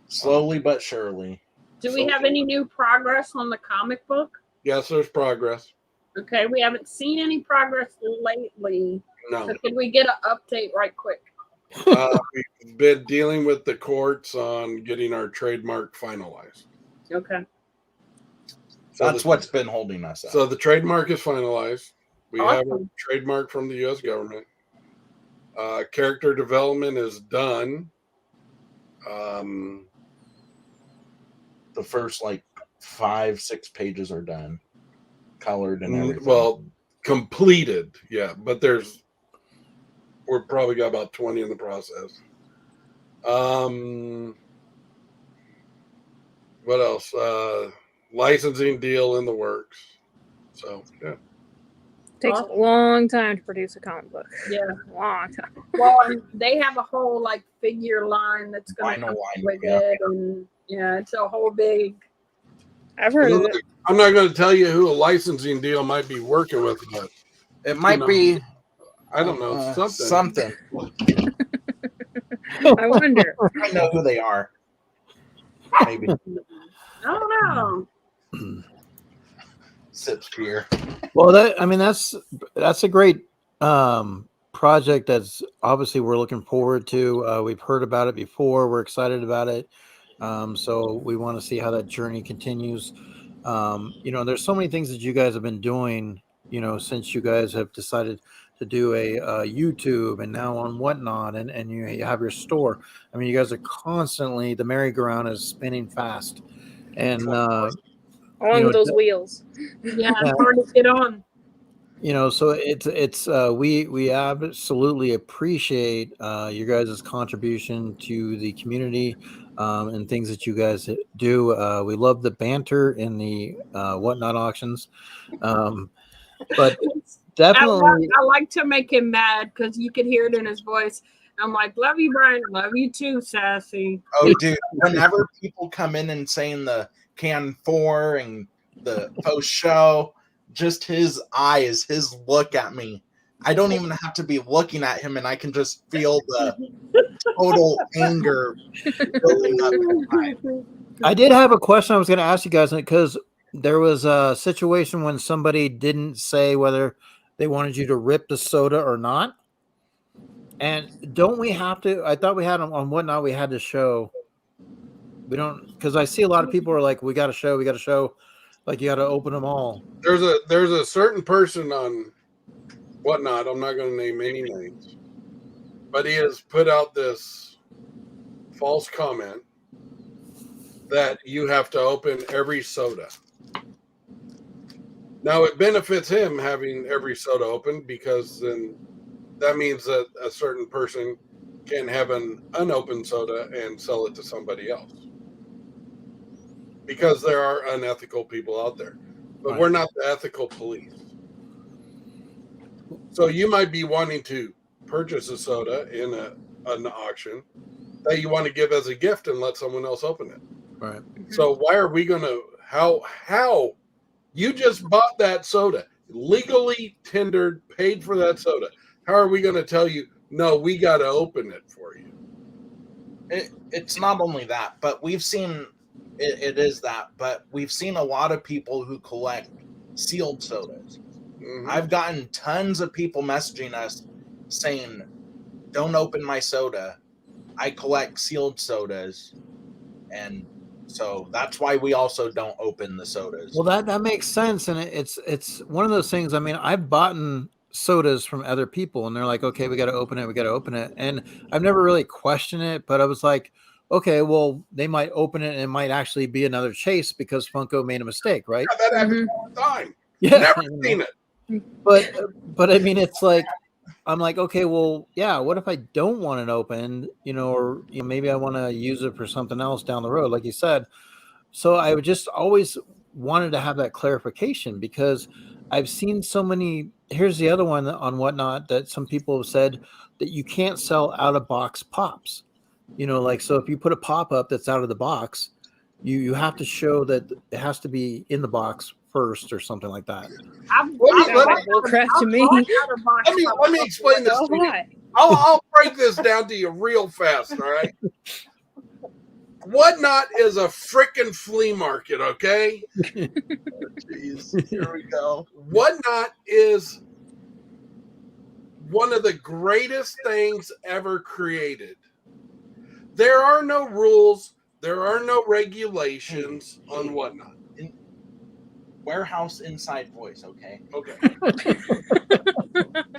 Slowly but surely. Do we have any new progress on the comic book? Yes, there's progress. Okay, we haven't seen any progress lately. No. So could we get an update right quick? We've been dealing with the courts on getting our trademark finalized. Okay. So that's what's been holding us up. So the trademark is finalized. We have a Awesome. trademark from the U.S. government. Character development is done. The first 5-6 pages are done, colored and everything. Well, completed, yeah. But we're probably got about 20 in the process. What else? Licensing deal in the works. So yeah. Takes a long time to produce a comic book. Yeah, Long time. Well, and they have a whole figure line that's going to come with it, and it's a whole big. I've heard of it. I'm not going to tell you who a licensing deal might be working with, but it might be. I don't know, something. I wonder. I know who they are. Maybe. I don't know. Sips beer. Well, that's a great project. That's obviously we're looking forward to. We've heard about it before. We're excited about it. So we want to see how that journey continues. There's so many things that you guys have been doing, since you guys have decided to do a YouTube and now on Whatnot, and you have your store. I mean, you guys are constantly, the merry-go-round is spinning fast, and on those wheels. Yeah, it's hard to get on. So it's we absolutely appreciate your guys' contribution to the community and things that you guys do. We love the banter in the Whatnot auctions, but definitely I like to make him mad because you could hear it in his voice. I'm like, love you, Brian. Love you too, Sassy. Oh, dude. Whenever people come in and saying the Can 4 and the post show, just his eyes, his look at me. I don't even have to be looking at him, and I can just feel the total anger building up inside. I did have a question I was going to ask you guys, because there was a situation when somebody didn't say whether they wanted you to rip the soda or not. And don't we have to? I thought we had on Whatnot, we had to show. We don't, because I see a lot of people are like, we got to show. Like, you got to open them all. There's a certain person on Whatnot, I'm not going to name any names, but he has put out this false comment that you have to open every soda. Now, it benefits him having every soda open, because then that means that a certain person can have an unopened soda and sell it to somebody else, because there are unethical people out there. But we're not the ethical police. So you might be wanting to purchase a soda in an auction that you want to give as a gift and let someone else open it. Right. So why are we going to, how you just bought that soda, legally tendered, paid for that soda. How are we going to tell you, no, we got to open it for you? It's not only that, but we've seen, it is that, but we've seen a lot of people who collect sealed sodas. Mm-hmm. I've gotten tons of people messaging us saying, don't open my soda. I collect sealed sodas. And so that's why we also don't open the sodas. Well, that makes sense. And it's one of those things. I mean, I've bought sodas from other people, and they're like, okay, we got to open it. And I've never really questioned it, but I was like, okay, well, they might open it and it might actually be another chase because Funko made a mistake, right? Yeah, that happens all the time. Yeah, Never seen it. But I mean, it's like, I'm like, okay, well, yeah, what if I don't want it open, or maybe I want to use it for something else down the road, like you said. So I would just always wanted to have that clarification because I've seen so many. Here's the other one on Whatnot that some people have said that you can't sell out of box pops. Like, so if you put a pop up that's out of the box, you have to show that it has to be in the box first or something like that. Crap to me. Let me explain this to you. I'll break this down to you real fast, all right? Whatnot is a freaking flea market, okay? Jeez, here we go. Whatnot is one of the greatest things ever created. There are no rules. There are no regulations on Whatnot. Warehouse inside voice, okay? Okay.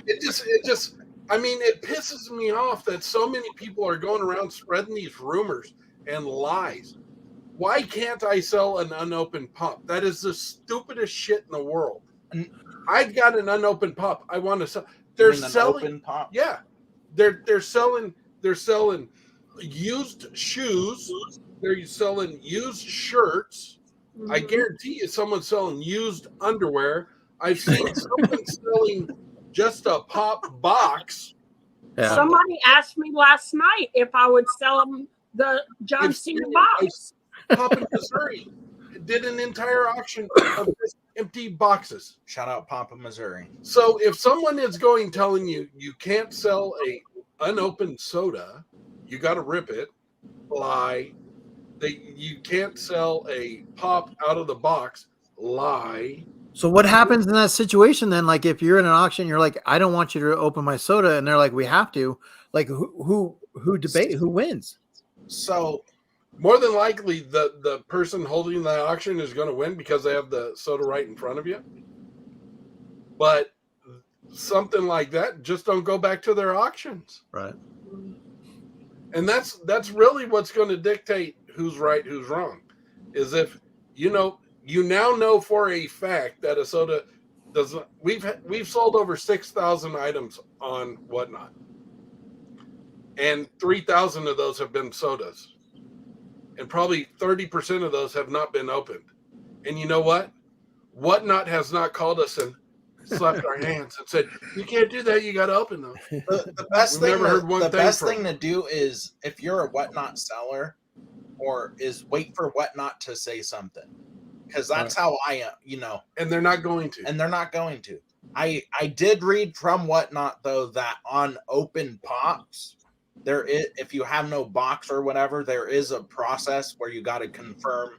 It just, I mean, it pisses me off that so many people are going around spreading these rumors and lies. Why can't I sell an unopened pop? That is the stupidest shit in the world. I got an unopened pop. I want to sell. They're selling open pop. Yeah, they're selling used shoes. They're selling used shirts. I guarantee you, someone's selling used underwear. I've seen someone selling just a pop box. Yeah. Somebody asked me last night if I would sell them the John Cena box. Pop in Missouri did an entire auction of just empty boxes. Shout out Papa, Missouri. So if someone is telling you you can't sell a unopened soda, you got to rip it. Lie. You can't sell a pop out of the box. Lie. So what happens in that situation then? Like if you're in an auction, you're like, I don't want you to open my soda, and they're like, we have to. Like who wins? So more than likely the person holding the auction is going to win because they have the soda right in front of you. But something like that, just don't go back to their auctions. Right. And that's really what's going to dictate who's right, who's wrong. Is if you now know for a fact that a soda doesn't. We've sold over 6,000 items on Whatnot, and 3,000 of those have been sodas, and probably 30% of those have not been opened. And you know what? Whatnot has not called us and slapped our hands and said, "You can't do that. You got to open them." The best thing to do is if you're a Whatnot seller, is wait for Whatnot to say something, because that's how I am, And they're not going to. I did read from Whatnot though that on open pops, there is, if you have no box or whatever, there is a process where you got to confirm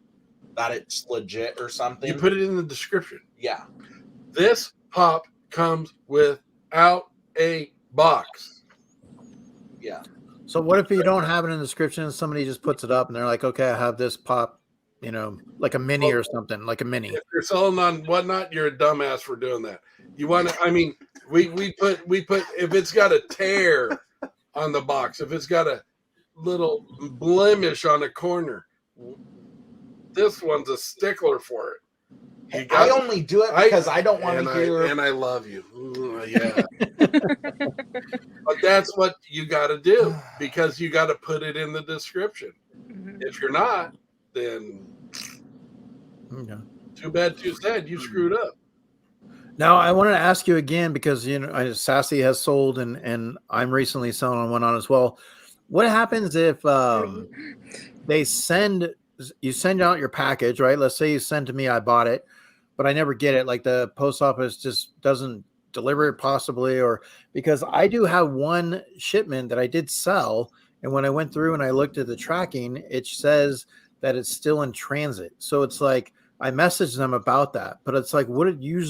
that it's legit or something. You put it in the description. Yeah. This pop comes without a box. Yeah. So what if you don't have it in the description and somebody just puts it up and they're like, okay, I have this pop, like a mini or something, like a mini. If you're selling on Whatnot, you're a dumbass for doing that. You want to, I mean, we put, if it's got a tear on the box, if it's got a little blemish on a corner, this one's a stickler for it. I only do it because I don't want to hear. And I love you. Ooh, yeah. But that's what you got to do, because you got to put it in the description. If you're not, then too bad, too sad. You screwed up. Now, I wanted to ask you again, because, Sassy has sold and I'm recently selling on Whatnot as well. What happens if you send out your package, right? Let's say you send to me, I bought it, but I never get it. Like the post office just doesn't deliver it possibly, or because I do have one shipment that I did sell. And when I went through and I looked at the tracking, it says that it's still in transit. So it's like, I messaged them about that, but it's like, what are you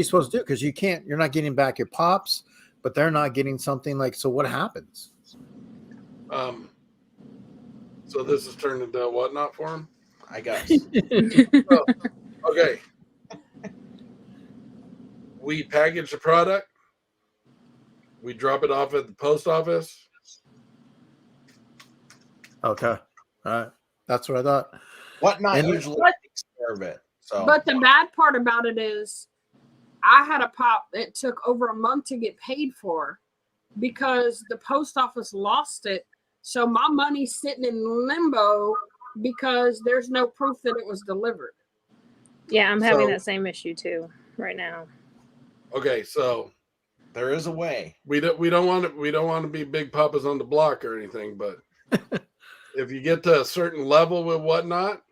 supposed to do? Because you're not getting back your pops, but they're not getting something like, so what happens? So this has turned into a Whatnot for him, I guess. Okay. We package the product. We drop it off at the post office. Okay. All right. That's what I thought. Whatnot And- usually takes care of it. So, But the bad part about it is I had a pop that took over a month to get paid for because the post office lost it. So my money's sitting in limbo because there's no proof that it was delivered. Yeah, I'm having So- that same issue too right now. Okay, so there is a way. we don't want to be big papas on the block or anything, but if you get to a certain level with Whatnot,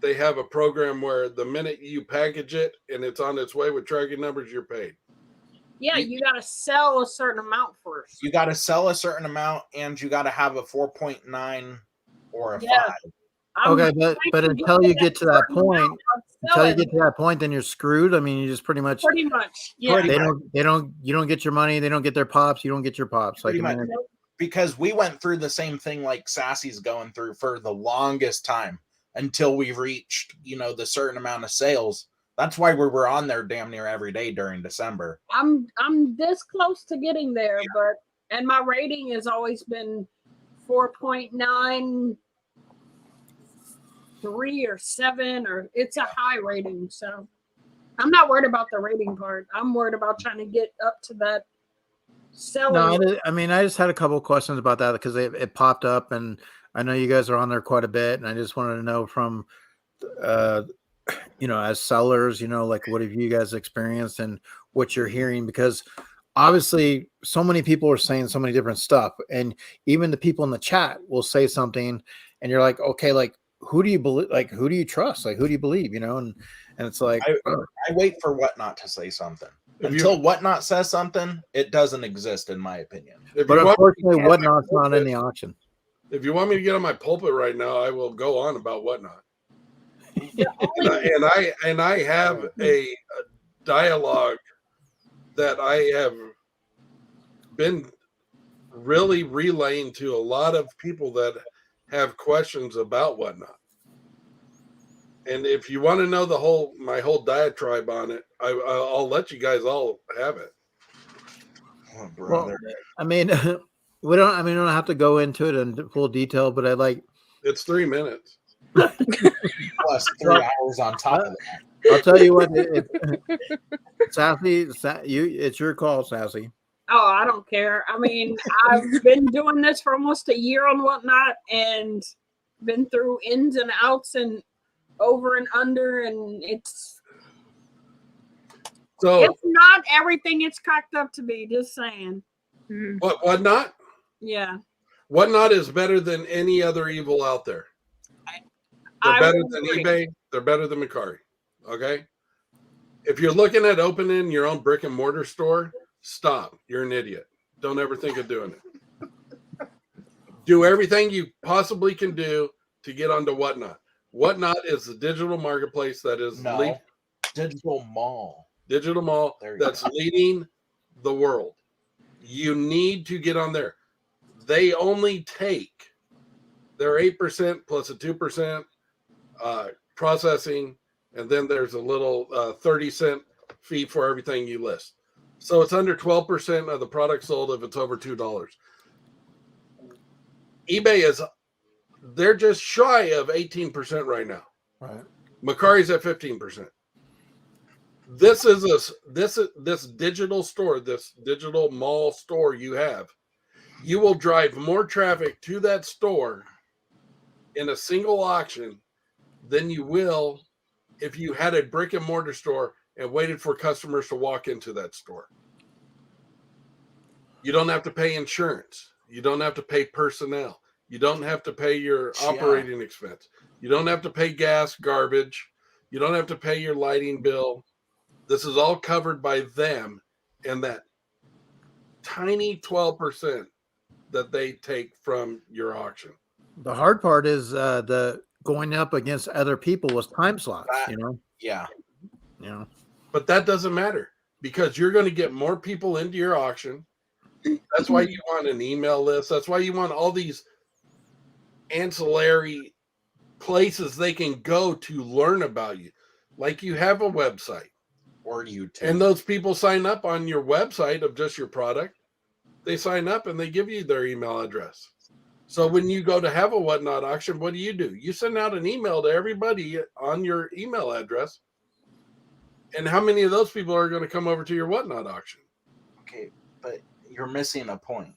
they have a program where the minute you package it and it's on its way with tracking numbers, you're paid. Yeah, you got to sell a certain amount first. You got to sell a certain amount, and you got to have a 4.9 or a Yeah. 5. Okay, but until you get to that point, then you're screwed. I mean, you just pretty much yeah. you don't get your money, they don't get their pops, you don't get your pops. Pretty Like, much. Because we went through the same thing like Sassy's going through for the longest time until we reached, the certain amount of sales. That's why we were on there damn near every day during December. I'm this close to getting there, and my rating has always been 4.93 or 7, or it's a high rating. So I'm not worried about the rating part. I'm worried about trying to get up to that selling. No, I just had a couple of questions about that because it popped up, and I know you guys are on there quite a bit, and I just wanted to know from, as sellers, like what have you guys experienced and what you're hearing, because obviously so many people are saying so many different stuff, and even the people in the chat will say something, and you're like, okay, like who do you believe? Like who do you trust? Like who do you believe? And it's like I wait for Whatnot to say something. Until Whatnot says something, it doesn't exist, in my opinion. But unfortunately, Whatnot's not in the auction. If you want me to get on my pulpit right now, I will go on about Whatnot. and I have a dialogue that I have been really relaying to a lot of people that have questions about Whatnot. And if you want to know my whole diatribe on it, I'll let you guys all have it. Oh, brother. Well, I mean, we don't have to go into it in full detail, but it's 3 minutes. Plus 3 hours on top of that. I'll tell you what, Sassy, it's your call, Sassy. Oh, I don't care. I mean, I've been doing this for almost a year on Whatnot and been through ins and outs and over and under, and it's not everything it's cracked up to be. Just saying. Whatnot? Yeah. Whatnot is better than any other evil out there. They're better than eBay. They're better than Mercari. Okay? If you're looking at opening your own brick and mortar store, stop. You're an idiot. Don't ever think of doing it. Do everything you possibly can do to get onto Whatnot. Whatnot is the digital marketplace that is digital mall. Digital mall that's leading the world. You need to get on there. They only take their 8% plus a 2% processing, and then there's a little 30-cent fee for everything you list. So it's under 12% of the product sold if it's over $2. eBay they're just shy of 18% right now. Right. Mercari's at 15%. This digital store, this digital mall store you have, you will drive more traffic to that store in a single auction than you will if you had a brick and mortar store and waited for customers to walk into that store. You don't have to pay insurance. You don't have to pay personnel. You don't have to pay your operating expense. You don't have to pay gas, garbage. You don't have to pay your lighting bill. This is all covered by them and that tiny 12% that they take from your auction. The hard part is the going up against other people with time slots, Yeah. But that doesn't matter because you're going to get more people into your auction. That's why you want an email list. That's why you want all these ancillary places they can go to learn about you. Like you have a website. Or YouTube. And those people sign up on your website of just your product. They sign up and they give you their email address. So when you go to have a whatnot auction, what do? You send out an email to everybody on your email address. And how many of those people are going to come over to your whatnot auction? Okay, but you're missing a point.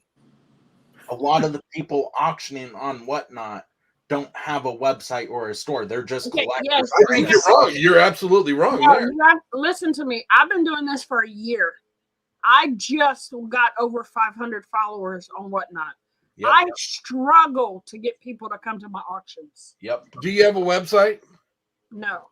A lot of the people auctioning on whatnot don't have a website or a store. They're just collectors. Yes, I think you're wrong. You're absolutely wrong no, there. you have, listen to me. I've been doing this for a year. I just got over 500 followers on whatnot. Yep. I struggle to get people to come to my auctions. Yep. Do you have a website? No.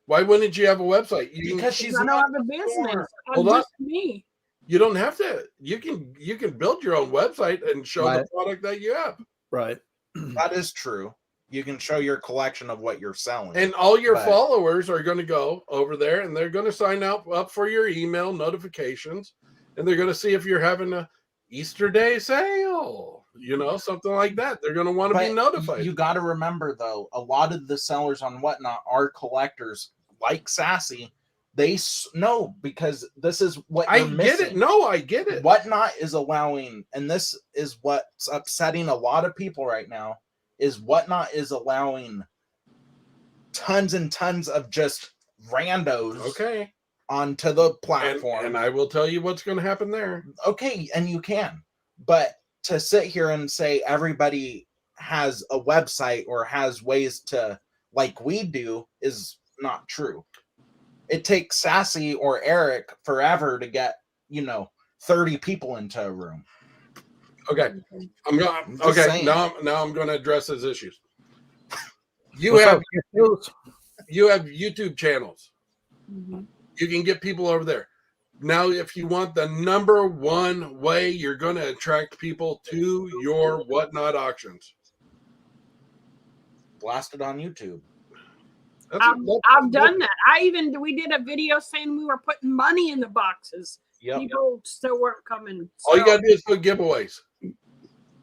Why wouldn't you have a website? Because she's I don't not have a business. Hold on. Just me. You don't have to. You can build your own website and show the product that you have. Right. That is true. You can show your collection of what you're selling. And all your followers are going to go over there and they're going to sign up for your email notifications. And they're going to see if you're having a Easter Day sale, something like that. They're going to want to be notified. You got to remember, though, a lot of the sellers on whatnot are collectors like Sassy. They know because this is what you're missing. Get it. No, I get it. Whatnot is allowing, and this is what's upsetting a lot of people right now, is Whatnot is allowing tons and tons of just randos onto the platform. And I will tell you what's going to happen there. Okay, and you can. But to sit here and say everybody has a website or has ways to, like we do, is not true. It takes Sassy or Eric forever to get, 30 people into a room. Okay. Now I'm going to address those issues. You have YouTube channels. Mm-hmm. You can get people over there. Now, if you want the number one way you're going to attract people to your whatnot auctions, blast it on YouTube. I've done that. We did a video saying we were putting money in the boxes. Yep. People still weren't coming. All you got to do is put giveaways.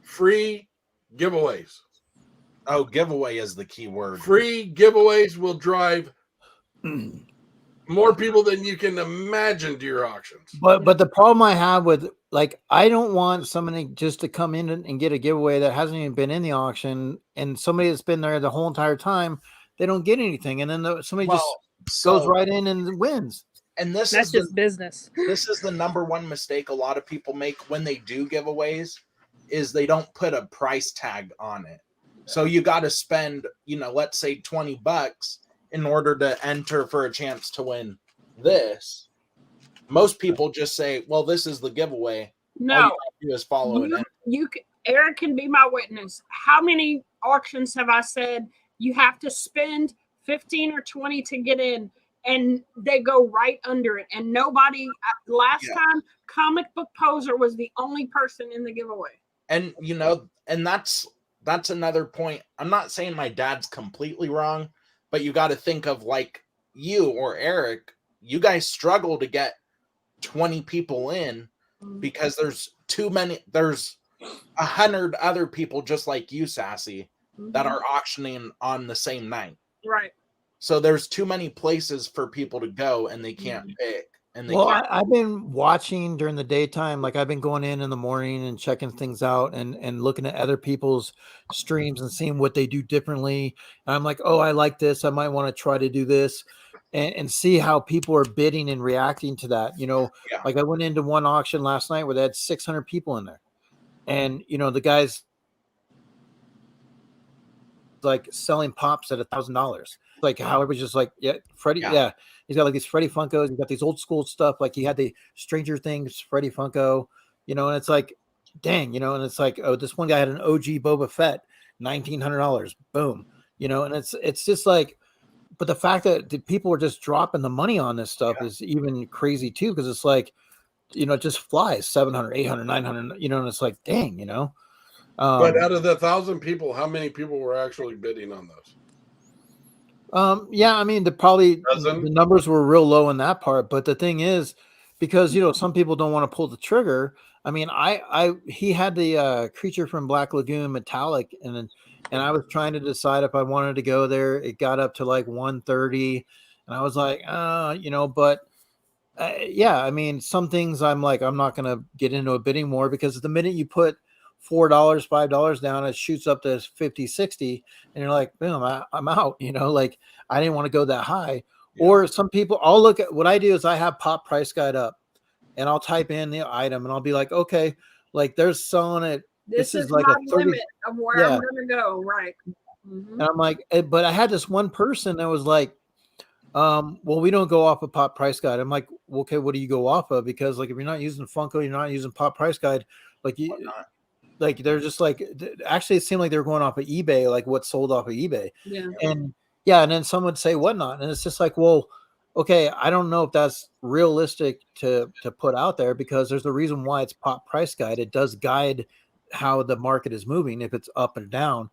Free giveaways. Oh, giveaway is the key word. Free giveaways will drive more people than you can imagine to your auctions. But the problem I have with, I don't want somebody just to come in and get a giveaway that hasn't even been in the auction, and somebody that's been there the whole entire time, they don't get anything, and then somebody goes right in and wins. And that's just business. This is the number one mistake a lot of people make when they do giveaways, is they don't put a price tag on it. So you got to spend, let's say $20 in order to enter for a chance to win this. Most people just say, well, this is the giveaway. No. All you have to do is follow it. Eric can be my witness. How many auctions have I said you have to spend 15 or 20 to get in, and they go right under it? And nobody, time, Comic Book Poser was the only person in the giveaway. And, and that's another point. I'm not saying my dad's completely wrong, but you got to think of you or Eric, you guys struggle to get 20 people in because there's too many. There's 100 other people just like you, Sassy, that are auctioning on the same night. Right. So there's too many places for people to go and they can't pick. And I've been watching during the daytime. I've been going in the morning and checking things out and looking at other people's streams and seeing what they do differently. And I'm like, oh, I like this. I might want to try to do this and see how people are bidding and reacting to that. I went into one auction last night where they had 600 people in there. And, the guys selling pops at $1,000. How it was just Freddie. Yeah. He's got these Freddie Funkos. He's got these old school stuff. He had the Stranger Things Freddie Funko, and it's dang, and it's oh, this one guy had an OG Boba Fett, $1,900. Boom. And it's just but the fact that the people are just dropping the money on this stuff is even crazy too. Cause it's it just flies 700, 800, 900, and it's dang, but out of the 1,000 people, how many people were actually bidding on those? The numbers were real low in that part, but the thing is, because some people don't want to pull the trigger. He had the Creature from Black Lagoon metallic, and I was trying to decide if I wanted to go there. It got up to 130, and I was some things I'm not going to get into a bidding war, because the minute you put $4, $5 down, it shoots up to 50, 60, and you're like, boom, I'm out. You know, like I didn't want to go that high. Yeah. Or some people, I'll look at what I do is I have pop price guide up, and I'll type in the item, and I'll be like, okay, like they're selling it. This is like my limit of where I'm going to go, right? And I'm like, but I had this one person that was like, well, we don't go off of pop price guide. I'm like, okay, what do you go off of? Because like if you're not using Funko, you're not using pop price guide, like you. Like they're just like, actually it seemed like they were going off of eBay, like what sold off of eBay. Yeah. And and then some would say whatnot. And it's just like, well, okay, I don't know if that's realistic to put out there, because there's a reason why it's pop price guide. It does guide how the market is moving, if it's up and down.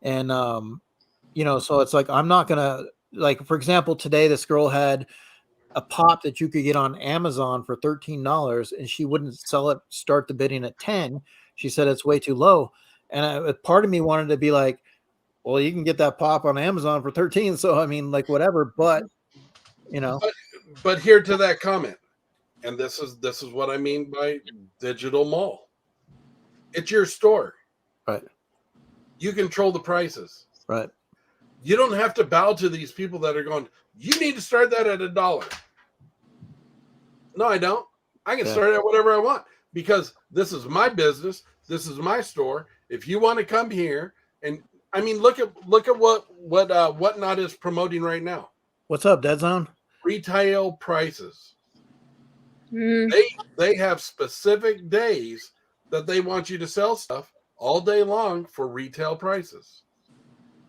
And so it's like, I'm not gonna, like, for example, today this girl had a pop that you could get on Amazon for $13, and she wouldn't sell it, start the bidding at 10. She said it's way too low. And part of me wanted to be like, well, you can get that pop on Amazon for 13. So, I mean, like whatever, but but here to that comment. And this is what I mean by digital mall. It's your store. Right. You control the prices. Right. You don't have to bow to these people that are going, you need to start that at $1. No, I don't. I can start at whatever I want, because this is my business. This is my store. If you want to come here, and I mean, look at what Whatnot is promoting right now. What's up, Dead Zone? Retail prices. They have specific days that they want you to sell stuff all day long for retail prices.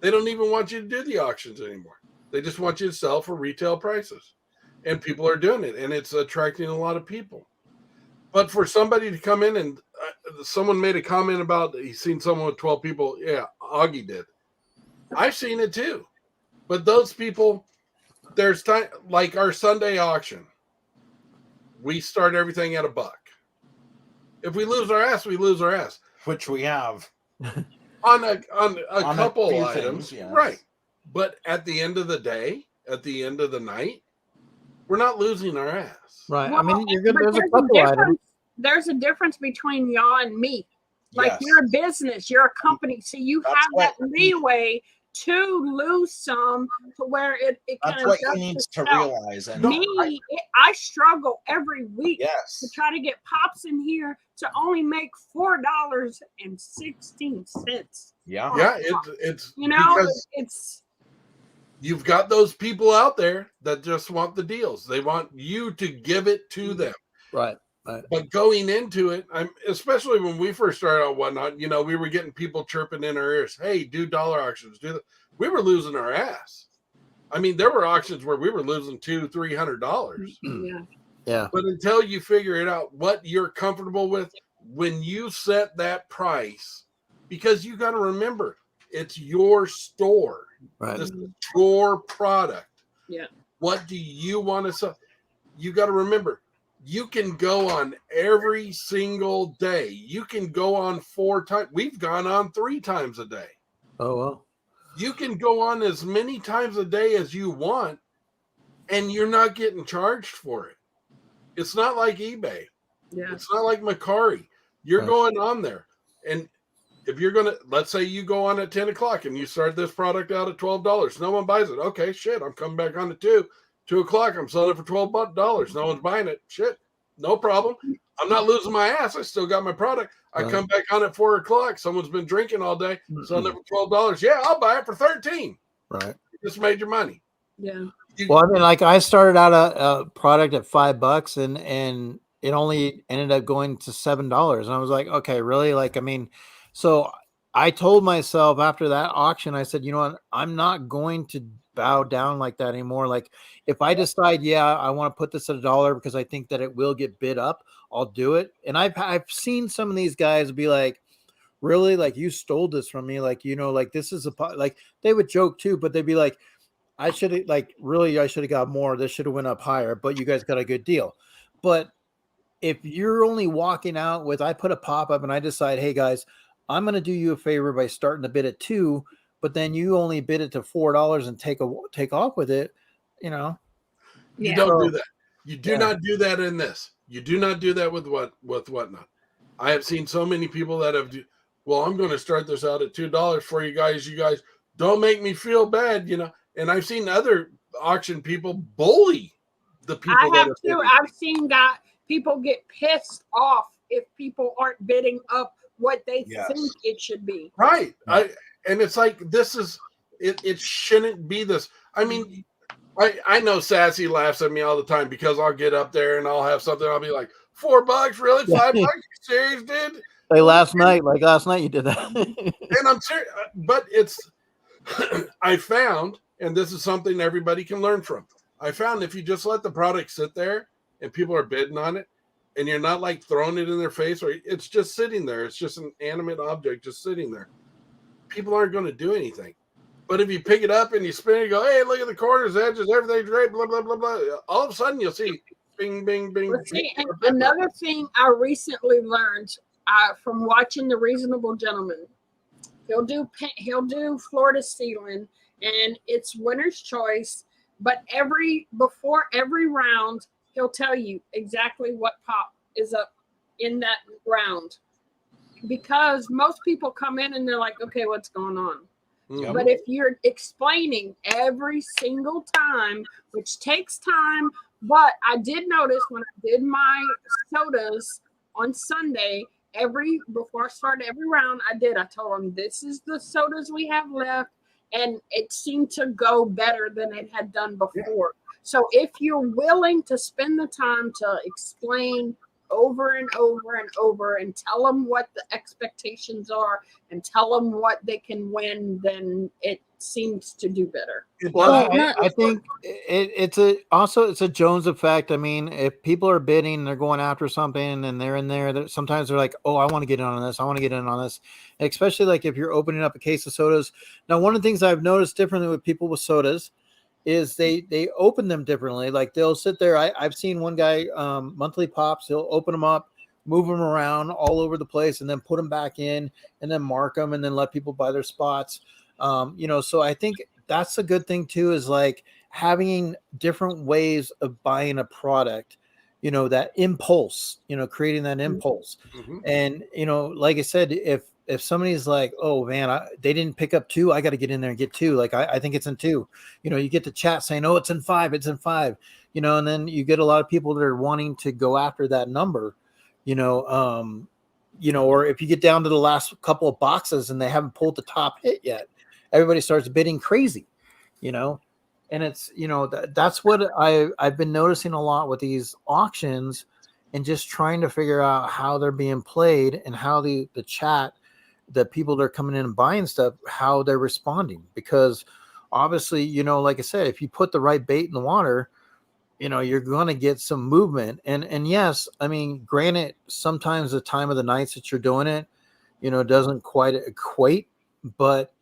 They don't even want you to do the auctions anymore. They just want you to sell for retail prices. And people are doing it, and it's attracting a lot of people. But for somebody to come in and someone made a comment about he's seen someone with 12 people. Yeah, Augie did. I've seen it too. But those people, there's time, like our Sunday auction. We start everything at $1. If we lose our ass, we lose our ass. Which we have. On a couple items. Yes. Right. But at the end of the day, at the end of the night, we're not losing our ass. Right. Well, I mean, there's a couple items. There's a difference between y'all and me. Like you're a business, you're a company, so you have that leeway to lose some to where it that's what he needs to realize. And I struggle every week to try to get pops in here to only make $4.16. Yeah, it's because it's you've got those people out there that just want the deals. They want you to give it to them. Right. But going into it, especially when we first started out Whatnot, we were getting people chirping in our ears, hey, do dollar auctions, do that. We were losing our ass. I mean, there were auctions where we were losing $200-$300. Yeah. But until you figure it out, what you're comfortable with, when you set that price, because you got to remember, it's your store. Right. This is your product. Yeah. What do you want to sell? You got to remember, you can go on every single day. You can go on 4 times. We've gone on 3 times a day. Oh, well. You can go on as many times a day as you want, and you're not getting charged for it. It's not like eBay. Yeah. It's not like Macari. You're going on there. And if you're going to, let's say you go on at 10 o'clock and you start this product out at $12. No one buys it. Okay, shit, I'm coming back on at 2. 2 o'clock, I'm selling it for $12. No one's buying it. Shit, no problem. I'm not losing my ass. I still got my product. I come back on at 4 o'clock. Someone's been drinking all day, selling it for $12. Yeah, I'll buy it for $13. Right. You just made your money. Yeah. Well, I mean, like I started out a product at $5 and it only ended up going to $7. And I was like, okay, really? Like, I mean, so I told myself after that auction, I said, you know what? I'm not going to bow down like that anymore. Like if I decide, I want to put this at $1 because I think that it will get bid up, I'll do it. And I've seen some of these guys be like, really? Like you stole this from me? Like, like this is like they would joke too, but they'd be like, I should have got more. This should have went up higher, but you guys got a good deal. But if you're only walking out with, I put a pop up and I decide, hey guys, I'm going to do you a favor by starting to bid at $2, but then you only bid it to $4 and take off with it, You don't do that. You do not do that in this. You do not do that with Whatnot. I have seen so many people that have well, I'm going to start this out at $2 for you guys. You guys don't make me feel bad, you know. And I've seen other auction people bully the people. I have too. I've seen people get pissed off if people aren't bidding up what they think it should be. Right. And it's like, it shouldn't be this. I mean, I know Sassy laughs at me all the time because I'll get up there and I'll have something. I'll be like, $4, really? $5? You serious, dude? Like last night you did that. And I'm serious, but it's, I found, and this is something everybody can learn from. I found if you just let the product sit there and people are bidding on it, and you're not like throwing it in their face, or it's just sitting there. It's just an animate object just sitting there. People aren't going to do anything. But if you pick it up and you spin it, you go, hey, look at the corners, edges, everything's great, blah, blah, blah, blah. All of a sudden you'll see bing, bing, bing. Well, see, and another thing I recently learned from watching The Reasonable Gentleman, he'll do floor to ceiling, and it's winner's choice. But before every round, he'll tell you exactly what pop is up in that round, because most people come in and they're like, okay, what's going on? Yep. But if you're explaining every single time, which takes time, but I did notice when I did my sodas on Sunday, before I started every round, I told them, this is the sodas we have left. And it seemed to go better than it had done before. So if you're willing to spend the time to explain over and over and over and tell them what the expectations are and tell them what they can win, then it seems to do better. Well, I think it's a Jones effect. I mean, if people are bidding, they're going after something and they're in there, sometimes they're like, oh, I want to get in on this. I want to get in on this. And especially like if you're opening up a case of sodas. Now, one of the things I've noticed differently with people with sodas is they open them differently. Like they'll sit there. I've seen one guy, monthly pops, he'll open them up, move them around all over the place, and then put them back in and then mark them and then let people buy their spots. So I think that's a good thing too, is like having different ways of buying a product, that impulse, creating that impulse. Mm-hmm. And, like I said, if somebody's like, oh man, they didn't pick up 2, I got to get in there and get 2. Like, I think it's in 2, you get the chat saying, oh, it's in 5, and then you get a lot of people that are wanting to go after that number, or if you get down to the last couple of boxes and they haven't pulled the top hit yet, everybody starts bidding crazy, and it's, that's what I've been noticing a lot with these auctions, and just trying to figure out how they're being played and how the chat, the people that are coming in and buying stuff, how they're responding. Because obviously, like I said, if you put the right bait in the water, you're going to get some movement. And yes, I mean, granted, sometimes the time of the nights that you're doing it, doesn't quite equate, but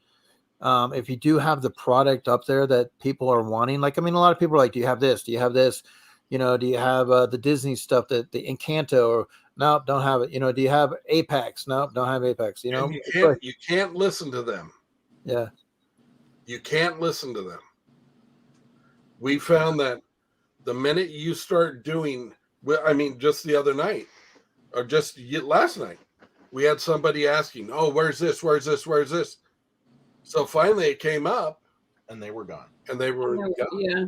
if you do have the product up there that people are wanting, like, I mean, a lot of people are like, do you have this? Do you have this? Do you have the Disney stuff, the Encanto? Or no, don't have it. Do you have Apex? No, don't have Apex. You can't listen to them. Yeah. You can't listen to them. We found that the minute you start doing, just the other night, or just last night, we had somebody asking, oh, where's this? Where's this? Where's this? So finally it came up, and they were gone. Yeah.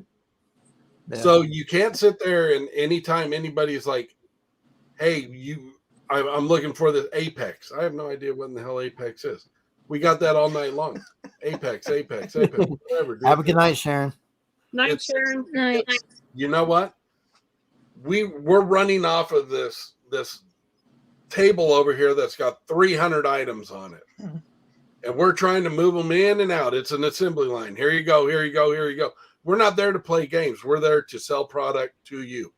So you can't sit there and anytime anybody's like, hey, I'm looking for this Apex. I have no idea what in the hell Apex is. We got that all night long. Apex, whatever. Have a good night, Sharon. Night, Sharon. Night. You know what? We're running off of this table over here that's got 300 items on it. Mm-hmm. And we're trying to move them in and out. It's an assembly line. Here you go, here you go, here you go. We're not there to play games. We're there to sell product to you.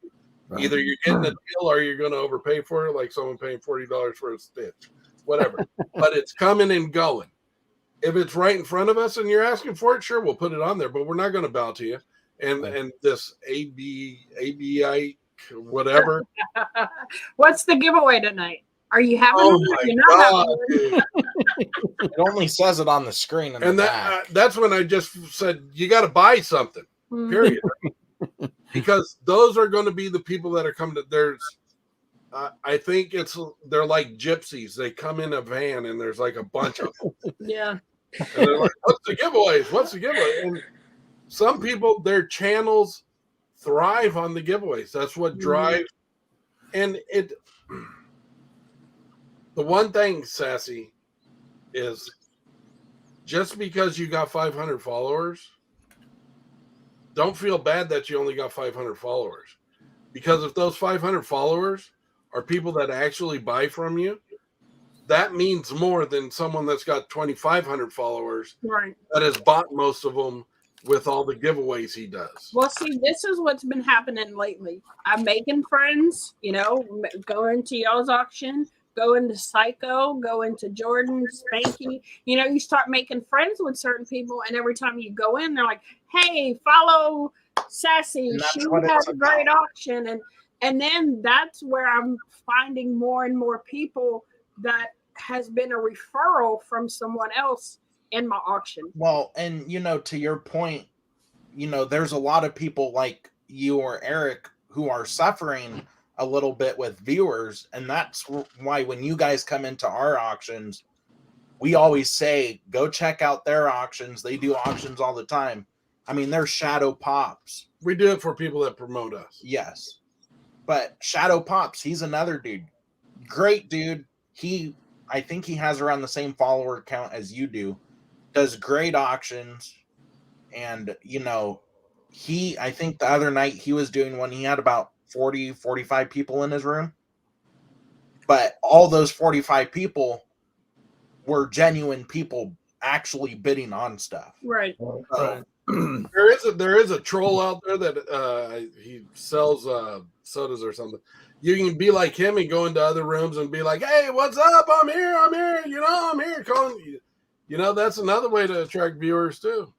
Right. Either you're getting a deal or you're going to overpay for it, like someone paying $40 for a stitch, whatever. But it's coming and going. If it's right in front of us and you're asking for it, sure, we'll put it on there, but we're not going to bow to you. And this ABI, whatever. What's the giveaway tonight? Are you having it? God, it only says it on the screen. And that's when I just said, you got to buy something, period. Because those are going to be the people that are coming to, I think they're like gypsies. They come in a van and there's like a bunch of them. Yeah. And they're like, what's the giveaways? What's the giveaway? And some people, their channels thrive on the giveaways. That's what drives. And the one thing, Sassy, is just because you got 500 followers, don't feel bad that you only got 500 followers. Because if those 500 followers are people that actually buy from you, that means more than someone that's got 2,500 followers that has bought most of them with all the giveaways he does. Well, see, this is what's been happening lately. I'm making friends, you know, going to y'all's auction, going to CISCO, going to Jordan, Spanky. You know, you start making friends with certain people, and every time you go in, they're like, hey, follow Sassy. She has a great auction. And then that's where I'm finding more and more people that has been a referral from someone else in my auction. Well, and you know, to your point, you know, there's a lot of people like you or Eric who are suffering a little bit with viewers, and that's why when you guys come into our auctions, we always say go check out their auctions. They do auctions all the time. I mean, they're Shadow Pops. We do it for people that promote us. Yes, but Shadow Pops, he's another dude, great dude. I think he has around the same follower count as you do, does great auctions. And, you know, I think the other night he was doing one, he had about 40, 45 people in his room. But all those 45 people were genuine people actually bidding on stuff. Right. There is a troll out there that he sells sodas or something. You can be like him and go into other rooms and be like, hey, what's up? I'm here. You know, I'm here. Calling you. You know, that's another way to attract viewers too.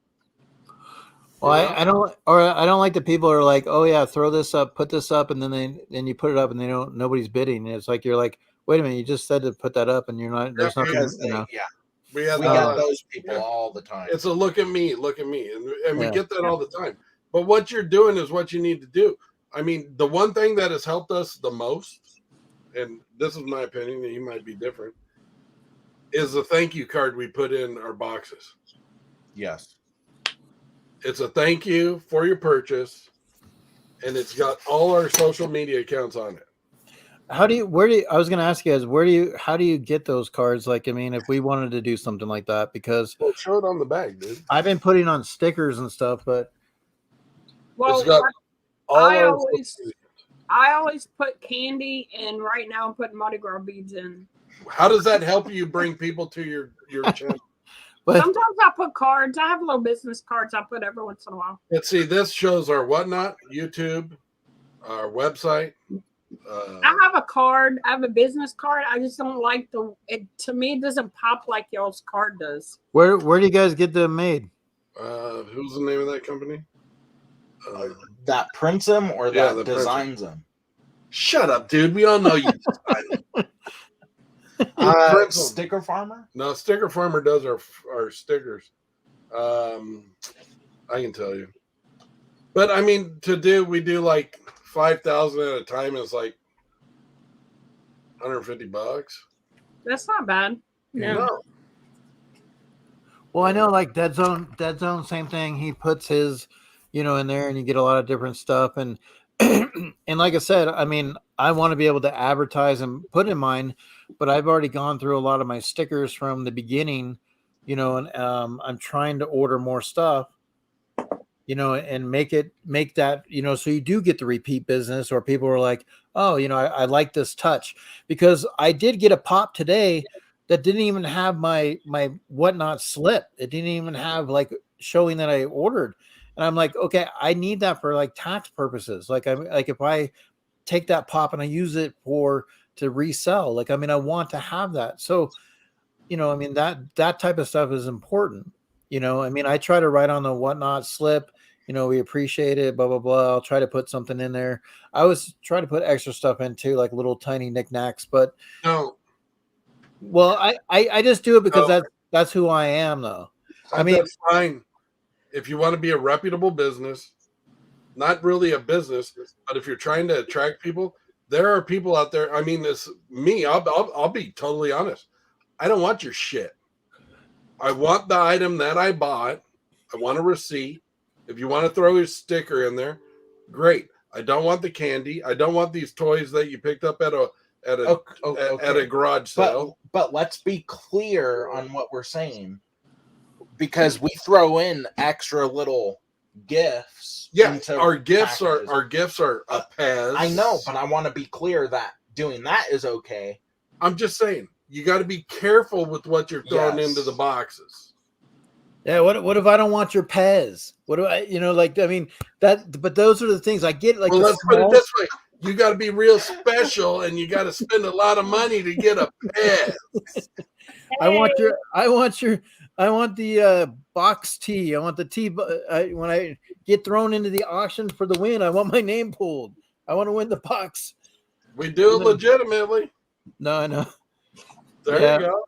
Well, I don't like the people who are like, oh yeah, throw this up, put this up, and then you put it up and nobody's bidding. And it's like you're like, wait a minute, you just said to put that up and you're not. There's nothing. Yeah, we get those people all the time. It's a look at me, and we get that all the time. But what you're doing is what you need to do. I mean, the one thing that has helped us the most, and this is my opinion, and you might be different, is the thank you card we put in our boxes. Yes. It's a thank you for your purchase, and it's got all our social media accounts on it. I was going to ask you guys, how do you get those cards? Like, I mean, if we wanted to do something like that, because show it on the bag, dude. I've been putting on stickers and stuff, but well, I always put candy, and right now I'm putting Mardi Gras beads in. How does that help you bring people to your channel? But sometimes I put cards. I have little business cards I put every once in a while. Let's see. This shows our whatnot, YouTube, our website. I have a card. I have a business card. I just don't like to me, it doesn't pop like y'all's card does. Where do you guys get them made? Who's the name of that company? That prints them or that designs them? Shut up, dude. We all know you Sticker Farmer? No, Sticker Farmer does our stickers. I can tell you. But I mean, we do like 5,000 at a time. It's like $150. That's not bad. No. Well, I know like Dead Zone, same thing. He puts his, in there, and you get a lot of different stuff. And and like I said, I mean, I want to be able to advertise and put in mine, but I've already gone through a lot of my stickers from the beginning, and I'm trying to order more stuff, and make that, so you do get the repeat business, or people are like, oh, I like this touch, because I did get a pop today that didn't even have my whatnot slip. It didn't even have like showing that I ordered. And I'm like, okay, I need that for like tax purposes. Like if I take that pop and I use it to resell, like, I mean, I want to have that. So, I mean, that type of stuff is important. I mean, I try to write on the whatnot slip, we appreciate it, blah, blah, blah. I'll try to put something in there. I always try to put extra stuff in too, like little tiny knickknacks, but no. Well, I just do it because that's who I am, though. I mean, that's fine. If you want to be a reputable business, not really a business, but if you're trying to attract people, there are people out there. I mean, I'll be totally honest. I don't want your shit. I want the item that I bought. I want a receipt. If you want to throw your sticker in there, great. I don't want the candy. I don't want these toys that you picked up at a garage sale. But let's be clear on what we're saying, because we throw in extra little gifts. Yeah, our gifts are a Pez. I know, but I want to be clear that doing that is okay. I'm just saying, you got to be careful with what you're throwing into the boxes. Yeah, what if I don't want your Pez? What do I, I mean, but those are the things I get. Like, well, let's put it this way: you got to be real special, and you got to spend a lot of money to get a Pez. I want the box tee. I want the tee. When I get thrown into the auction for the win, I want my name pulled. I want to win the box. We do it legitimately. No, I know. There you go.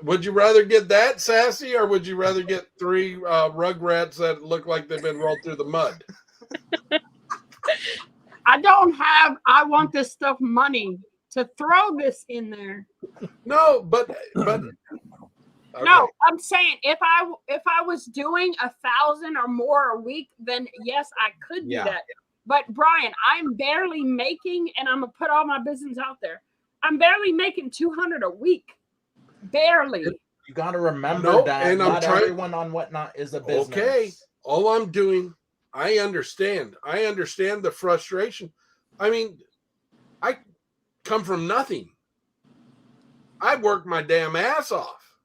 Would you rather get that, Sassy, or would you rather get 3 Rugrats that look like they've been rolled through the mud? I want this stuff money to throw this in there. No, but okay. No, I'm saying if I was doing 1,000 or more a week, then yes, I could do that. But Brian, I'm barely making, and I'm gonna put all my business out there. I'm barely making 200 a week. Barely. You got to remember that and not everyone on Whatnot is a business. Okay. All I'm doing, I understand. I understand the frustration. I mean, I come from nothing. I work my damn ass off.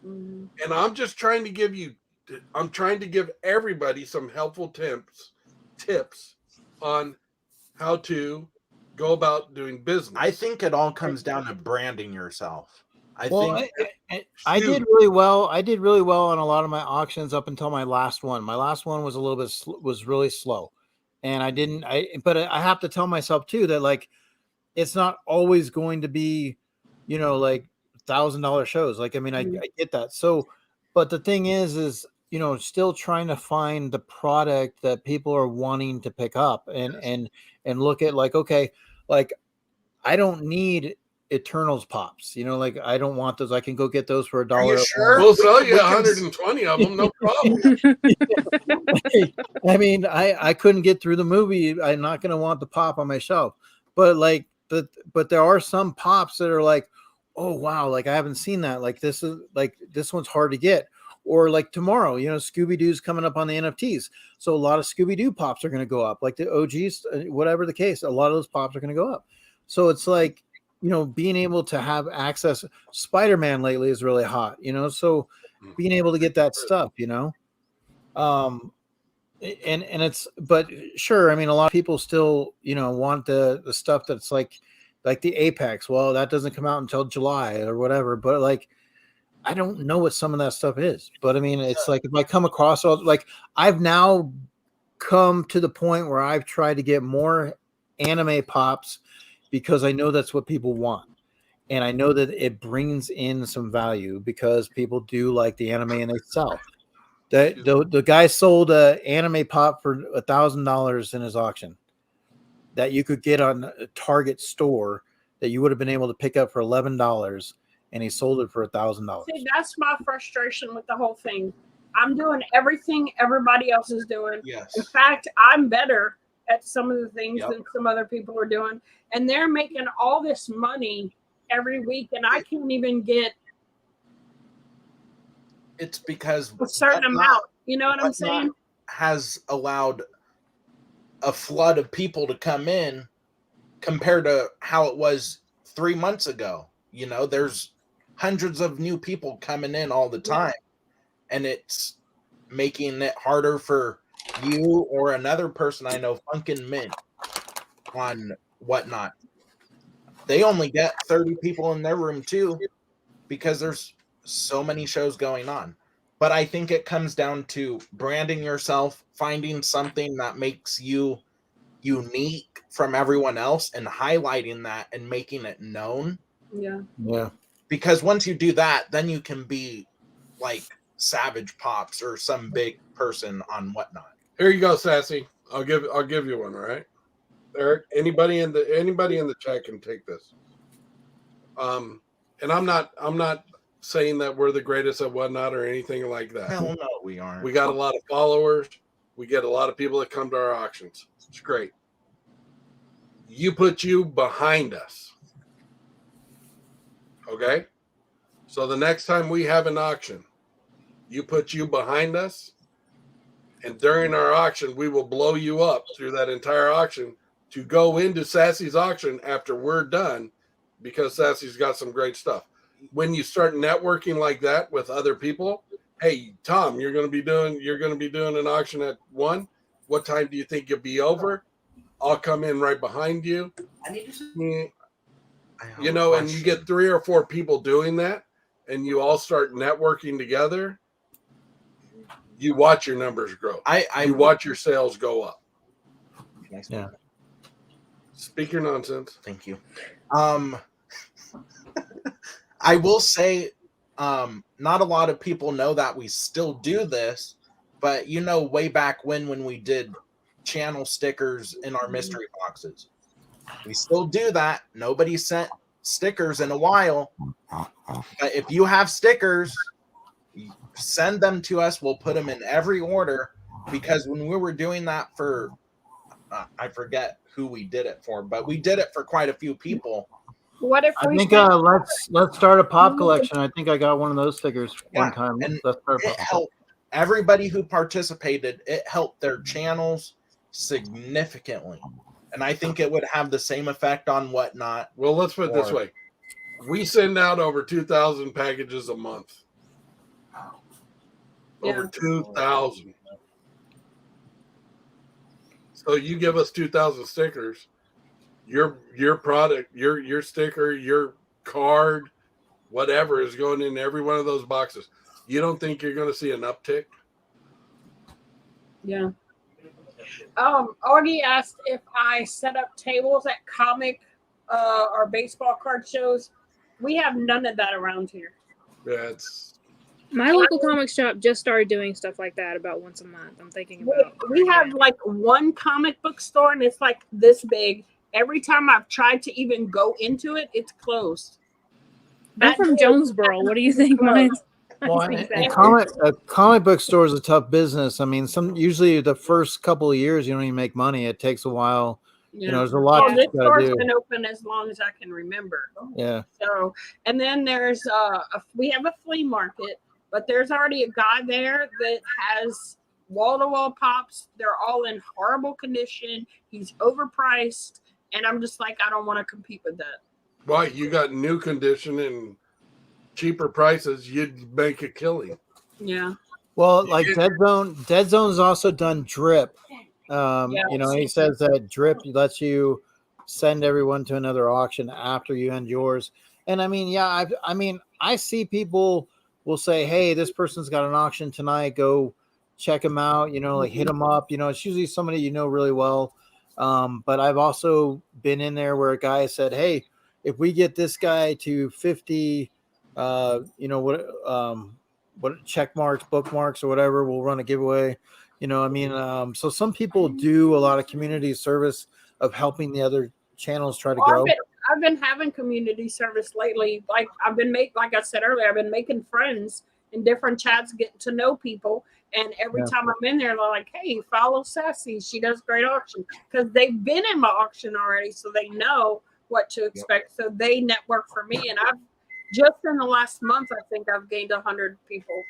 And I'm just trying to give everybody some helpful tips on how to go about doing business. I think it all comes down to branding yourself. I did really well. I did really well on a lot of my auctions up until my last one. My last one was was really slow, and but I have to tell myself too that, like, it's not always going to be, like $1,000 shows. Like, I mean, I get that. So, but the thing is, still trying to find the product that people are wanting to pick up and look at, like, okay, like, I don't need Eternals pops, like, I don't want those. I can go get those for $1. Are you sure? We'll sell you 120 of them, no problem. I mean, I couldn't get through the movie. I'm not going to want the pop on my shelf, but but there are some pops that are like, oh wow, like I haven't seen that. Like, this one's hard to get. Or like tomorrow, Scooby-Doo's coming up on the NFTs, so a lot of Scooby-Doo pops are going to go up. Like the OGs, whatever the case, a lot of those pops are going to go up. So it's like, being able to have access. Spider-Man lately is really hot, so being able to get that stuff, and it's, but sure, I mean, a lot of people still, want the stuff that's like the Apex. Well, that doesn't come out until July or whatever, but like, I don't know what some of that stuff is, but I mean, it's like, if I come across like, I've now come to the point where I've tried to get more anime pops, because I know that's what people want. And I know that it brings in some value because people do like the anime and they sell. The guy sold an anime pop for $1,000 in his auction that you could get on a Target store that you would have been able to pick up for $11, and he sold it for $1,000. See, that's my frustration with the whole thing. I'm doing everything everybody else is doing. Yes. In fact, I'm better at some of the things than some other people are doing, and they're making all this money every week, and I can't even get. It's because a certain amount. You know what I'm saying? Has allowed a flood of people to come in compared to how it was 3 months ago. There's hundreds of new people coming in all the time, and it's making it harder for you or another person I know, Funkin' Mint, on Whatnot. They only get 30 people in their room too, because there's so many shows going on. But I think it comes down to branding yourself, finding something that makes you unique from everyone else, and highlighting that and making it known. Yeah. Because once you do that, then you can be like Savage Pops or some big person on Whatnot. Here you go, Sassy. I'll give you one, all right? Eric, anybody in the chat can take this. And I'm not saying that we're the greatest at whatnot or anything like that. Hell no, we aren't. We got a lot of followers. We get a lot of people that come to our auctions. It's great. You put you behind us. Okay? So the next time we have an auction, you put you behind us, and during our auction, we will blow you up through that entire auction to go into Sassy's auction after we're done, because Sassy's got some great stuff. When you start networking like that with other people, hey, Tom, you're going to be doing an auction at 1. What time do you think you'll be over? I'll come in right behind you. You know, and you get 3 or 4 people doing that, and you all start networking together. You watch your numbers grow. You watch your sales go up. Yeah. Speak your nonsense. Thank you. I will say, not a lot of people know that we still do this, but you know, way back when we did channel stickers in our mystery boxes, we still do that. Nobody sent stickers in a while, but if you have stickers, send them to us. We'll put them in every order, because when we were doing that for, I forget who we did it for, but we did it for quite a few people. What if I we think send- let's start a pop collection. I think I got one of those stickers one time. And Let's start a it pop helped everybody who participated. It helped their channels significantly, and I think it would have the same effect on Whatnot. Well, let's put it this way. We send out over 2,000 packages a month. Over 2,000. So you give us 2,000 stickers, your product, your sticker, your card, whatever is going in every one of those boxes. You don't think you're going to see an uptick? Yeah. Augie asked if I set up tables at comic or baseball card shows. We have none of that around here. Yeah, it's My local comic shop just started doing stuff like that about once a month. I'm thinking about. We have like one comic book store, and it's like this big. Every time I've tried to even go into it, it's closed. I'm from Jonesboro. What do you think, mine's? Well, a comic book store is a tough business. I mean, usually the first couple of years you don't even make money. It takes a while. Yeah. You know, there's a lot. This store's been open as long as I can remember. Yeah. So, and then there's we have a flea market, but there's already a guy there that has wall-to-wall pops. They're all in horrible condition. He's overpriced, and I'm just like, I don't want to compete with that. why you got new condition and cheaper prices. You'd make a killing. Yeah. Well, like Dead Zone's also done drip. You know, he says that drip lets you send everyone to another auction after you end yours. And I mean, yeah, I see people will say, hey, this person's got an auction tonight. Go check them out, you know, like hit them up. You know, it's usually somebody you know really well. But I've also been in there where a guy said, hey, if we get this guy to 50, you know, what check marks, bookmarks, or whatever, we'll run a giveaway. You know, I mean, so some people do a lot of community service of helping the other channels try to grow. I've been having community service lately. Like like I said earlier, I've been making friends in different chats, getting to know people. And every time I'm in there, they're like, hey, follow Sassy. She does great auction. Because they've been in my auction already, so they know what to expect. So they network for me. And I've just in the last month, I think I've gained 100 people.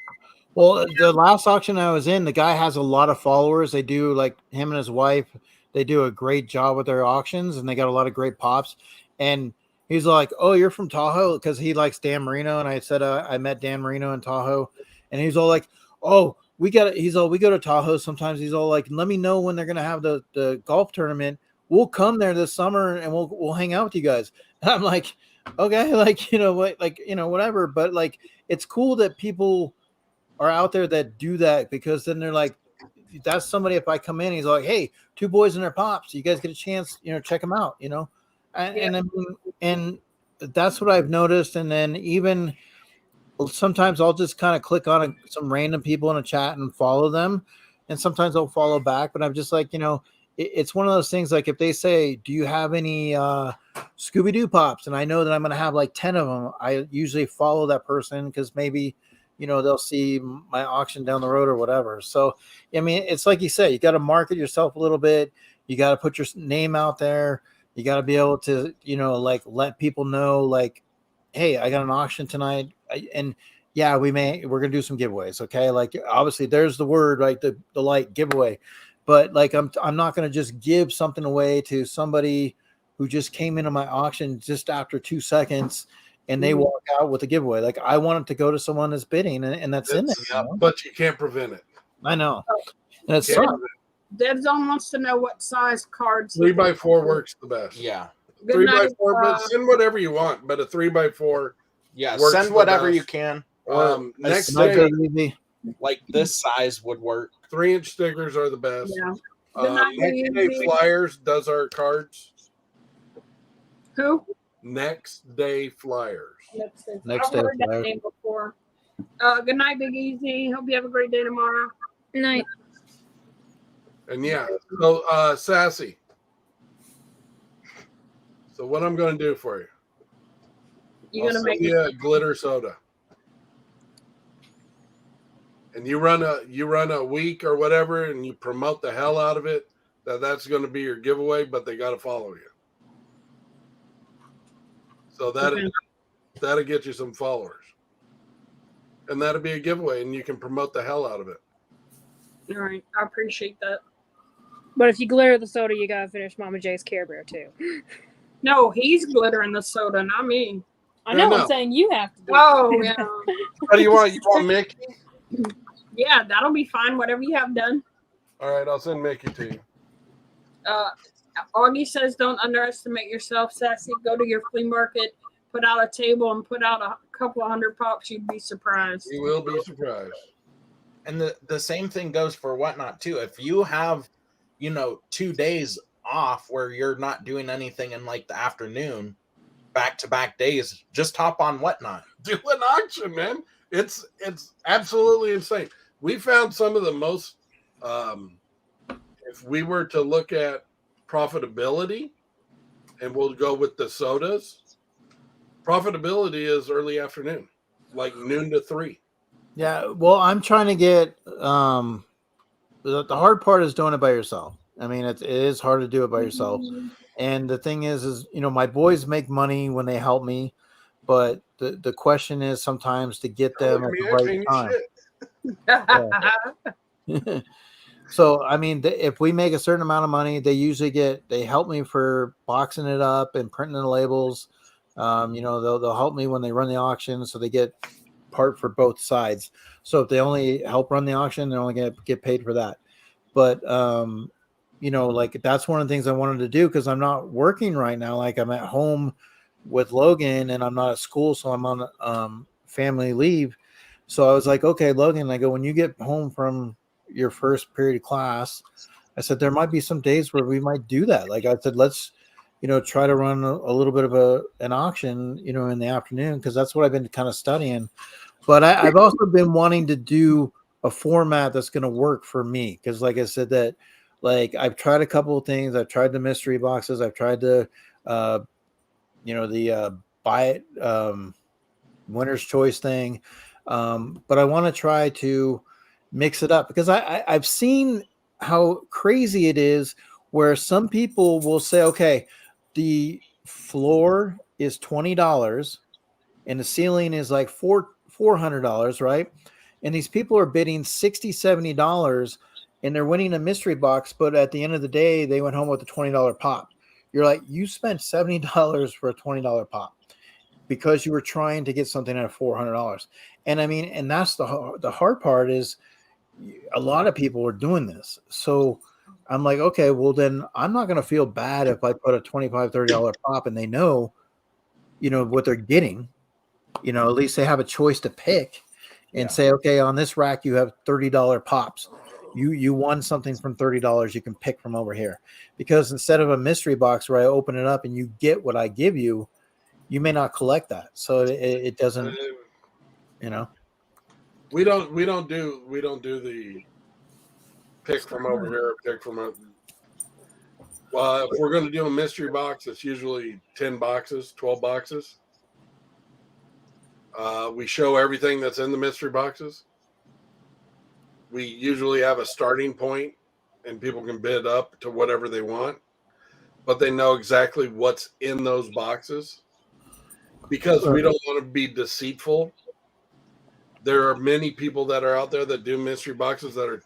Well, the last auction I was in, the guy has a lot of followers. They do, like him and his wife, they do a great job with their auctions, and they got a lot of great pops. And he's like, oh, you're from Tahoe? Because he likes Dan Marino. And I said, I met Dan Marino in Tahoe. And he's all like, oh, we go to Tahoe sometimes. He's all like, let me know when they're going to have the golf tournament. We'll come there this summer and we'll hang out with you guys. And I'm like, okay, like, you know what, like, you know, whatever. But like, it's cool that people are out there that do that, because then they're like, that's somebody, if I come in, he's like, hey, two boys and their pops, you guys get a chance, you know, check them out, you know? And I mean, and that's what I've noticed. And then even sometimes I'll just kind of click on some random people in a chat and follow them. And sometimes I'll follow back, but I'm just like, you know, it's one of those things. Like if they say, "Do you have any Scooby-Doo pops?" and I know that I'm going to have like 10 of them, I usually follow that person because maybe they'll see my auction down the road or whatever. So I mean, it's like you say, you got to market yourself a little bit. You got to put your name out there. You got to be able to like let people know, like, hey, I got an auction tonight, and yeah, we're gonna do some giveaways. Okay, like obviously there's the word, right? The light giveaway, but like I'm not gonna just give something away to somebody who just came into my auction just after 2 seconds and they walk out with a giveaway. Like I want it to go to someone that's bidding, and that's in there. But you can't prevent it. I know, and it's Dead Zone wants to know what size cards. 3x4 works the best. Yeah. 3x4, but send whatever you want. But a 3x4. Yeah, send whatever you can. Next day, like this size would work. 3-inch stickers are the best. Yeah. Next Day Flyers does our cards. Who? Next Day Flyers. Next Day heard Flyers. that name before. Good night, Big Easy. Hope you have a great day tomorrow. Night. And yeah, so Sassy. So what I'm going to do for you? You're gonna make a glitter soda, and you run a week or whatever, and you promote the hell out of it. That's going to be your giveaway, but they got to follow you. So that'll get you some followers, and that'll be a giveaway, and you can promote the hell out of it. All right, I appreciate that. But if you glitter the soda, you gotta finish Mama J's Care Bear too. No, he's glittering the soda, not me. I know. I'm saying you have to do Oh, yeah. What do you want? You want Mickey? Yeah, that'll be fine. Whatever you have done. All right, I'll send Mickey to you. Augie says, don't underestimate yourself, Sassy. Go to your flea market, put out a table, and put out a couple of 100 pops. You'd be surprised. You will be surprised. And the same thing goes for Whatnot, too. If you have, 2 days off where you're not doing anything in like the afternoon, back-to-back days, just hop on Whatnot. Do an auction, man. It's absolutely insane. We found some of the most, if we were to look at profitability, and we'll go with the sodas, profitability is early afternoon, like noon to 3. Yeah, well, I'm trying to get the hard part is doing it by yourself. I mean, it is hard to do it by yourself. And the thing is my boys make money when they help me, but the question is sometimes to get them at the right time. So, I mean, if we make a certain amount of money, they help me for boxing it up and printing the labels. They'll help me when they run the auction, so they get part for both sides. So if they only help run the auction, they're only going to get paid for that. But like that's one of the things I wanted to do because I'm not working right now. Like I'm at home with Logan and I'm not at school, so I'm on family leave. So I was like, okay, Logan, I go, when you get home from your first period of class, I said there might be some days where we might do that. Like I said, let's try to run a little bit of an auction, in the afternoon, because that's what I've been kind of studying. But I've also been wanting to do a format that's going to work for me. Because like I said, that like I've tried a couple of things. I've tried the mystery boxes. I've tried the, the buy it winner's choice thing. But I want to try to mix it up because I've seen how crazy it is where some people will say, okay, the floor is $20 and the ceiling is like $400, right? And these people are bidding $60, $70 and they're winning a mystery box, but at the end of the day, they went home with a $20 pop. You're like, you spent $70 for a $20 pop because you were trying to get something at $400. And I mean, and that's the hard part is a lot of people are doing this. So I'm like, okay, well then I'm not going to feel bad if I put a $25, $30 pop and they know, what they're getting, at least they have a choice to pick and say, okay, on this rack, you have $30 pops. You won something from $30 you can pick from over here, because instead of a mystery box where I open it up and you get what I give you, you may not collect that. So it doesn't, we don't do the pick from over here, pick from If we're going to do a mystery box, it's usually 10 boxes, 12 boxes. We show everything that's in the mystery boxes. We usually have a starting point, and people can bid up to whatever they want, but they know exactly what's in those boxes because we don't want to be deceitful. There are many people that are out there that do mystery boxes that are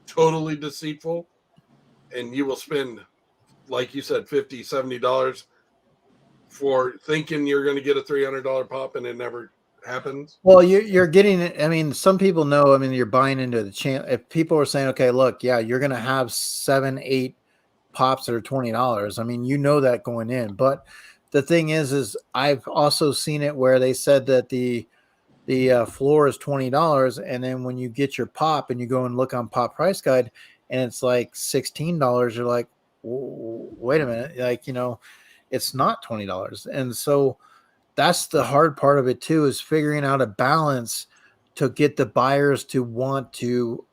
totally deceitful, and you will spend, like you said, $50, $70 for thinking you're going to get a $300 pop, and it never happens. Well, you're getting it. I mean, some people know. I mean, you're buying into the channel. If people are saying, okay, look, yeah, you're going to have 7, 8 pops that are $20. I mean, you know that going in. But the thing is I've also seen it where they said that the floor is $20, and then when you get your pop and you go and look on Pop Price Guide, and it's like $16, you're like, wait a minute, like, you know, it's not $20. And so that's the hard part of it too, is figuring out a balance to get the buyers to want to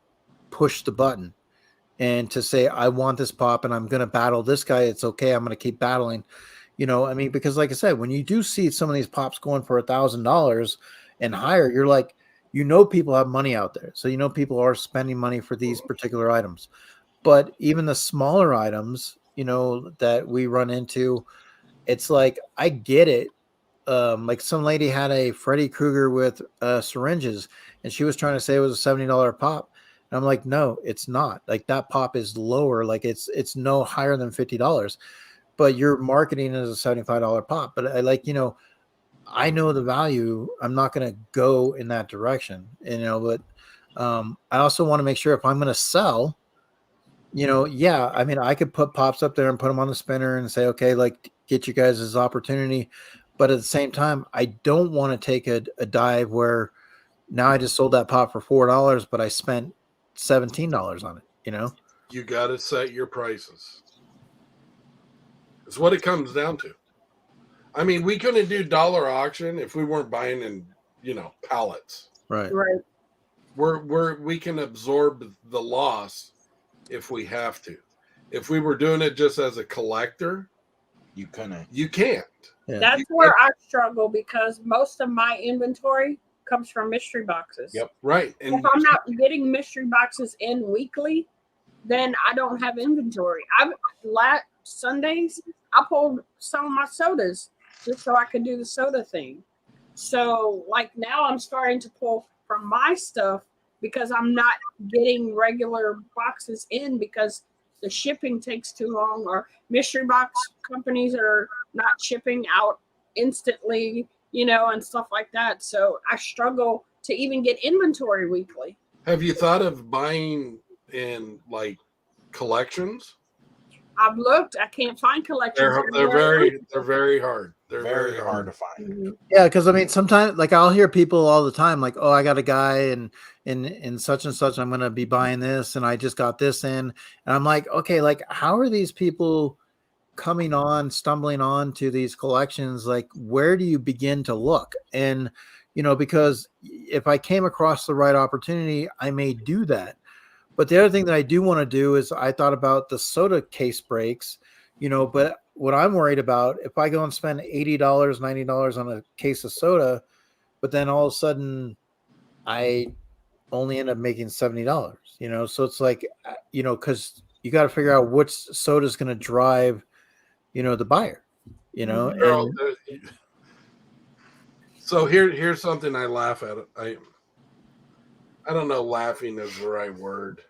push the button and to say, I want this pop and I'm going to battle this guy. It's okay. I'm going to keep battling, you know, I mean, because like I said, when you do see some of these pops going for $1,000 and higher, you're like, you know, people have money out there. So, you know, people are spending money for these particular items, but even the smaller items, you know, that we run into, it's like, I get it. Like some lady had a Freddy Krueger with syringes, and she was trying to say it was a $70 pop. And I'm like, no, it's not. Like that pop is lower. Like it's no higher than $50, but you're marketing it as a $75 pop. But I like, you know, I know the value. I'm not going to go in that direction, you know, but I also want to make sure if I'm going to sell, you know, yeah, I mean, I could put pops up there and put them on the spinner and say, okay, like get you guys this opportunity. But at the same time, I don't want to take a dive where now I just sold that pop for $4, but I spent $17 on it, you know? You got to set your prices. It's what it comes down to. I mean, we couldn't do dollar auction if we weren't buying in, you know, pallets. Right. We can absorb the loss if we have to. If we were doing it just as a collector, you couldn't. You can't. Yeah. That's where I struggle because most of my inventory comes from mystery boxes. Yep. Right. And if I'm not getting mystery boxes in weekly, then I don't have inventory. Sundays, I pulled some of my sodas just so I could do the soda thing. So like now I'm starting to pull from my stuff because I'm not getting regular boxes in because the shipping takes too long, or mystery box companies are not shipping out instantly, you know, and stuff like that. So I struggle to even get inventory weekly. Have you thought of buying in like collections? I've looked. I can't find collections. They're very hard. They're very hard to find. Mm-hmm. Yeah, because I mean, sometimes like I'll hear people all the time like, "Oh, I got a guy and such and such. I'm going to be buying this, and I just got this in." And I'm like, "Okay, like how are these people stumbling on to these collections? Like, where do you begin to look?" And you know, because if I came across the right opportunity, I may do that. But the other thing that I do want to do is I thought about the soda case breaks, you know, but what I'm worried about, if I go and spend $80, $90 on a case of soda, but then all of a sudden I only end up making $70, you know? So it's like, you know, cause you got to figure out which soda is going to drive, you know, the buyer, you know? And, so here's something I laugh at. I don't know, laughing is the right word.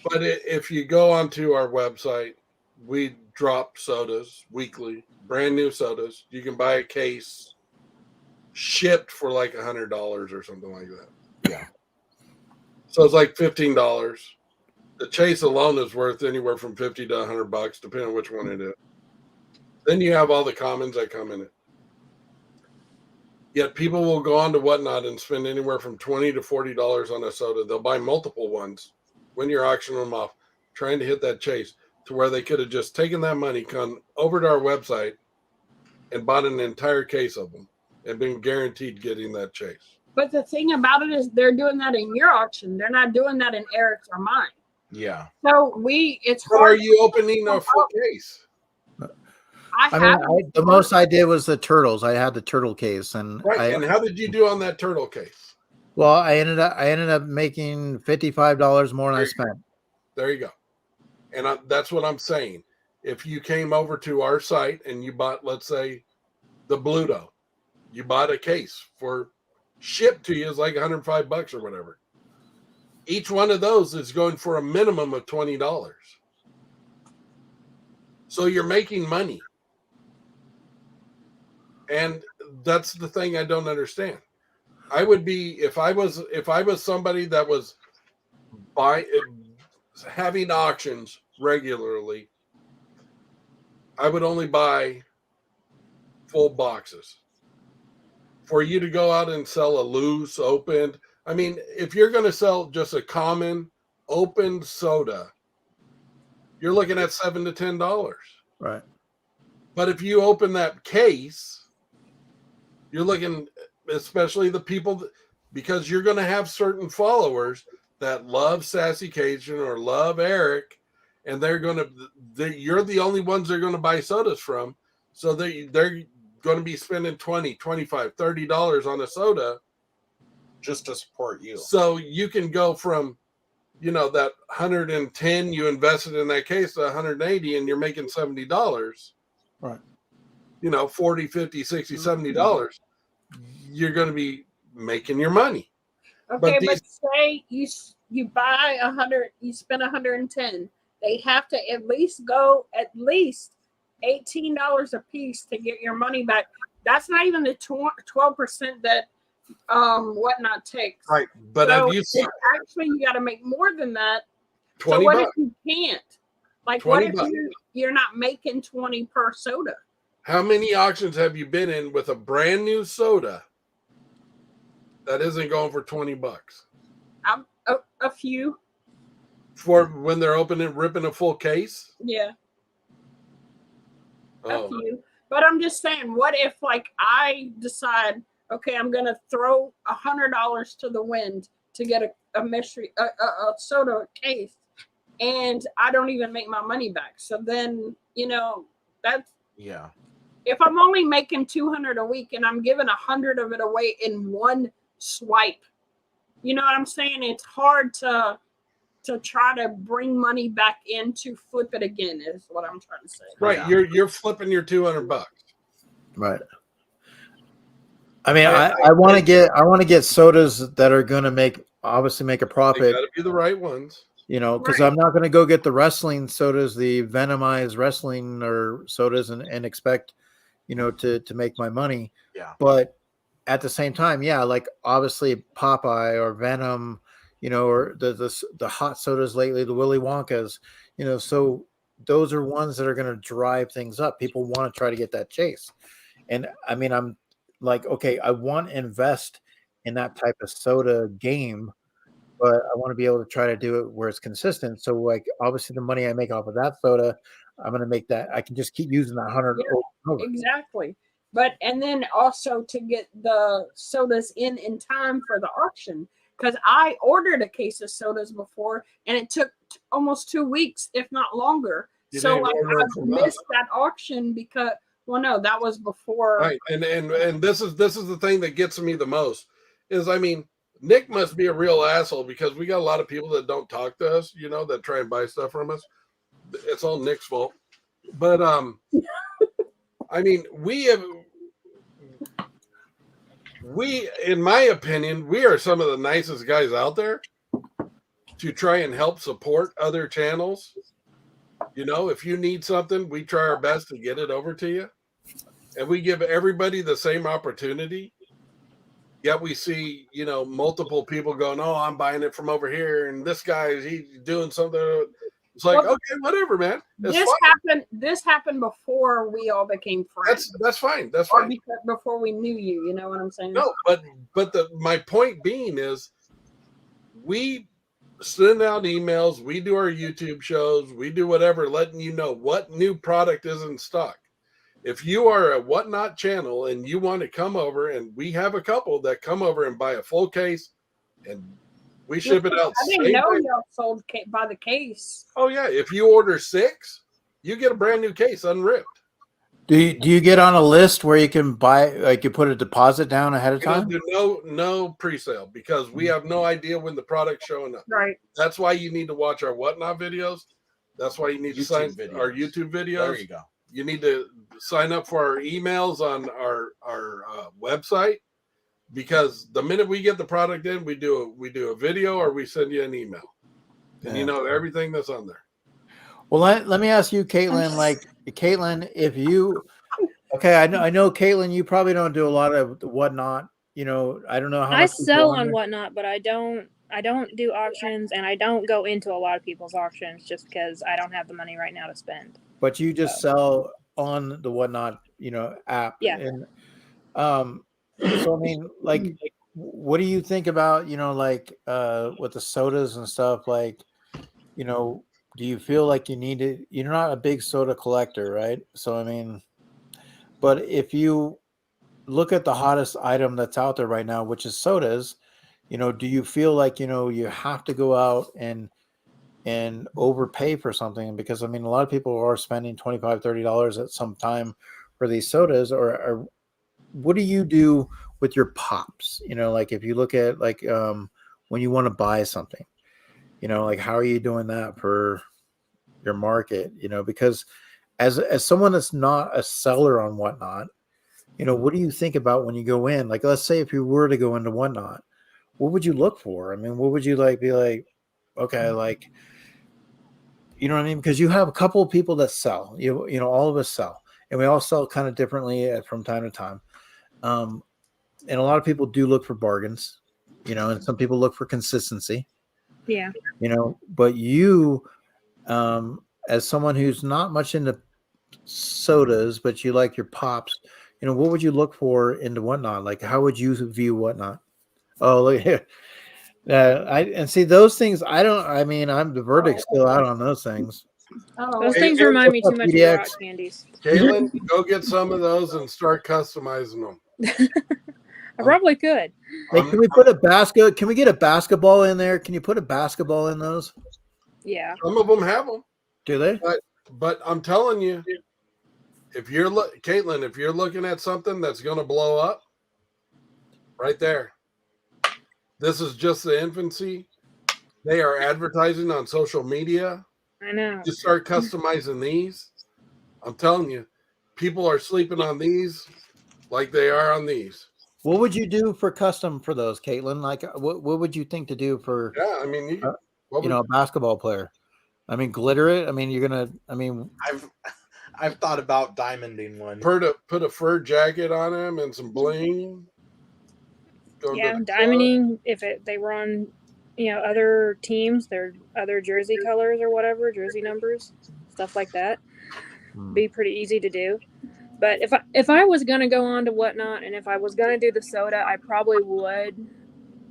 But if you go onto our website, we drop sodas weekly, brand new sodas. You can buy a case shipped for like $100 or something like that. Yeah. So it's like $15. The chase alone is worth anywhere from $50 to $100, depending on which one it is. Then you have all the commons that come in it. Yet people will go on to Whatnot and spend anywhere from $20 to $40 on a soda. They'll buy multiple ones when you're auctioning them off, trying to hit that chase to where they could have just taken that money, come over to our website and bought an entire case of them and been guaranteed getting that chase. But the thing about it is they're doing that in your auction. They're not doing that in Eric's or mine. Yeah. So it's But hard. are you opening a full case? I mean, the most I did was the turtles. I had the turtle case, and Right. And how did you do on that turtle case? well, I ended up making $55 more than I spent. There you go. And that's what I'm saying. If you came over to our site and you bought, let's say, the Bluto, you bought a case for shipped to you is like $105 or whatever. Each one of those is going for a minimum of $20. So you're making money. And that's the thing I don't understand. I would be, if I was somebody that was having auctions regularly, I would only buy full boxes. For you to go out and sell a loose, opened, I mean, if you're going to sell just a common opened soda, you're looking at $7 to $10. Right. But if you open that case, you're looking, especially the people, because you're going to have certain followers that love Sassy Cajun or love Eric, and you're the only ones they're going to buy sodas from. So they're going to be spending $20, $25, $30 on a soda just to support you. So you can go from, that 110 you invested in that case to 180 and you're making $70. Right. 40, 50, 60, $70. You're going to be making your money. Okay, but say you buy 100, you spend 110. They have to at least go at least $18 a piece to get your money back. That's not even the 12% that whatnot takes. Right, but so have you seen? Actually, you got to make more than that. $20. So what if you can't? Like, what if $20. you're not making 20 per soda? How many auctions have you been in with a brand new soda that isn't going for $20? A few. For when they're ripping a full case? Yeah. Oh. A few. But I'm just saying, what if like I decide, okay, I'm gonna throw $100 to the wind to get a soda case, and I don't even make my money back. So then, that's yeah. If I'm only making 200 a week and I'm giving 100 of it away in one swipe, you know what I'm saying? It's hard to try to bring money back in to flip it again is what I'm trying to say. Right. Yeah. You're flipping your $200. Right. I mean, I want to get sodas that are going to obviously make a profit. They got to be the right ones. Because I'm not going to go get the wrestling sodas, the venomized wrestling or sodas and expect, to make my money. Yeah. But at the same time, like obviously Popeye or Venom, or the hot sodas lately, the Willy Wonkas, so those are ones that are going to drive things up. People want to try to get that chase. And I mean, I'm like, okay, I want to invest in that type of soda game, but I want to be able to try to do it where it's consistent. So like, obviously the money I make off of that soda, I'm going to make that. I can just keep using that 100. Yeah, exactly. And then also to get the sodas in time for the auction, because I ordered a case of sodas before and it took almost 2 weeks, if not longer. So like I missed that auction because, well, no, that was before. Right. And this is the thing that gets me the most is, I mean, Nick must be a real asshole because we got a lot of people that don't talk to us, that try and buy stuff from us. It's all Nick's fault. But I mean, in my opinion, we are some of the nicest guys out there to try and help support other channels. If you need something, we try our best to get it over to you. And we give everybody the same opportunity. Yet we see, multiple people going, oh, I'm buying it from over here. And this guy, he's doing something. It's like, okay, whatever, man. This happened before we all became friends. That's fine. That's fine. Before we knew you, you know what I'm saying? No, but my point being is we send out emails, we do our YouTube shows, we do whatever, letting you know what new product is in stock. If you are a Whatnot channel and you want to come over, and we have a couple that come over and buy a full case and We ship it out. I didn't same know day. y'all sold by the case. Oh yeah, if you order 6, you get a brand new case unripped. Do you get on a list where you can buy, like you put a deposit down ahead of We don't time? do no pre-sale because we have no idea when the product's showing up. Right. That's why you need to watch our whatnot videos. That's why you need to sign our YouTube videos. There you go. You need to sign up for our emails on our website, because the minute we get the product in, we do a video or we send you an email, and you know everything that's on there. Well, let me ask you, Caitlin. Like, Caitlin, if you, okay, I know, Caitlin, you probably don't do a lot of whatnot. You know, I don't know how I much you sell go on there. whatnot, but I don't do auctions, and I don't go into a lot of people's auctions just because I don't have the money right now to spend. But you just sell on the whatnot, you know, app. Yeah. And so I mean, like, what do you think about, you know, like with the sodas and stuff? Like, you know, do you feel like you need to? You're not a big soda collector, right? So I mean, but if you look at the hottest item that's out there right now, which is sodas, you know, do you feel like, you know, you have to go out and overpay for something? Because I mean, a lot of people are spending $25-$30 at some time for these sodas. Or what do you do with your pops? You know, like if you look at like when you want to buy something, you know, like how are you doing that for your market? You know, because as someone that's not a seller on whatnot, you know, what do you think about when you go in? Like, let's say if you were to go into whatnot, what would you look for? I mean, what would you like be like, okay, like, you know what I mean? Because you have a couple of people that sell, you know, all of us sell, and we all sell kind of differently from time to time. And a lot of people do look for bargains, you know, and some people look for consistency. Yeah. You know, but you, as someone who's not much into sodas, but you like your pops, you know, what would you look for into whatnot? Like, how would you view whatnot? Oh, look here. I see those things. I mean, I'm the verdict's still out on those things. Oh, Those Hey, things hey, remind me what's too up, much of PDX? rock candies. Caitlin, go get some of those and start customizing them. I probably could. Hey, can we put a basket? Can we get a basketball in there? Can you put a basketball in those? Yeah. Some of them have them, Do they? but I'm telling you, if you're Caitlin, if you're looking at something that's going to blow up, right there. This is just the infancy. They are advertising on social media. I know. You start customizing these. I'm telling you, people are sleeping on these like they are on these. What would you do for custom for those, Caitlin? Like, what would you think to do for, Yeah, I mean, you know, a basketball player? I mean, glitter it. I mean, you're gonna. I mean, I've thought about diamonding one. put a fur jacket on them and some bling. Yeah, diamonding. If they were on, you know, other teams, their other jersey colors or whatever, jersey numbers, stuff like that, be pretty easy to do. But if I was gonna go on to whatnot, and if I was gonna do the soda, I probably would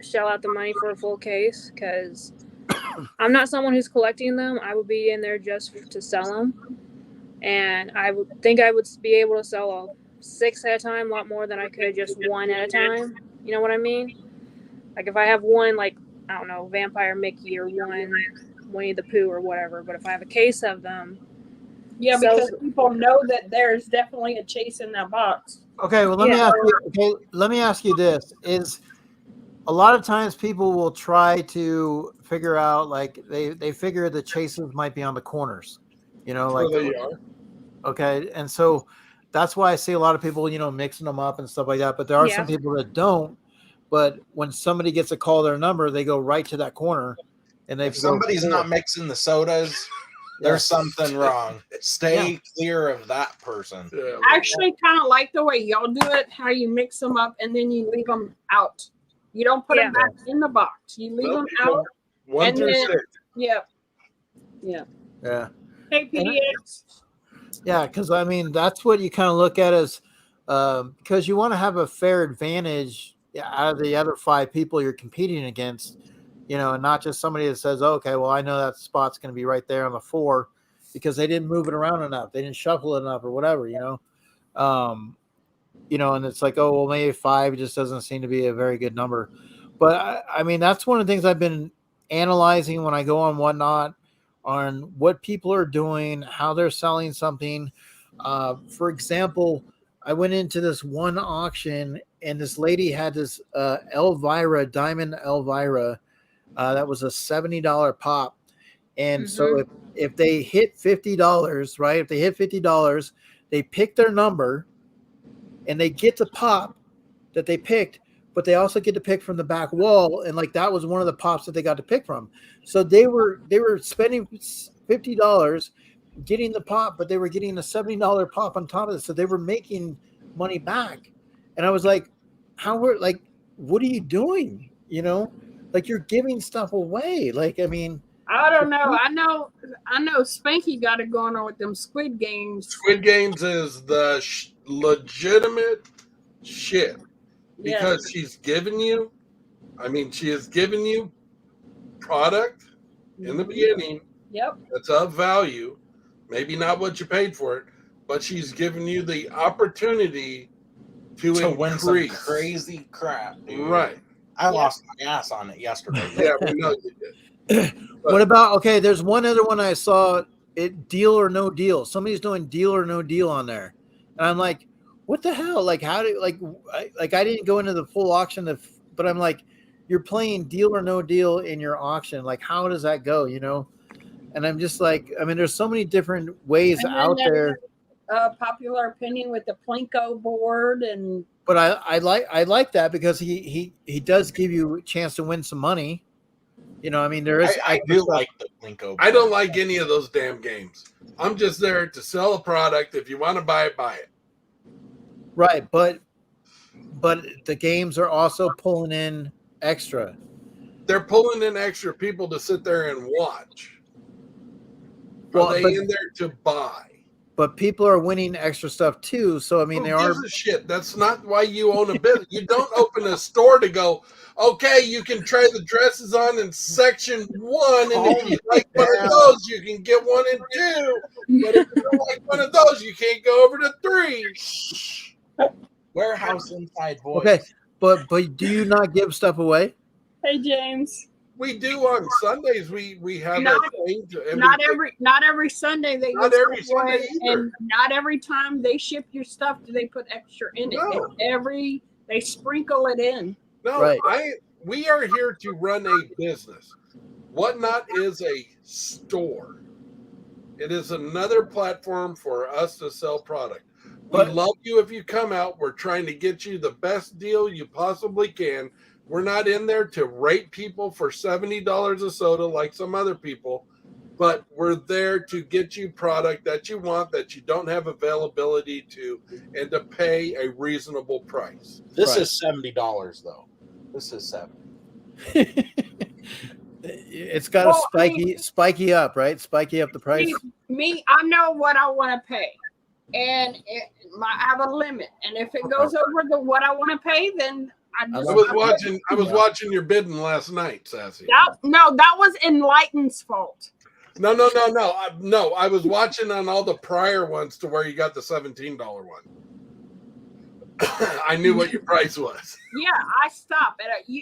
shell out the money for a full case, because I'm not someone who's collecting them. I would be in there just to sell them, and I would think I would be able to sell 6 at a time, a lot more than I could just 1 at a time. You know what I mean? Like if I have one, like, I don't know, Vampire Mickey or one Winnie the Pooh or whatever, but if I have a case of them. yeah, because people know that there's definitely a chase in that box. okay. Well, let me ask you. Okay, let me ask you this: is a lot of times people will try to figure out, like they figure the chases might be on the corners, you know, like they are. Okay, and so that's why I see a lot of people, you know, mixing them up and stuff like that. But there are some people that don't. But when somebody gets a call their number, they go right to that corner, and they. If somebody's not mixing the sodas, there's something wrong. Stay clear of that person. Yeah. I actually kind of like the way y'all do it, how you mix them up and then you leave them out. You don't put them back in the box. You leave them out. 1 through 6. Yeah. Hey, PDX. Yeah, because I mean that's what you kind of look at as because you want to have a fair advantage out of the other 5 people you're competing against, you know, and not just somebody that says, oh, okay, well, I know that spot's going to be right there on the 4 because they didn't move it around enough, they didn't shuffle it enough or whatever, you know, and it's like, oh, well, maybe 5 just doesn't seem to be a very good number. But I mean, that's one of the things I've been analyzing when I go on Whatnot, on what people are doing, how they're selling something. For example, I went into this one auction and this lady had this Elvira, Diamond Elvira, that was a $70 pop. And so if they hit $50, right? If they hit $50, they pick their number and they get the pop that they picked, but they also get to pick from the back wall. And like, that was one of the pops that they got to pick from. So they were spending $50 getting the pop, but they were getting a $70 pop on top of it. So they were making money back. And I was like, what are you doing? You know, like, you're giving stuff away. Like, I mean, I don't know. I know Spanky got it going on with them Squid Games. Squid Games is the legitimate shit because she's given you, she has given you product in the beginning. Yep. That's of value. Maybe not what you paid for it, but she's given you the opportunity to win some crazy crap, dude. Right. I lost my ass on it yesterday. Yeah, we know you did. What about, okay, there's one other one I saw, it Deal or No Deal. Somebody's doing Deal or No Deal on there. And I'm like, what the hell? Like, how do, I didn't go into the full auction, but I'm like, you're playing Deal or No Deal in your auction. Like, how does that go, you know? And I'm just like, I mean, there's so many different ways out there. Popular opinion with the Plinko board, but I like that because he does give you a chance to win some money. You know, I mean, there is. I do like the Plinko board. I don't like any of those damn games. I'm just there to sell a product. If you want to buy it, buy it. Right, but the games are also pulling in extra. They're pulling in extra people to sit there and watch. Are they in there to buy? But people are winning extra stuff too. So I mean, Who they are. gives a shit? That's not why you own a business. You don't open a store to go, okay, you can try the dresses on in section 1, and if you like one of those, you can get 1 and 2. But if you don't like one of those, you can't go over to 3. Warehouse inside voice. Okay, but do you not give stuff away? Hey, James. We do on Sundays. We have not every Sunday they not every Sunday either. And not every time they ship your stuff do they put extra in it. They sprinkle it in. No, right. We are here to run a business. Whatnot is a store. It is another platform for us to sell product. We love you if you come out. We're trying to get you the best deal you possibly can. We're not in there to rate people for $70 a soda like some other people, but we're there to get you product that you want, that you don't have availability to, and to pay a reasonable price. This is $70 though. This is $70. It's got to spiky up, right? Spiky up the price. Me, I know what I want to pay, and I have a limit. And if it goes over what I want to pay, then I was watching your bidding last night, Sassy. That was Enlightened's fault. No. I was watching on all the prior ones to where you got the $17 one. I knew what your price was. Yeah, I stop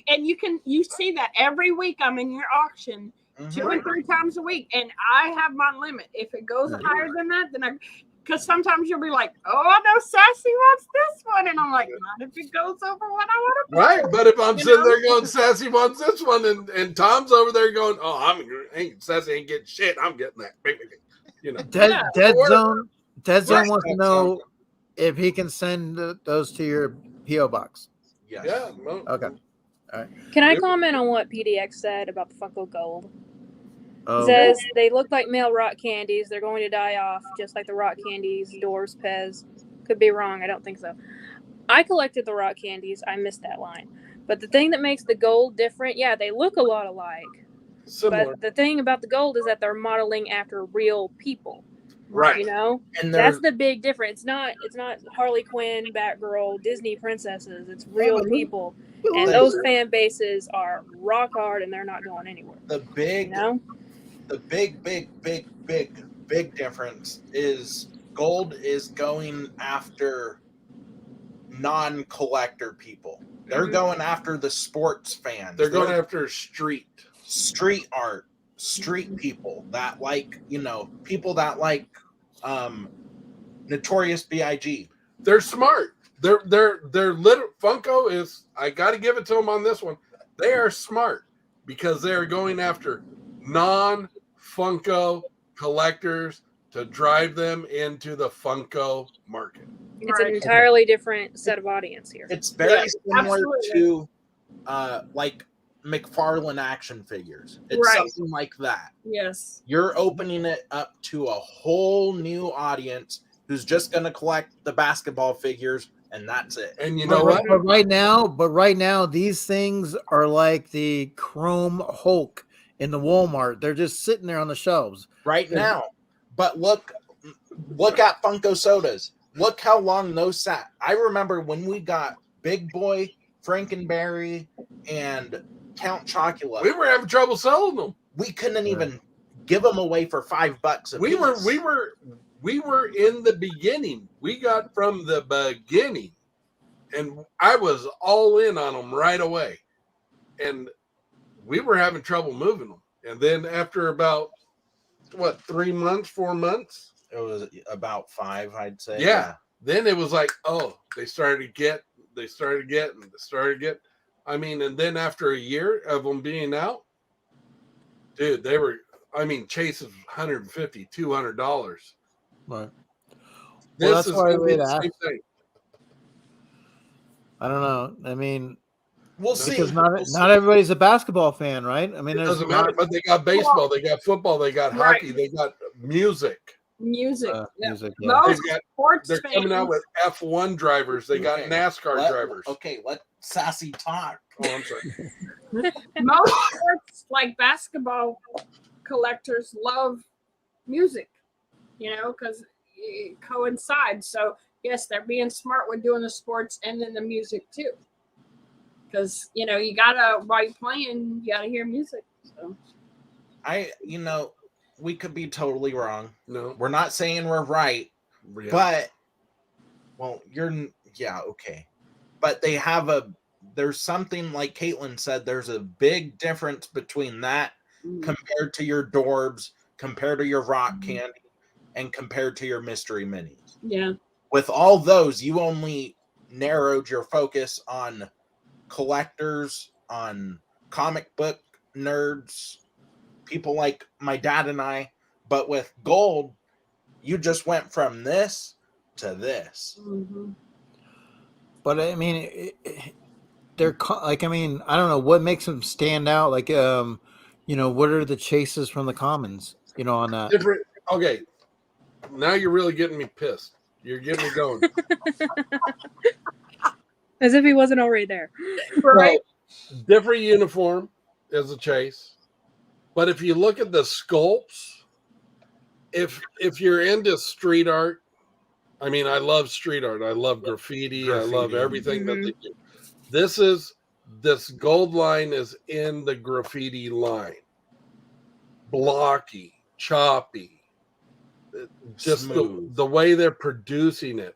and you see that every week I'm in your auction 2 and 3 times a week, and I have my limit. If it goes higher than that, then because sometimes you'll be like, oh no, Sassy wants this one, and I'm like, not if it goes over what I want to pay. Right, but if I'm sitting there going, Sassy wants this one, and Tom's over there going, oh, Sassy ain't getting shit, I'm getting that. You know, Dead Zone wants to know if he can send those to your PO box. Yes. Yeah. Okay. All right. Can I comment on what PDX said about the Funko Gold? Oh. Says they look like male rock candies. They're going to die off, just like the rock candies, Doors, Pez. Could be wrong. I don't think so. I collected the rock candies. I missed that line. But the thing that makes the gold different, they look a lot alike. Similar. But the thing about the gold is that they're modeling after real people. Right. You know? And that's the big difference. It's not Harley Quinn, Batgirl, Disney princesses. It's real people. And those fan bases are rock hard, and they're not going anywhere. The big difference is gold is going after non-collector people. They're going after the sports fans. They're going after street art, street people that like, people that like Notorious B.I.G. They're smart. They're little. Funko is, I got to give it to them on this one. They are smart because they are going after non-Funko collectors to drive them into the Funko market. It's an entirely different set of audience here. It's very similar to like McFarlane action figures. It's something like that. Yes. You're opening it up to a whole new audience who's just going to collect the basketball figures, and that's it. And you know what? But right now, these things are like the Chrome Hulk in the Walmart. They're just sitting there on the shelves right now. But look at Funko sodas. Look how long those sat. I remember when we got Big Boy, Frankenberry, and Count Chocula. We were having trouble selling them. We couldn't even give them away for $5 a piece. We were in the beginning. We got from the beginning, and I was all in on them right away. And we were having trouble moving them. And then after about 3 months, 4 months, it was about 5, I'd say. Yeah. Then it was like, they started getting. I mean, and then after a year of them being out, dude, they were. I mean, Chase is $150, $200. Right. This that's is why gonna be the asked. same thing. I don't know. I mean, we'll see. Because not everybody's a basketball fan, right? I mean, it doesn't matter. But they got baseball, they got football, they got hockey, they got music. Music. They're coming out with F1 drivers. They got NASCAR drivers. Okay, let Sassy talk. Oh, I'm sorry. Most sports, like basketball collectors, love music, because it coincides. So, yes, they're being smart with doing the sports and then the music, too. Because, you got to, while you're playing, you got to hear music. So, we could be totally wrong. No, we're not saying we're right, but okay. But there's something like Caitlin said, there's a big difference between that compared to your Dorbs, compared to your rock candy, and compared to your mystery minis. Yeah. With all those, you only narrowed your focus on collectors, on comic book nerds, people like my dad and I. But with gold, you just went from this to this. Mm-hmm. But I mean, they're like, I mean, I don't know what makes them stand out. Like, what are the chases from the commons? On that. Different. Okay, now you're really getting me pissed. You're getting me going. As if he wasn't already there. Right. So, different uniform is a chase. But if you look at the sculpts, if you're into street art, I mean, I love street art. I love graffiti. I love everything that they do. This gold line is in the graffiti line. Blocky, choppy. Just the way they're producing it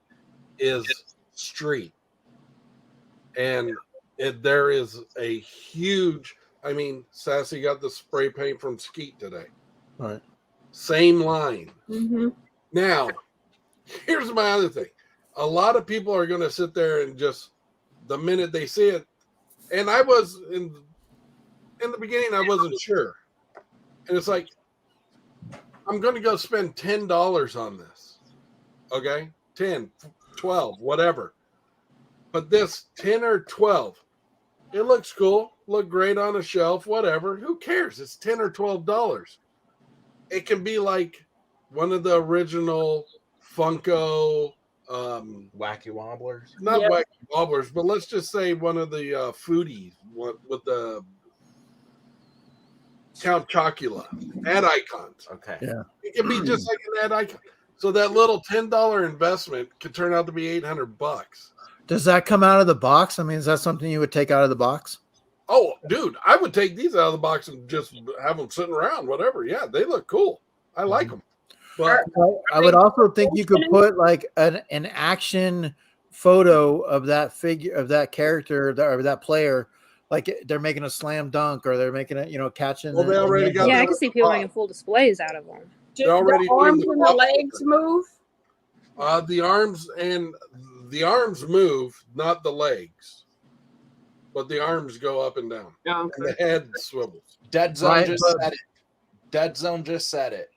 is street. And there is a huge, I mean, Sassy got the spray paint from Skeet today. All right. Same line. Mm-hmm. Now, here's my other thing. A lot of people are going to sit there and just, the minute they see it, and I was, in the beginning, I wasn't sure. And it's like, I'm going to go spend $10 on this. Okay? 10, 12, whatever. But this 10 or 12, it looks cool, look great on a shelf, whatever. Who cares? It's $10 or $12. It can be like one of the original Funko Wacky Wobblers. Not Wacky Wobblers, but let's just say one of the foodies with the Count Chocula ad icons. Okay. Yeah. It can be just like an ad icon. So that little $10 investment could turn out to be $800. Does that come out of the box? I mean, is that something you would take out of the box? Oh, dude, I would take these out of the box and just have them sitting around, whatever. Yeah, they look cool. I like them. But I would also think you could put like an action photo of that figure, of that character, or that player, like they're making a slam dunk or they're making it, catching. Well, they already got. Yeah, I can see people making full displays out of them. Do They're already the arms doing and the the legs move? The arms move, not the legs, but the arms go up and down, Oh, and the head swivels. Dead Zone Right, just but- said it. Dead Zone just said it.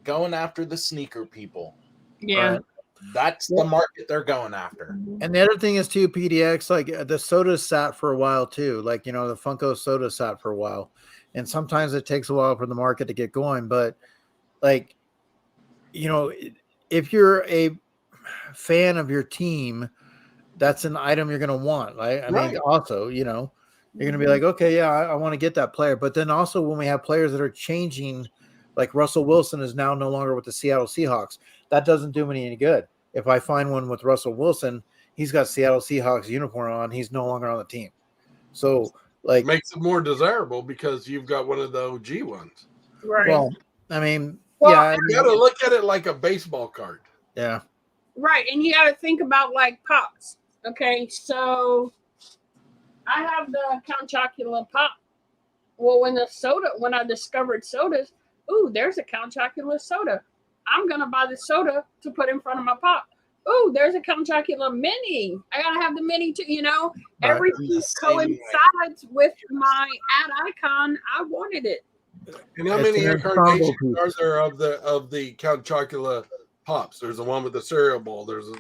Going after the sneaker people. yeah. Right. That's the market they're going after. And the other thing is too, PDX, like the soda sat for a while too. Like, the Funko soda sat for a while. And sometimes it takes a while for the market to get going. But like, if you're a fan of your team, that's an item you're going to want. Right? I mean, also, you're going to be like, okay, yeah, I want to get that player. But then also when we have players that are changing, like Russell Wilson is now no longer with the Seattle Seahawks, that doesn't do me any good. If I find one with Russell Wilson, he's got Seattle Seahawks uniform on, he's no longer on the team. So, like, Makes it more desirable because you've got one of the OG ones. Right. well, I mean, You got to look at it like a baseball card. yeah. Right. And you got to think about like pops. Okay. So I have the Count Chocula pop. Well, when I discovered sodas, ooh, there's a Count Chocula soda. I'm going to buy the soda to put in front of my pop. Ooh, there's a Count Chocula mini. I got to have the mini too, Right. Everything coincides with my ad icon. I wanted it. And how It's many an incarnations ensemble are piece. there of the Count Chocula pops? There's the one with the cereal bowl. There's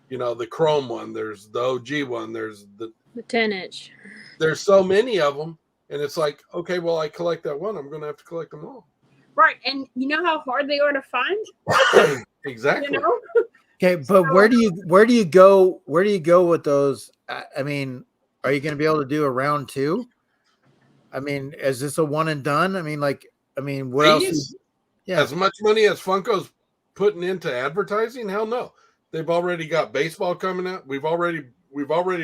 the chrome one. There's the OG one. There's the 10-inch. There's so many of them, and it's like, okay, well, I collect that one. I'm going to have to collect them all. Right. And you know how hard they are to find? Exactly. Okay, but where do you go with those? I mean, are you going to be able to do a round two? I mean, is this a one and done? I mean, what else? Yeah. As much money as Funko's putting into advertising, hell no. They've already got baseball coming out. We've already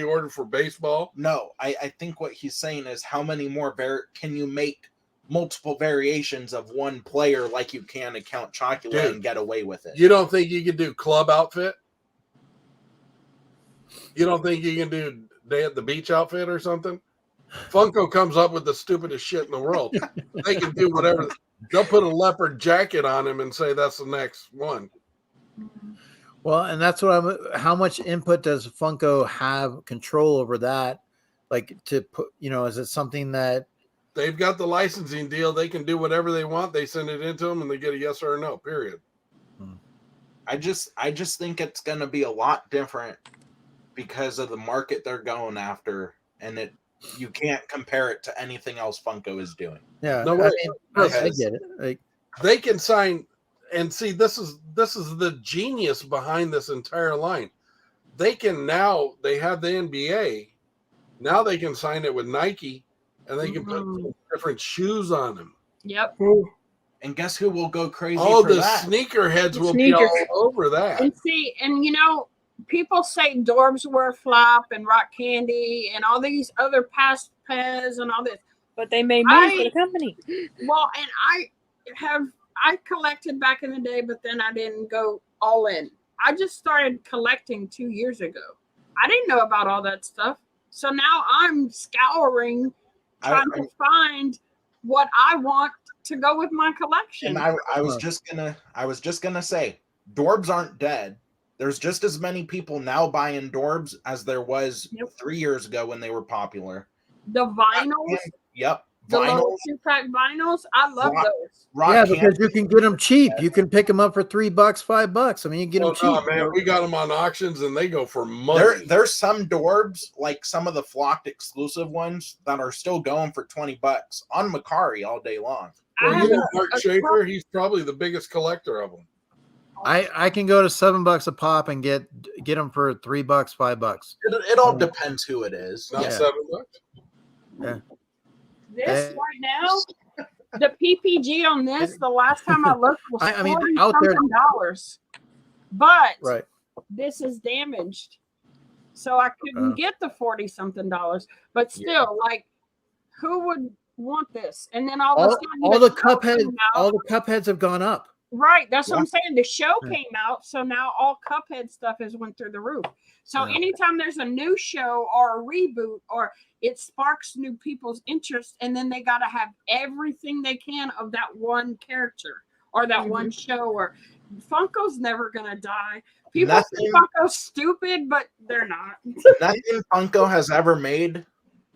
ordered for baseball. No, I think what he's saying is how many more can you make multiple variations of one player like you can a Count Chocula and get away with it? You don't think you can do club outfit? You don't think you can do day at the beach outfit or something? Funko comes up with the stupidest shit in the world. They can do whatever. They'll put a leopard jacket on him and say that's the next one. Well, and that's what how much input does Funko have control over that? Like to put, is it something that they've got the licensing deal? They can do whatever they want. They send it into them and they get a yes or a no, period. I just think it's going to be a lot different because of the market they're going after, and you can't compare it to anything else Funko is doing. Yeah, no, I get it. Like, they can sign, and see, this is the genius behind this entire line. They have the NBA. Now they can sign it with Nike, and they can put different shoes on them. Yep. And guess who will go crazy All for the that? sneakerheads will be all over that. And see, and people say Dorbs wear flop and rock candy and all these other past Pez and all this. But they made money for the company. Well, and I collected back in the day, but then I didn't go all in. I just started collecting 2 years ago. I didn't know about all that stuff. So now I'm scouring, trying to find what I want to go with my collection. And I was just gonna say, Dorbs aren't dead. There's just as many people now buying Dorbs as there was 3 years ago when they were popular. The vinyls. Yep. The Vinyls. little 2-pack vinyls. I love those. Yeah, because you can get them cheap. You can pick them up for $3, $5. I mean, you can get them cheap. No, man, we got them on auctions and they go for money. There's some Dorbs, like some of the flocked exclusive ones, that are still going for $20 on Macari all day long. Well, Mark Schaefer, he's probably the biggest collector of them. I can go to $7 a pop and get them for $3, $5. It all depends who it is. Not $7. Yeah. This right now, the PPG on this, the last time I looked was out there $40-something. But right, this is damaged, so I couldn't get the $40-something. But still, like, who would want this? And then all the cupheads have gone up. Right, that's what I'm saying. The show came out, so now all Cuphead stuff has went through the roof. So anytime there's a new show or a reboot, or it sparks new people's interest, and then they got to have everything they can of that one character or that one show. Or Funko's never gonna die. People think Funko's stupid, but they're not. Nothing Funko has ever made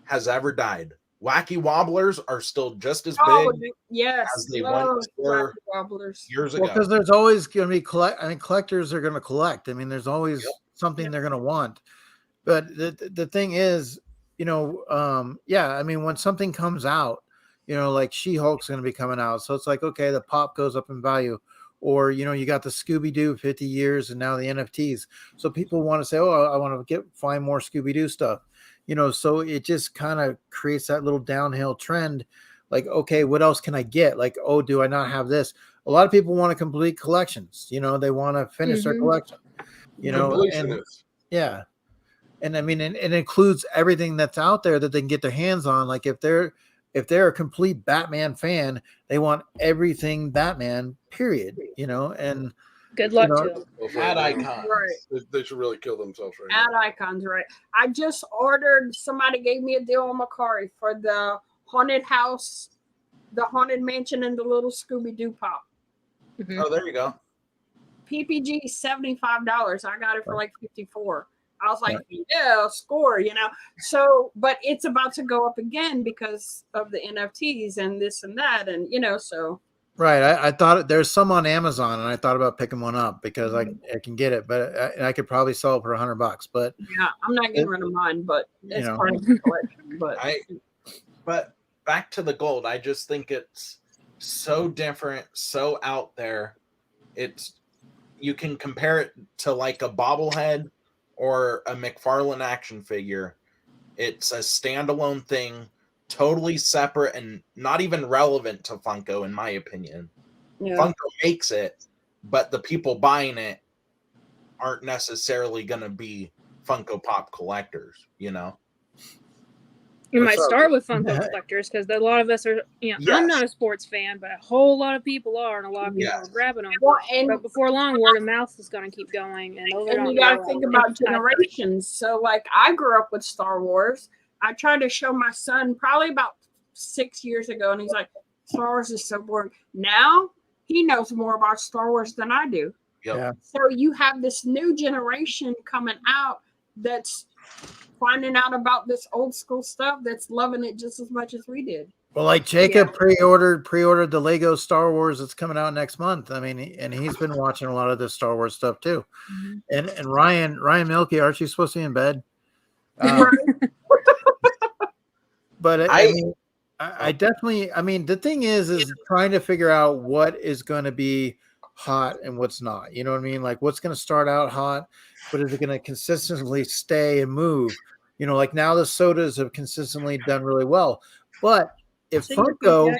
has ever died. Wacky Wobblers are still just as big as they once were years ago. Because there's always going to be collectors are going to collect. I mean, there's always something they're going to want. But the thing is, you know, I mean, when something comes out, you know, like She-Hulk's going to be coming out, so it's like, okay, the pop goes up in value. Or, you know, you got the Scooby-Doo 50 years and now the NFTs. So people want to say, oh, I want to find more Scooby-Doo stuff. You know, so it just kind of creates that little downhill trend. Like, okay, what else can I get? Like, oh, do I not have this? A lot of people want to complete collections. You know, they want to finish their collection. You know, and yeah. And I mean, it includes everything that's out there that they can get their hands on. Like if they're a complete Batman fan, they want everything Batman, period. You know, and good luck to them. Ad icons. Right. They should really kill themselves right Ad now. icons, right. I just ordered, somebody gave me a deal on Macari for the haunted house, the haunted mansion, and the little Scooby-Doo pop. Oh, there you go. PPG $75. I got it for like $54. I was like, yeah, score, you know. So, but it's about to go up again because of the NFTs and this and that, and you know, so. Right. I thought there's some on Amazon, and I thought about picking one up because I can get it, but I could probably sell it for $100. But yeah, I'm not getting rid of mine, but it's part of the collection. But back to the gold, I just think it's so different, so out there. You can compare it to like a bobblehead or a McFarlane action figure. It's a standalone thing, totally separate and not even relevant to Funko, in my opinion. Yeah. Funko makes it, but the people buying it aren't necessarily going to be Funko Pop collectors, you know? You might start with Funko collectors because a lot of us are, you know, I'm not a sports fan, but a whole lot of people are, and a lot of people are grabbing them. Well, but before long, word of mouth is going to keep going. And you got to think about generations. So, like, I grew up with Star Wars. I tried to show my son probably about 6 years ago, and he's like, Star Wars is so boring. Now, he knows more about Star Wars than I do. Yeah. So, you have this new generation coming out that's finding out about this old school stuff, that's loving it just as much as we did. Well, like Jacob pre-ordered the Lego Star Wars that's coming out next month. I mean, and he's been watching a lot of this Star Wars stuff too. And Ryan Milky, aren't you supposed to be in bed? But I definitely, I mean, the thing is trying to figure out what is going to be hot and what's not. You know what I mean? Like what's going to start out hot, but is it going to consistently stay and move? You know, like now the sodas have consistently done really well. But if Funko,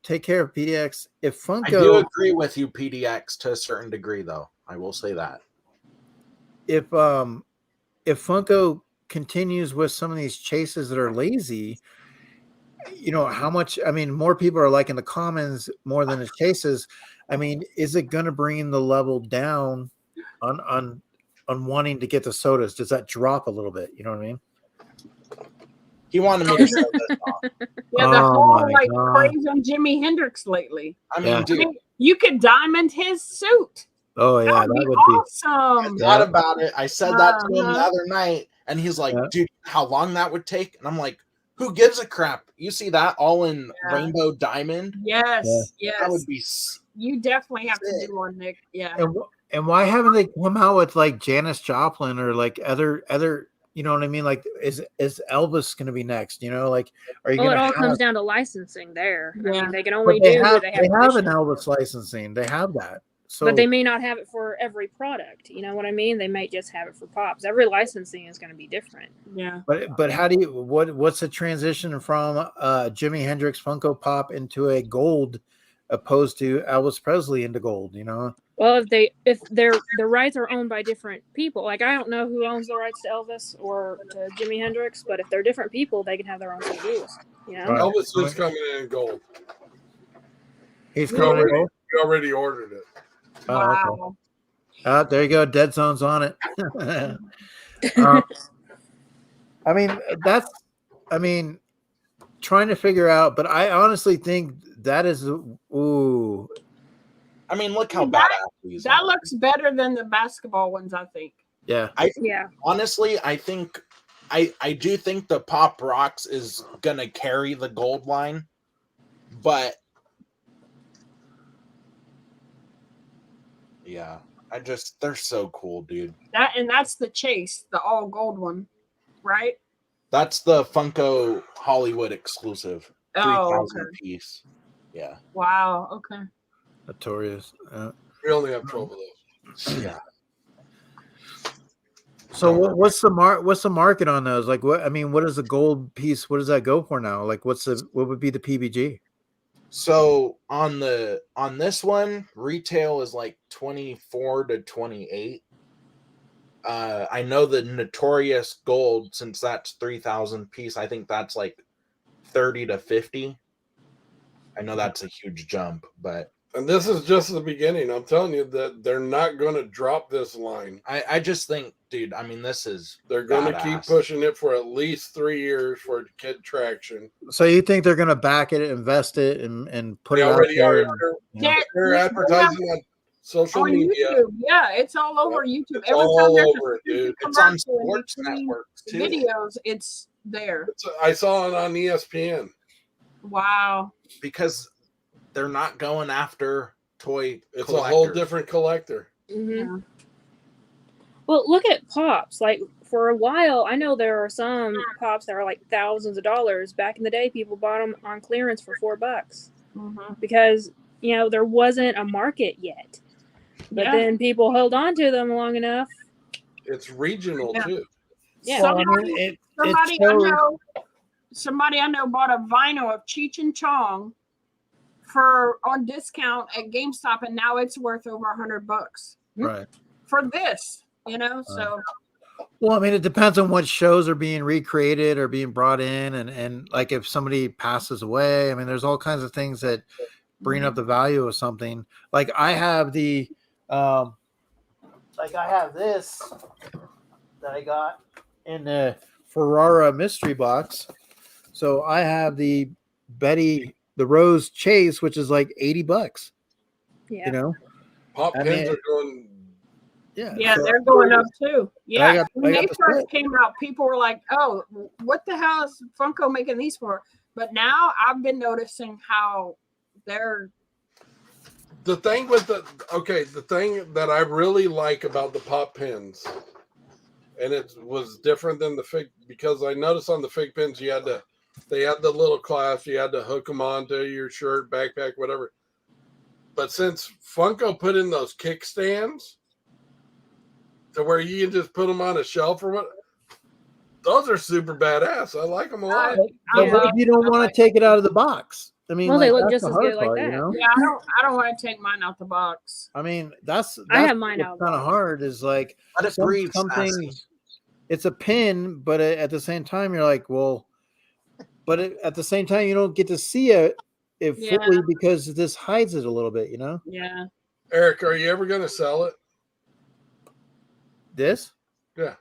take care of PDX, if Funko, I do agree with you, PDX, to a certain degree, though. I will say that. If Funko continues with some of these chases that are lazy, you know, how much, I mean, more people are liking the commons more than the chases. I mean, is it going to bring the level down on wanting to get the sodas? Does that drop a little bit? You know what I mean? He wanted me to say this off. Yeah, the whole like craze on Jimi Hendrix lately. I mean, dude, you could diamond his suit. Oh yeah, that would be awesome. I thought about it. I said that to him the other night, and he's like, "Dude, how long that would take?" And I'm like, "Who gives a crap? You see that all in rainbow diamond?" Yes. That would be. You definitely have to do one, Nick. Yeah. And why haven't they come out with like Janis Joplin or like other? You know what I mean? Like, is Elvis going to be next? You know, like, are you? Well, it all comes down to licensing there. I mean, they can only do what they have. They have an Elvis licensing. They have that. So, but they may not have it for every product. You know what I mean? They might just have it for pops. Every licensing is going to be different. Yeah. But how do you what's the transition from Jimi Hendrix Funko Pop into a gold opposed to Elvis Presley into gold? You know. Well, if the rights are owned by different people, like I don't know who owns the rights to Elvis or to Jimi Hendrix, but if they're different people, they can have their own CDs. You know, Elvis is coming in gold. He's We calling it gold. already ordered it. Wow. Okay. There you go. Dead zone's on it. I mean, trying to figure out, but I honestly think that is, ooh. I mean, look how That- badass these That are. looks better than the basketball ones, I think. Yeah. Honestly, I think I do think the Pop Rocks is gonna carry the gold line, but yeah, they're so cool, dude. That's the Chase, the all gold one, right? That's the Funko Hollywood exclusive, 3,000 okay. piece. Yeah. Wow. Okay. Notorious. We only have 12 of those. Yeah. So what's the market on those? Like what is the gold piece? What does that go for now? Like what would be the PBG? So on this one, retail is like 24 to 28. I know the Notorious Gold, since that's 3,000 piece, I think that's like 30 to 50. I know that's a huge jump, but and this is just the beginning. I'm telling you that they're not going to drop this line. I just think, dude, I mean, they're going to keep pushing it for at least 3 years for it to get traction. So you think they're going to back it, invest it, and put they it out already there? Are. They're advertising on social media. YouTube. Yeah, it's all over YouTube. It's all over it, dude. It's on sports networks too. Videos, it's there. I saw it on ESPN. Wow. Because they're not going after toy It's collectors. a whole different collector. Mm-hmm. Yeah. Well, look at Pops. Like, for a while, I know there are some Pops that are like thousands of dollars. Back in the day, people bought them on clearance for $4 because, there wasn't a market yet. But then people held on to them long enough. It's regional, too. Yeah. Well, somebody I know bought a vinyl of Cheech and Chong on discount at GameStop, and now it's worth over $100. Right. For this, so. Well, I mean, it depends on what shows are being recreated or being brought in, and like if somebody passes away, I mean, there's all kinds of things that bring up the value of something. Like I have this that I got in the Ferrara mystery box. So I have the Rose Chase, which is like $80. Yeah. Pop pins are going. Yeah, so they're going up too. Yeah, when they first came out, people were like, "Oh, what the hell is Funko making these for?" But now I've been noticing how they're. The thing that I really like about the Pop pins, and it was different than the fig, because I noticed on the fig pins they had the little clasp, you had to hook them onto your shirt, backpack, whatever. But since Funko put in those kickstands, to where you can just put them on a shelf or what, those are super badass. I like them a lot. But what if you don't want to take it out of the box? I mean, they look just as good like that. Yeah, I don't want to take mine out the box. I mean, that's I have mine out. Kind of hard. Is like something. It's a pin, but at the same time, you're like, well, but at the same time, you don't get to see it fully because this hides it a little bit, Yeah. Eric, are you ever going to sell it? This? Yeah.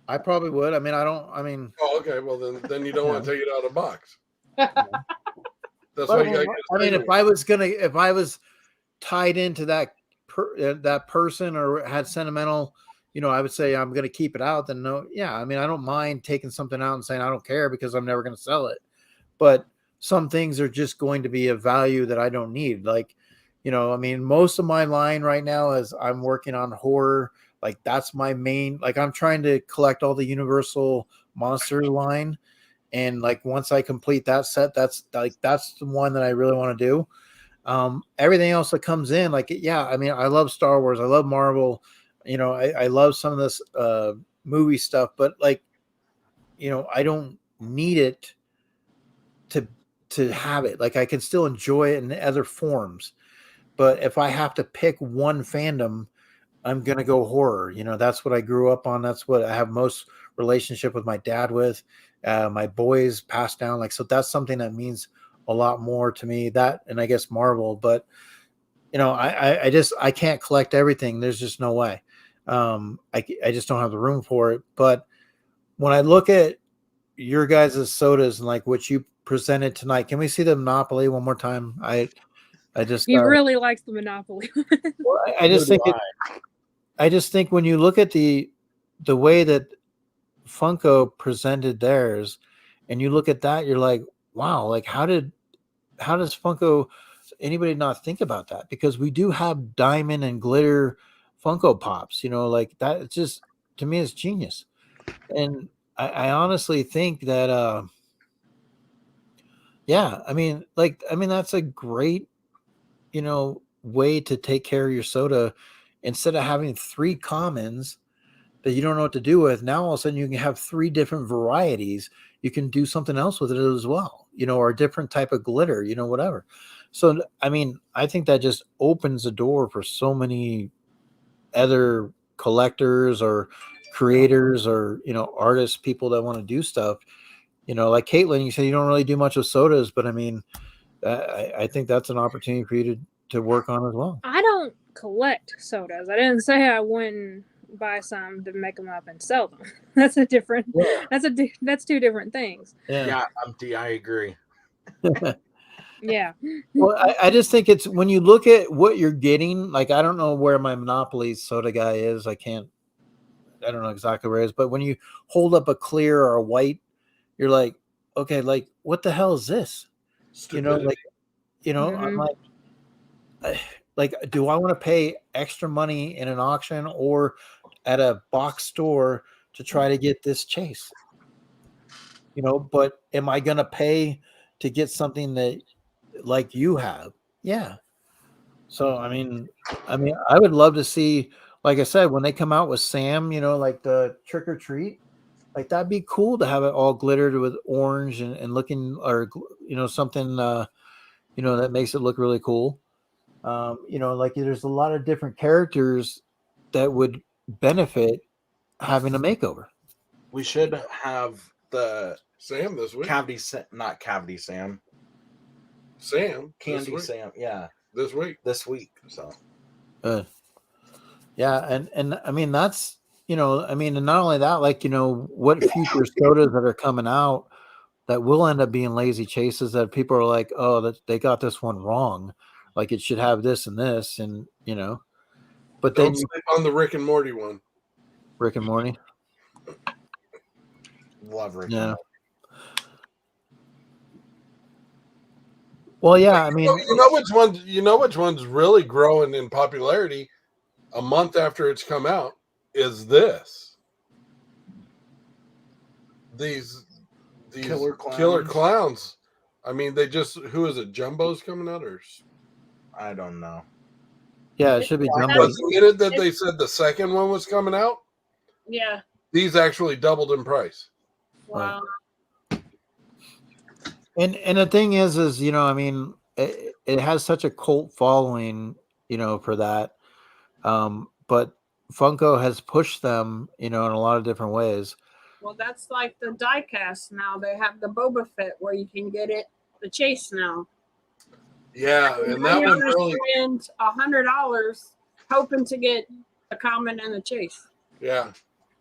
I probably would. I mean, Oh, okay. Well, then you don't want to take it out of the box. That's why you got to get. I mean, if I was tied into that person or had sentimental, I would say I'm going to keep it out. Then no, yeah. I mean, I don't mind taking something out and saying I don't care because I'm never going to sell it. But some things are just going to be of value that I don't need. Like, I mean, most of my line right now is I'm working on horror. Like that's my main, like I'm trying to collect all the Universal Monster line. And like, once I complete that set, that's the one that I really want to do. Everything else that comes in, like, yeah, I mean, I love Star Wars. I love Marvel. I love some of this movie stuff, but like, I don't need it to have it. Like I can still enjoy it in other forms, but if I have to pick one fandom, I'm going to go horror. That's what I grew up on. That's what I have most relationship with my dad with. My boys passed down. Like, so that's something that means a lot more to me. That, and I guess Marvel, but you know, I can't collect everything. There's just no way. I just don't have the room for it. But when I look at your guys' sodas and like what you presented tonight, can we see the Monopoly one more time? I just He really likes the Monopoly. well, I just think I just think when you look at the way that Funko presented theirs, and you look at that, you're like, wow, like how does Funko, anybody not think about that? Because we do have diamond and glitter Funko Pops, you know, like that. It's just, to me, it's genius. And I honestly think that yeah, I mean that's a great, you know, way to take care of your soda. Instead of having 3 commons that you don't know what to do with, now all of a sudden you can have 3 different varieties. You can do something else with it as well, you know, or a different type of glitter, you know, whatever. So I mean, I think that just opens the door for so many other collectors or creators or, you know, artists, people that want to do stuff. You know, like Caitlin, you said you don't really do much with sodas, but I mean, I think that's an opportunity for you to work on as well. I don't collect sodas. I didn't say I wouldn't buy some to make them up and sell them. That's a different. Yeah. That's 2 different things. Yeah, I agree. Yeah. Well, I just think it's when you look at what you're getting. Like, I don't know where my Monopoly soda guy is. I don't know exactly where it is. But when you hold up a clear or a white, you're like, okay, like what the hell is this? Stupidity. You know, like, you know, I'm like, do I want to pay extra money in an auction or at a box store to try to get this chase? You know, but am I going to pay to get something that like you have? Yeah. So, I mean, I would love to see, like I said, when they come out with Sam, you know, like the trick or treat, like that'd be cool to have it all glittered with orange and looking, or, you know, something, you know, that makes it look really cool. You know, like there's a lot of different characters that would benefit having a makeover. We should have the Sam this week. Not Cavity Sam. Sam. Candy Sam. Yeah. This week. So. Yeah, and I mean that's, you know, I mean, and not only that, like, you know, what future sodas that are coming out that will end up being lazy chases that people are like, oh, that they got this one wrong. Like it should have this and this, and you know, but don't then sleep on the Rick and Morty one. Rick and Morty. Love Rick. Yeah. Well, yeah, I mean, you know which one's really growing in popularity a month after it's come out is this. These killer clowns. I mean, who is it? Jumbo's coming out, or I don't know. Yeah, it should be Jumbo. Was the minute that they said the second one was coming out? Yeah. These actually doubled in price. Wow. And the thing is, you know, I mean, it has such a cult following, you know, for that. But Funko has pushed them, you know, in a lot of different ways. Well, that's like the diecast now. They have the Boba Fett where you can get it, the chase now. Yeah, and that one really spend $100 hoping to get a common and a chase. Yeah.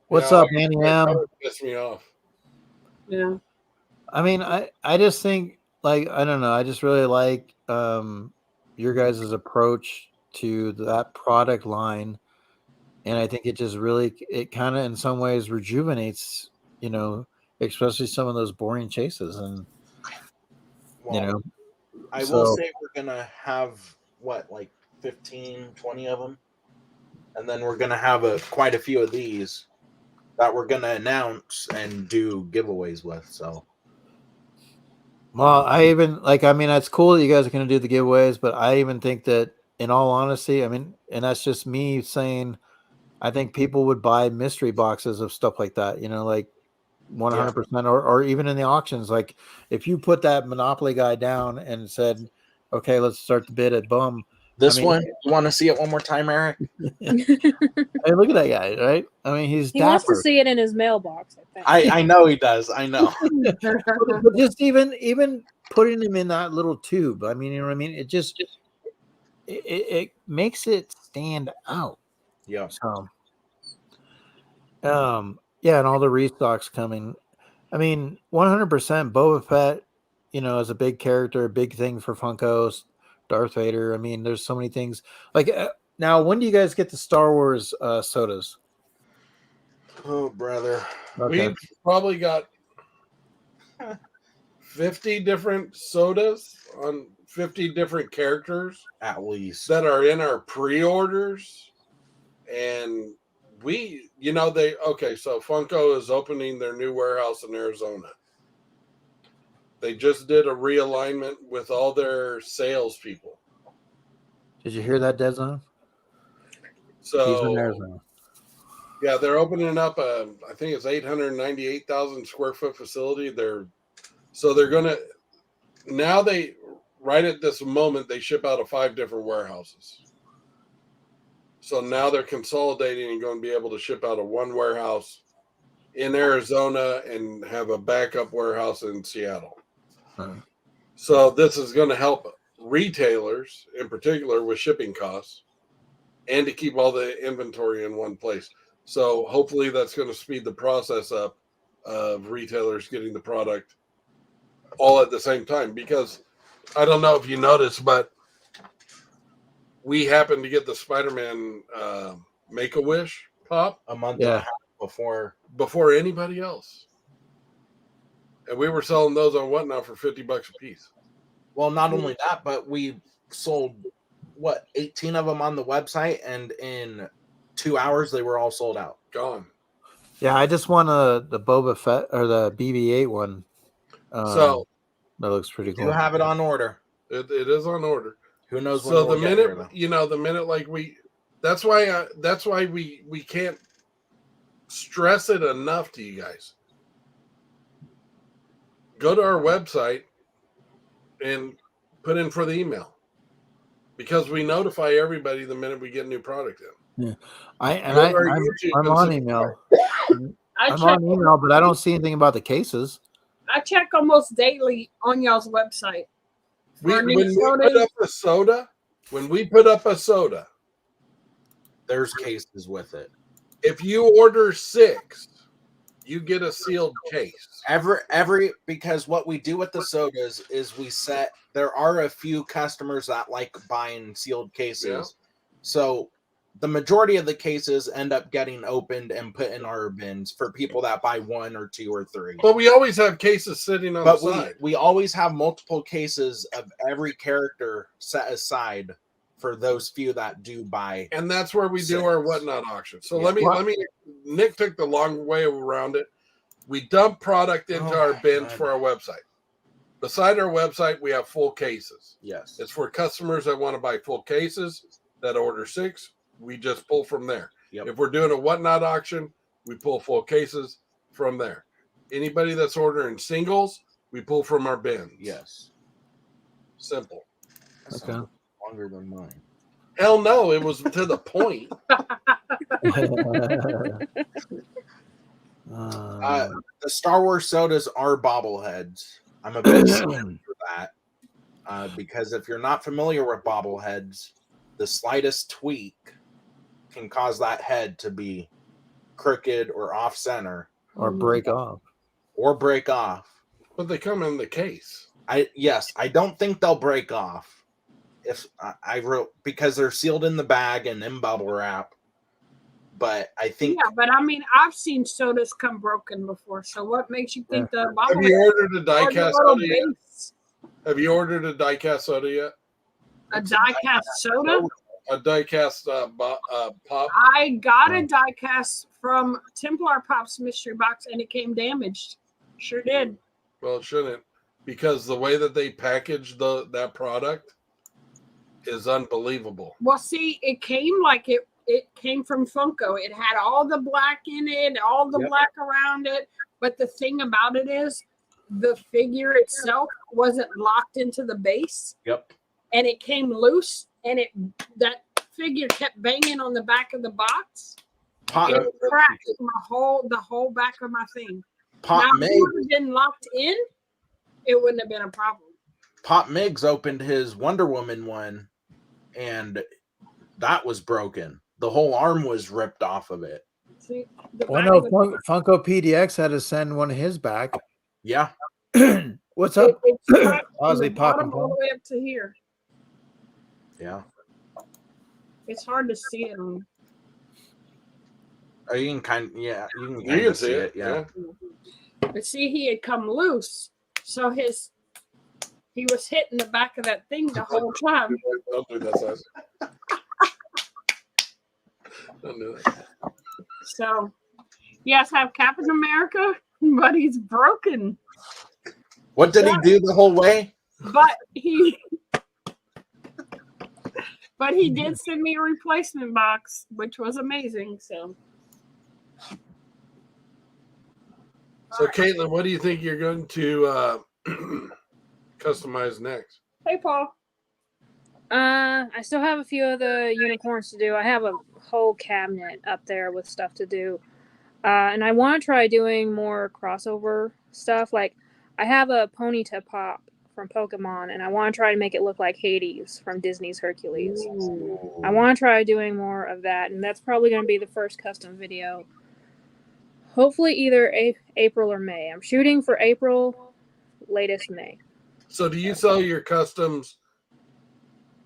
What's up, Annie M? Pissed me off. Yeah. I mean, I just think, like, I don't know. I just really like your guys' approach to that product line. And I think it just really, it kind of in some ways rejuvenates, you know, especially some of those boring chases. And, well, you know, I will say we're going to have, what, like 15, 20 of them? And then we're going to have quite a few of these that we're going to announce and do giveaways with. So. Well, I even like, I mean, it's cool that you guys are going to do the giveaways, but I even think that in all honesty, I mean, and that's just me saying, I think people would buy mystery boxes of stuff like that, you know, like 100%, or even in the auctions. Like if you put that Monopoly guy down and said, okay, let's start the bid at bum, This one, you want to see it one more time, Eric? Hey, look at that guy, right? I mean, he's He wants to dapper. see it in his mailbox, I think. I know he does. I know. But just even putting him in that little tube, I mean, you know what I mean? It just it makes it stand out. Yeah. So, yeah, and all the restocks coming. I mean, 100% Boba Fett, you know, is a big character, a big thing for Funkos. Darth Vader. I mean, there's so many things. Like now, when do you guys get the Star Wars sodas? Oh, brother. Okay. We've probably got 50 different sodas on 50 different characters At least. that are in our pre-orders. And we, you know, so Funko is opening their new warehouse in Arizona. They just did a realignment with all their salespeople. Did you hear that, Deadline? So He's in Arizona. yeah, they're opening up I think it's 898,000 square foot facility. They're gonna right at this moment they ship out of 5 different warehouses. So now they're consolidating and going to be able to ship out of one warehouse in Arizona and have a backup warehouse in Seattle. So this is going to help retailers in particular with shipping costs and to keep all the inventory in one place. So hopefully that's going to speed the process up of retailers getting the product all at the same time, because I don't know if you noticed, but we happened to get the Spider-Man Make-A-Wish pop A month and a half before anybody else. And we were selling those on Whatnot for $50 a piece. Well, not only that, but we sold 18 of them on the website, and in 2 hours they were all sold out. Gone. Yeah, I just want the Boba Fett or the BB-8 one. So that looks pretty cool. You have it on order. It is on order. Who knows? So the minute like that's why we can't stress it enough to you guys. Go to our website and put in for the email, because we notify everybody the minute we get new product in. Yeah, I'm on email. I'm on email, but I don't see anything about the cases. I check almost daily on y'all's website. When we put up a soda, there's cases with it. If you order 6, you get a sealed case. Because what we do with the sodas is there are a few customers that like buying sealed cases. Yeah. So the majority of the cases end up getting opened and put in our bins for people that buy 1 or 2 or 3. But we always have cases sitting on the side. We always have multiple cases of every character set aside for those few that do buy. And that's where we do our Whatnot auction. So let me Nick took the long way around it. We dump product into our bins for our website. Beside our website, we have full cases. Yes. It's for customers that want to buy full cases that order 6. We just pull from there. Yep. If we're doing a Whatnot auction, we pull full cases from there. Anybody that's ordering singles, we pull from our bins. Yes. Simple. Okay. Longer than mine. Hell no, it was to the point. The Star Wars sodas are bobbleheads. I'm a big fan for that. Because if you're not familiar with bobbleheads, the slightest tweak can cause that head to be crooked or off center. Or break off. But they come in the case. I don't think they'll break off. Because they're sealed in the bag and in bubble wrap. But I think but I mean I've seen sodas come broken before. So what makes you think the bubble? Have you ordered a die-cast soda yet? Have you ordered a die-cast soda yet? A die-cast soda? A die-cast pop? I got a die-cast from Templar Pop's mystery box and it came damaged. Sure did. Well, it shouldn't, because the way that they packaged that product is unbelievable. Well, see, it came like it came from Funko. It had all the black in it, all the black around it. But the thing about it is the figure itself wasn't locked into the base. Yep. And it came loose and that figure kept banging on the back of the box. Pop, And it cracked the whole back of my thing. Pop Now, if it would Mig, have been locked in, it wouldn't have been a problem. Pop Miggs opened his Wonder Woman one, and that was broken. The whole arm was ripped off of it. See, Well, no, Funko PDX had to send one of his back. Yeah. What's up? It's cracked from Ozzy the bottom popping. all the way up to here. Yeah. It's hard to see it on. You can kind of, yeah, you can You kind can of see it. Yeah. But see, he had come loose, so he was hitting the back of that thing the whole time. Don't do that, size. Don't do that. So, yes, I have Captain America, but he's broken. What did he do the whole way? But he did send me a replacement box, which was amazing. So Caitlin, what do you think you're going to customize next? hey, Paul. I still have a few of the unicorns to do. I have a whole cabinet up there with stuff to do. And I want to try doing more crossover stuff. Like, I have a Ponyta Pop from Pokemon, and I want to try to make it look like Hades from Disney's Hercules. Ooh. I want to try doing more of that, and that's probably going to be the first custom video. Hopefully either April or May. I'm shooting for April, latest May. So do you sell your customs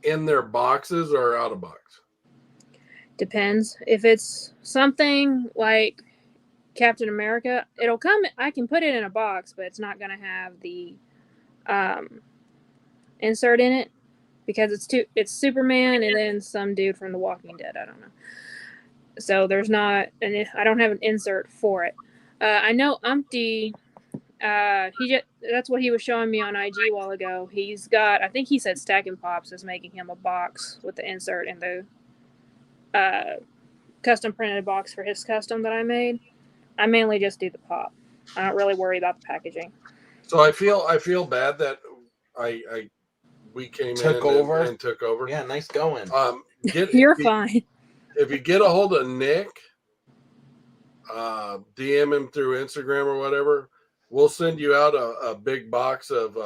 in their boxes or out of box? Depends. If it's something like Captain America, it'll come. I can put it in a box, but it's not going to have the insert in it because it's Superman and then some dude from The Walking Dead. I don't know. So there's not I don't have an insert for it. I know Umpty. That's what he was showing me on IG a while ago. He's got, I think he said Stacking Pops is making him a box with the insert and the custom printed box for his custom that I made. I mainly just do the pop. I don't really worry about the packaging. So I feel bad that we came Took in over. and took over. Yeah, nice going. You're fine. If you get a hold of Nick, DM him through Instagram or whatever, we'll send you out a big box of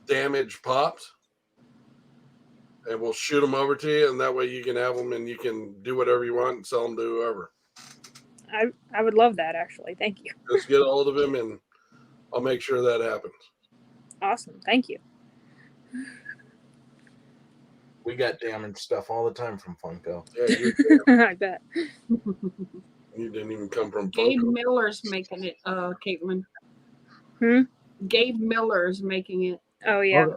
damaged pops, and we'll shoot them over to you, and that way you can have them and you can do whatever you want and sell them to whoever. I would love that, actually. Thank you. Just get a hold of him, and I'll make sure that happens. Awesome. Thank you. We got damaged stuff all the time from Funko. Yeah, I bet. you didn't even come from Gabe Funko. Miller's making it, Caitlin. Gabe Miller's making it. Oh, yeah.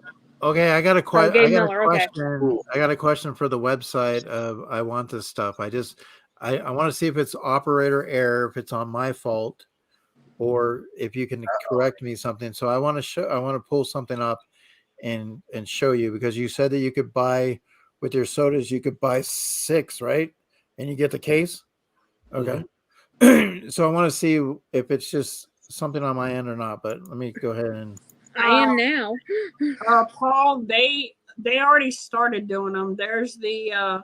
Okay, I got a question. Gabe I got Miller, a okay. question. I got a question for the website of I want this stuff. I want to see if it's operator error, if it's on my fault, or if you can correct me something. So I want to pull something up and show you, because you said that you could buy with your sodas, you could buy 6, right? And you get the case. Okay. Mm-hmm. So I want to see if it's just something on my end or not, but let me go ahead and I am now. Paul, they already started doing them. There's the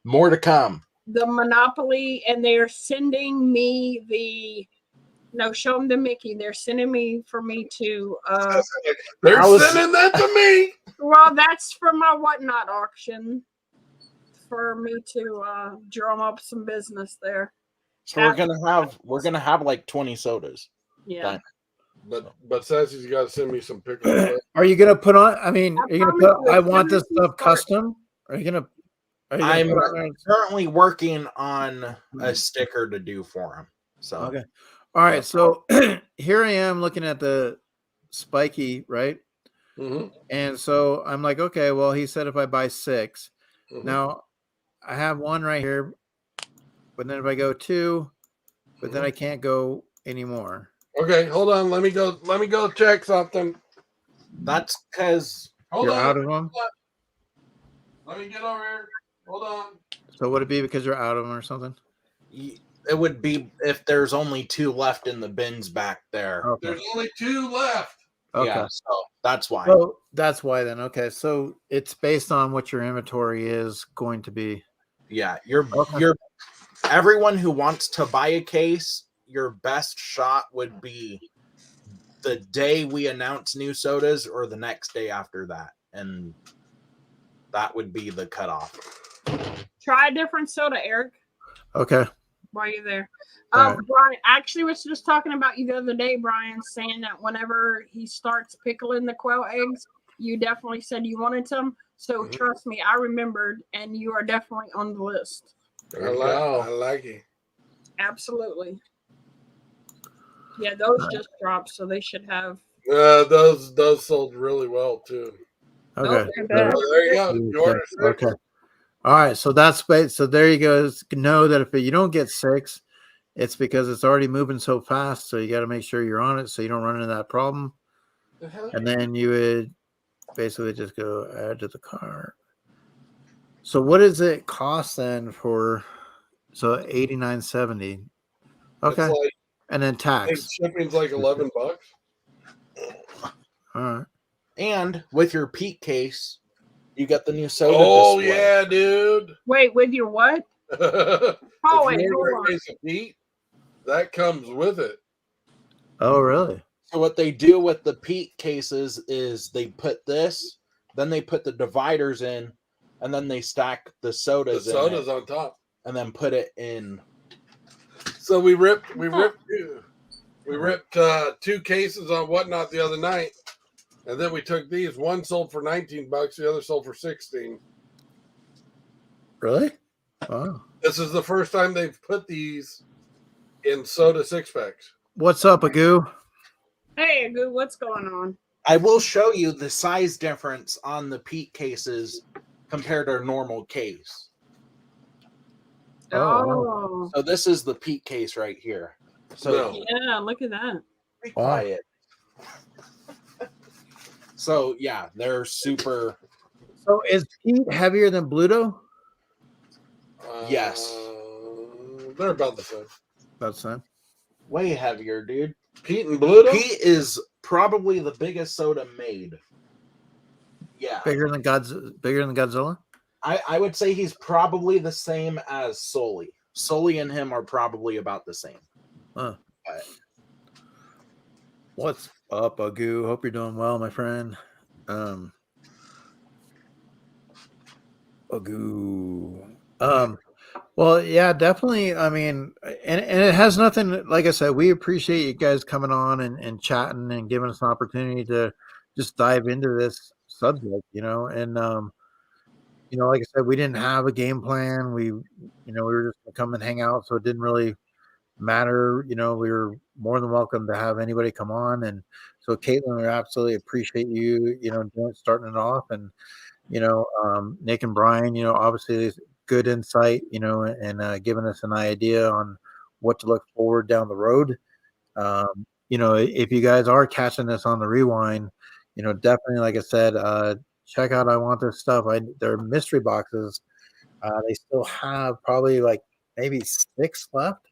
More to come. the Monopoly, and they're sending me show them to Mickey. They're sending me for me to They're sending that to me. well, that's from my Whatnot auction for me to drum up some business there. So we're gonna have like 20 sodas. Yeah. But Sassy's got to send me some pictures. Are you gonna put on? I mean, are you gonna put? I want this stuff start. custom. Are you gonna? I'm currently working on a sticker to do for him. So okay, all right. So here I am looking at the spiky, right? Mm-hmm. And so I'm like, okay, well, he said if I buy 6, Mm-hmm. now I have 1 right here, but then if I go 2, but then I can't go anymore. Okay, hold on. Let me go check something. that's because Hold You're on. out of them. Let me get over here. Hold on. So would it be because you're out of them or something? it would be if there's only 2 left in the bins back there. Okay. There's only 2 left. Okay. Yeah, so That's why. Oh, that's why then. Okay, so it's based on what your inventory is going to be. Yeah, you're everyone who wants to buy a case, your best shot would be the day we announce new sodas or the next day after that. And that would be the cutoff. Try a different soda, Eric. Okay. While you're there. Right. Brian actually was just talking about you the other day, Brian, saying that whenever he starts pickling the quail eggs, you definitely said you wanted some. So trust me, I remembered, and you are definitely on the list. I like it. Absolutely. Yeah, those just dropped, so they should have. Those sold really well too. Okay. There you go. You ordered 6. Okay. All right. So that's so there you go. Know that if you don't get 6, it's because it's already moving so fast. So you got to make sure you're on it so you don't run into that problem. And then you would basically just go add to the cart. So what does it cost then for? So $89.70. Okay. Like, and then tax. Shipping's like $11. All right. And with your Pete case, you get the new soda. Oh display. yeah, dude. Wait, with your what? Oh, wait, hold on. Case of Pete, that comes with it. Oh, really? So what they do with the Pete cases is they put this, then they put the dividers in, and then they stack the sodas. The sodas on top, and then put it in. So we ripped 2 cases on Whatnot the other night, and then we took these. One sold for $19, the other sold for $16. Really? Wow. This is the first time they've put these in soda 6-packs. What's up, Agoo? Hey, Agoo, what's going on? I will show you the size difference on the Pete cases compared to a normal case. Oh. So this is the Pete case right here. So yeah, look at that. Be quiet. So yeah, they're super. So is Pete heavier than Bluto? Yes. They're about the same. About the same. Way heavier, dude. Pete and Bluto? Pete is probably the biggest soda made. Yeah. Bigger than Godzilla? I would say he's probably the same as Sully. Sully and him are probably about the same. Huh. What's up, Agoo? Hope you're doing well, my friend. Agoo. Well, yeah, definitely. I mean, and it has nothing, like I said, we appreciate you guys coming on and chatting and giving us an opportunity to just dive into this subject, and like I said, we didn't have a game plan. We were just gonna come and hang out, so it didn't really matter. We were more than welcome to have anybody come on. And so, Caitlin, we absolutely appreciate you, starting it off. And, Nick and Brian, obviously good insight, and giving us an idea on what to look forward down the road. If you guys are catching this on the rewind, definitely, like I said, check out I Want This Stuff. They're mystery boxes. They still have probably like maybe 6 left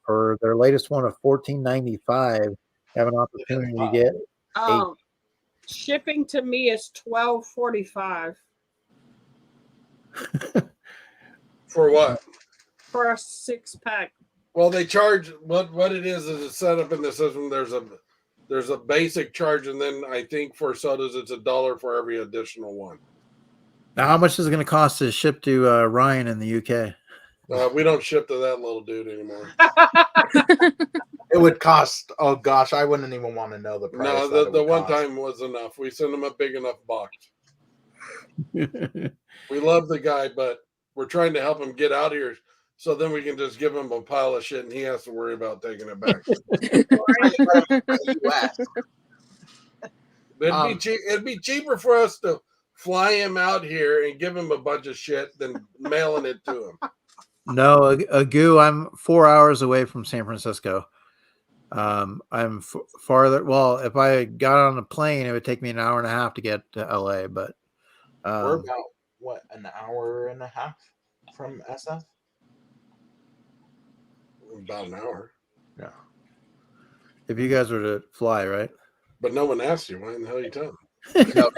for their latest one of $14.95. Have an opportunity to get 8. Shipping to me is $12.45. For what? For a 6-pack. Well, they charge what it is it's set up in the system. There's a basic charge, and then I think for sodas it's $1 for every additional one. Now, how much is it going to cost to ship to Ryan in the UK? We don't ship to that little dude anymore. It would cost. Oh gosh, I wouldn't even want to know the price. No, the one time was enough. We sent him a big enough box. We love the guy, but we're trying to help him get out here, so then we can just give him a pile of shit, and he has to worry about taking it back. It'd be cheaper for us to fly him out here and give him a bunch of shit than mailing it to him. No, Agoo, I'm 4 hours away from San Francisco. I'm farther. Well, if I got on a plane, it would take me an hour and a half to get to LA. But we're about an hour and a half from SF. About an hour. Yeah. If you guys were to fly, right? But no one asked you. Why in the hell are you telling? No,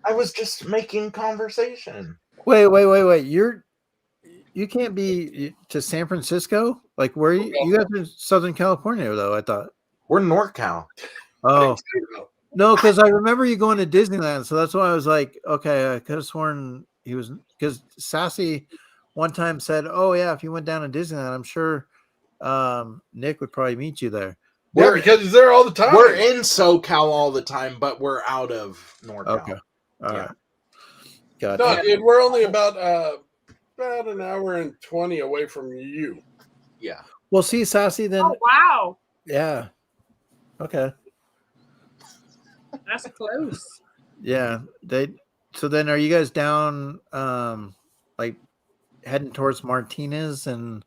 I was just making conversation. Wait. You can't be to San Francisco? Like where you guys are in Southern California though, I thought. We're NorCal. Oh. No, because I remember you going to Disneyland, so that's why I was like, okay, I could have sworn he was, because Sassy one time said, "Oh yeah, if you went down to Disneyland, I'm sure Nick would probably meet you there." Yeah, because he's there all the time. We're in SoCal all the time, but we're out of NorCal. Okay, all right, gotcha. No, dude, we're only about an hour and 20 away from you. Yeah. Well, see, Sassy, then. Oh wow, Yeah. Okay. that's close. Yeah. So then, are you guys down, like heading towards Martinez and?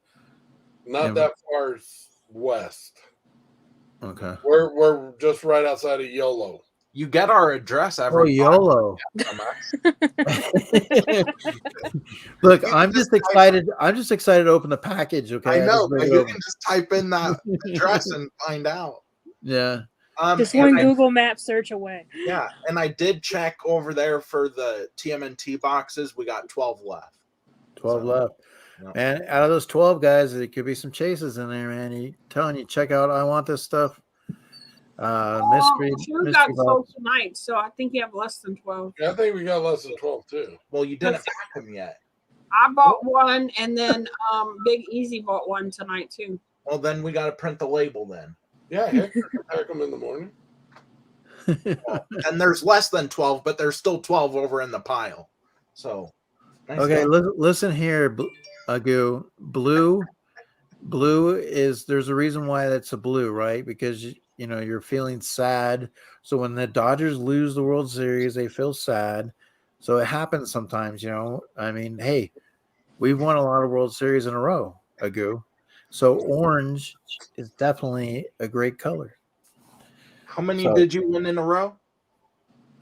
Not that far west. Okay. We're just right outside of YOLO. You get our address every YOLO. Look, I'm just excited. I'm just excited to open the package. Okay. I know, but you can just type in that address and find out. Yeah. Just one Google Map search away. Yeah, and I did check over there for the TMNT boxes. We got 12 left. 12 left. Yeah. And out of those 12 guys, there could be some chases in there, man. You telling you, check out I Want This Stuff. Mystery. Two got sold tonight, so I think you have less than 12. Yeah, I think we got less than 12 too. Well, you didn't pack them yet. I bought one, and then Big Easy bought one tonight too. Well, then we got to print the label then. Yeah, Hector can pack them in the morning. And there's less than 12, but there's still 12 over in the pile. So, nice okay, listen here, Agu. Blue is, there's a reason why that's a blue, right? Because you know you're feeling sad. So when the Dodgers lose the World Series, they feel sad. So it happens sometimes, you know. I mean, hey, we've won a lot of World Series in a row, Agu. So orange is definitely a great color. How many did you win in a row?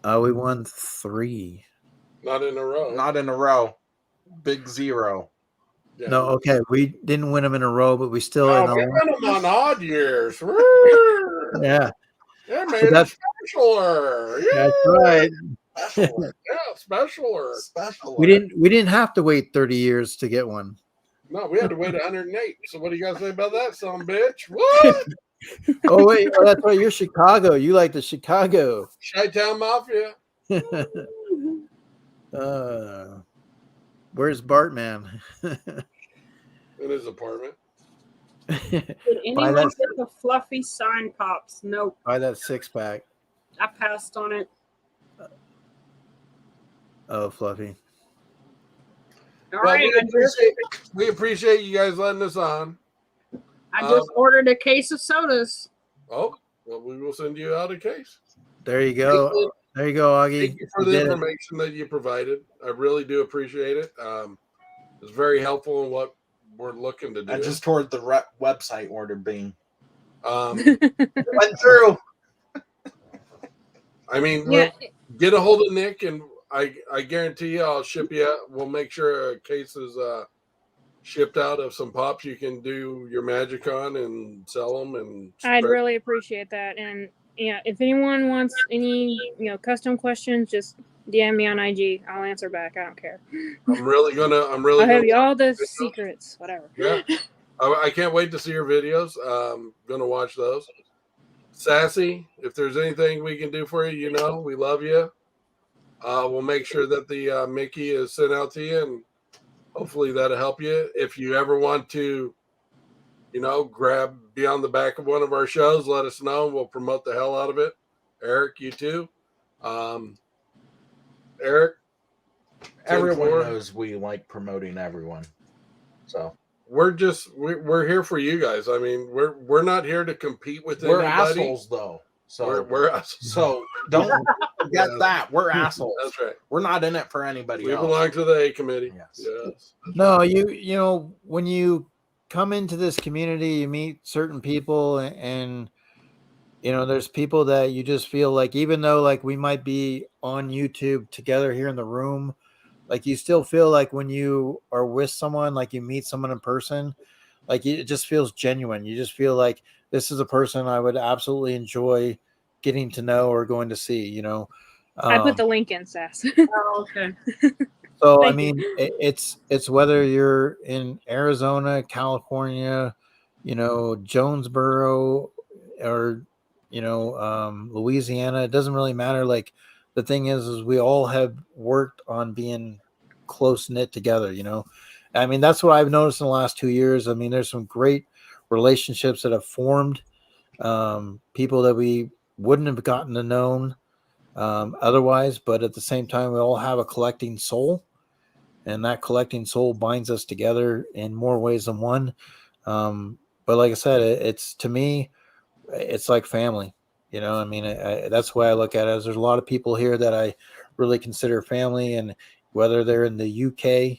We won 3. Not in a row. Not in a row. Big 0. Yeah. No, okay. We didn't win them in a row, but we still. We won them on odd years. Yeah. Yeah, man. That's specialer. Yeah. That's right. Specialer. Yeah, specialer. Specialer. We didn't have to wait 30 years to get one. No, we had to wait 108. So what do you guys say about that, son bitch? What? Oh wait, that's right. You're Chicago. You like the Chicago. Chi-Town Mafia. Where's Bartman? In his apartment. Did anyone get the fluffy sign pops? Nope. Buy that 6-pack. I passed on it. Oh, fluffy. All right. We appreciate you guys letting us on. I just ordered a case of sodas. Oh, well, we will send you out a case. There you go. There you go, Augie. Thank you for the information that you provided. I really do appreciate it. It's very helpful in what we're looking to do. I just toward the website order being went through. I mean, yeah. Get a hold of Nick, and I guarantee you, I'll ship you. We'll make sure a case is shipped out of some pops you can do your magic on and sell them. And I'd really appreciate that. And yeah, if anyone wants any custom questions, just DM me on IG. I'll answer back. I don't care. I'll have you all the secrets, whatever. Yeah, I can't wait to see your videos. Gonna watch those. Sassy, if there's anything we can do for you, we love you. We'll make sure that the Mickey is sent out to you, and hopefully that'll help you. If you ever want to, be on the back of one of our shows, let us know. We'll promote the hell out of it. Eric, you too. Eric, everyone knows we like promoting everyone. So we're here for you guys. I mean, we're not here to compete with anybody. We're assholes though. So we're assholes. So don't forget that. We're assholes. That's right. We're not in it for anybody else. We belong to the A committee. Yes. No, you know, when you come into this community, you meet certain people, and there's people that you just feel like, even though like we might be on YouTube together here in the room, like you still feel like when you are with someone, like you meet someone in person, like it just feels genuine. You just feel like this is a person I would absolutely enjoy getting to know or going to see. You know, I put the link in, Sass. Oh, okay. So I Thank mean, it's whether you're in Arizona, California, you know, Jonesboro, or you know, Louisiana. It doesn't really matter. Like the thing is we all have worked on being close knit together. You know, I mean, that's what I've noticed in the last 2 years. I mean, there's some great relationships that have formed. People that we wouldn't have gotten to know otherwise, but at the same time, we all have a collecting soul. And that collecting soul binds us together in more ways than one. But like I said, it's to me, it's like family. You know, I mean, that's the way I look at it. Is there's a lot of people here that I really consider family, and whether they're in the UK,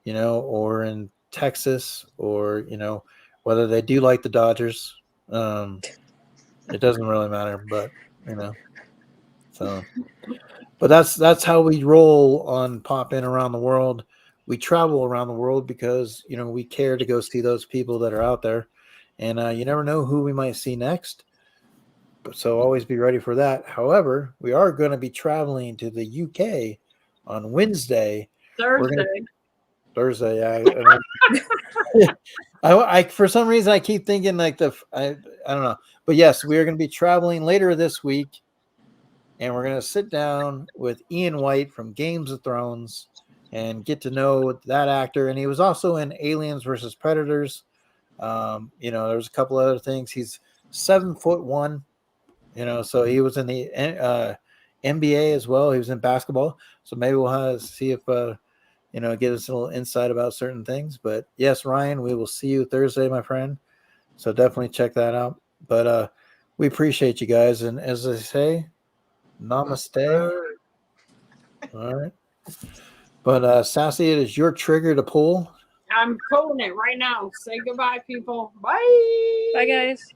you know, or in Texas, or you know, whether they do like the Dodgers, it doesn't really matter. But you know, so. But that's how we roll on Pop In Around the World. We travel around the world because you know we care to go see those people that are out there, and you never know who we might see next. So always be ready for that. However, we are going to be traveling to the UK on Wednesday. Thursday. Thursday, yeah. I for some reason I keep thinking like I don't know, but yes, we are going to be traveling later this week. And we're going to sit down with Ian White from Games of Thrones and get to know that actor. And he was also in Aliens versus Predators. You know, there's a couple other things. He's 7'1", you know, so he was in the NBA as well. He was in basketball. So maybe we'll have to see if, you know, get us a little insight about certain things. But yes, Ryan, we will see you Thursday, my friend. So definitely check that out. But we appreciate you guys. And as I say, namaste. All right. But Sassy, it is your trigger to pull. I'm pulling it right now. Say goodbye, people. Bye. Bye, guys.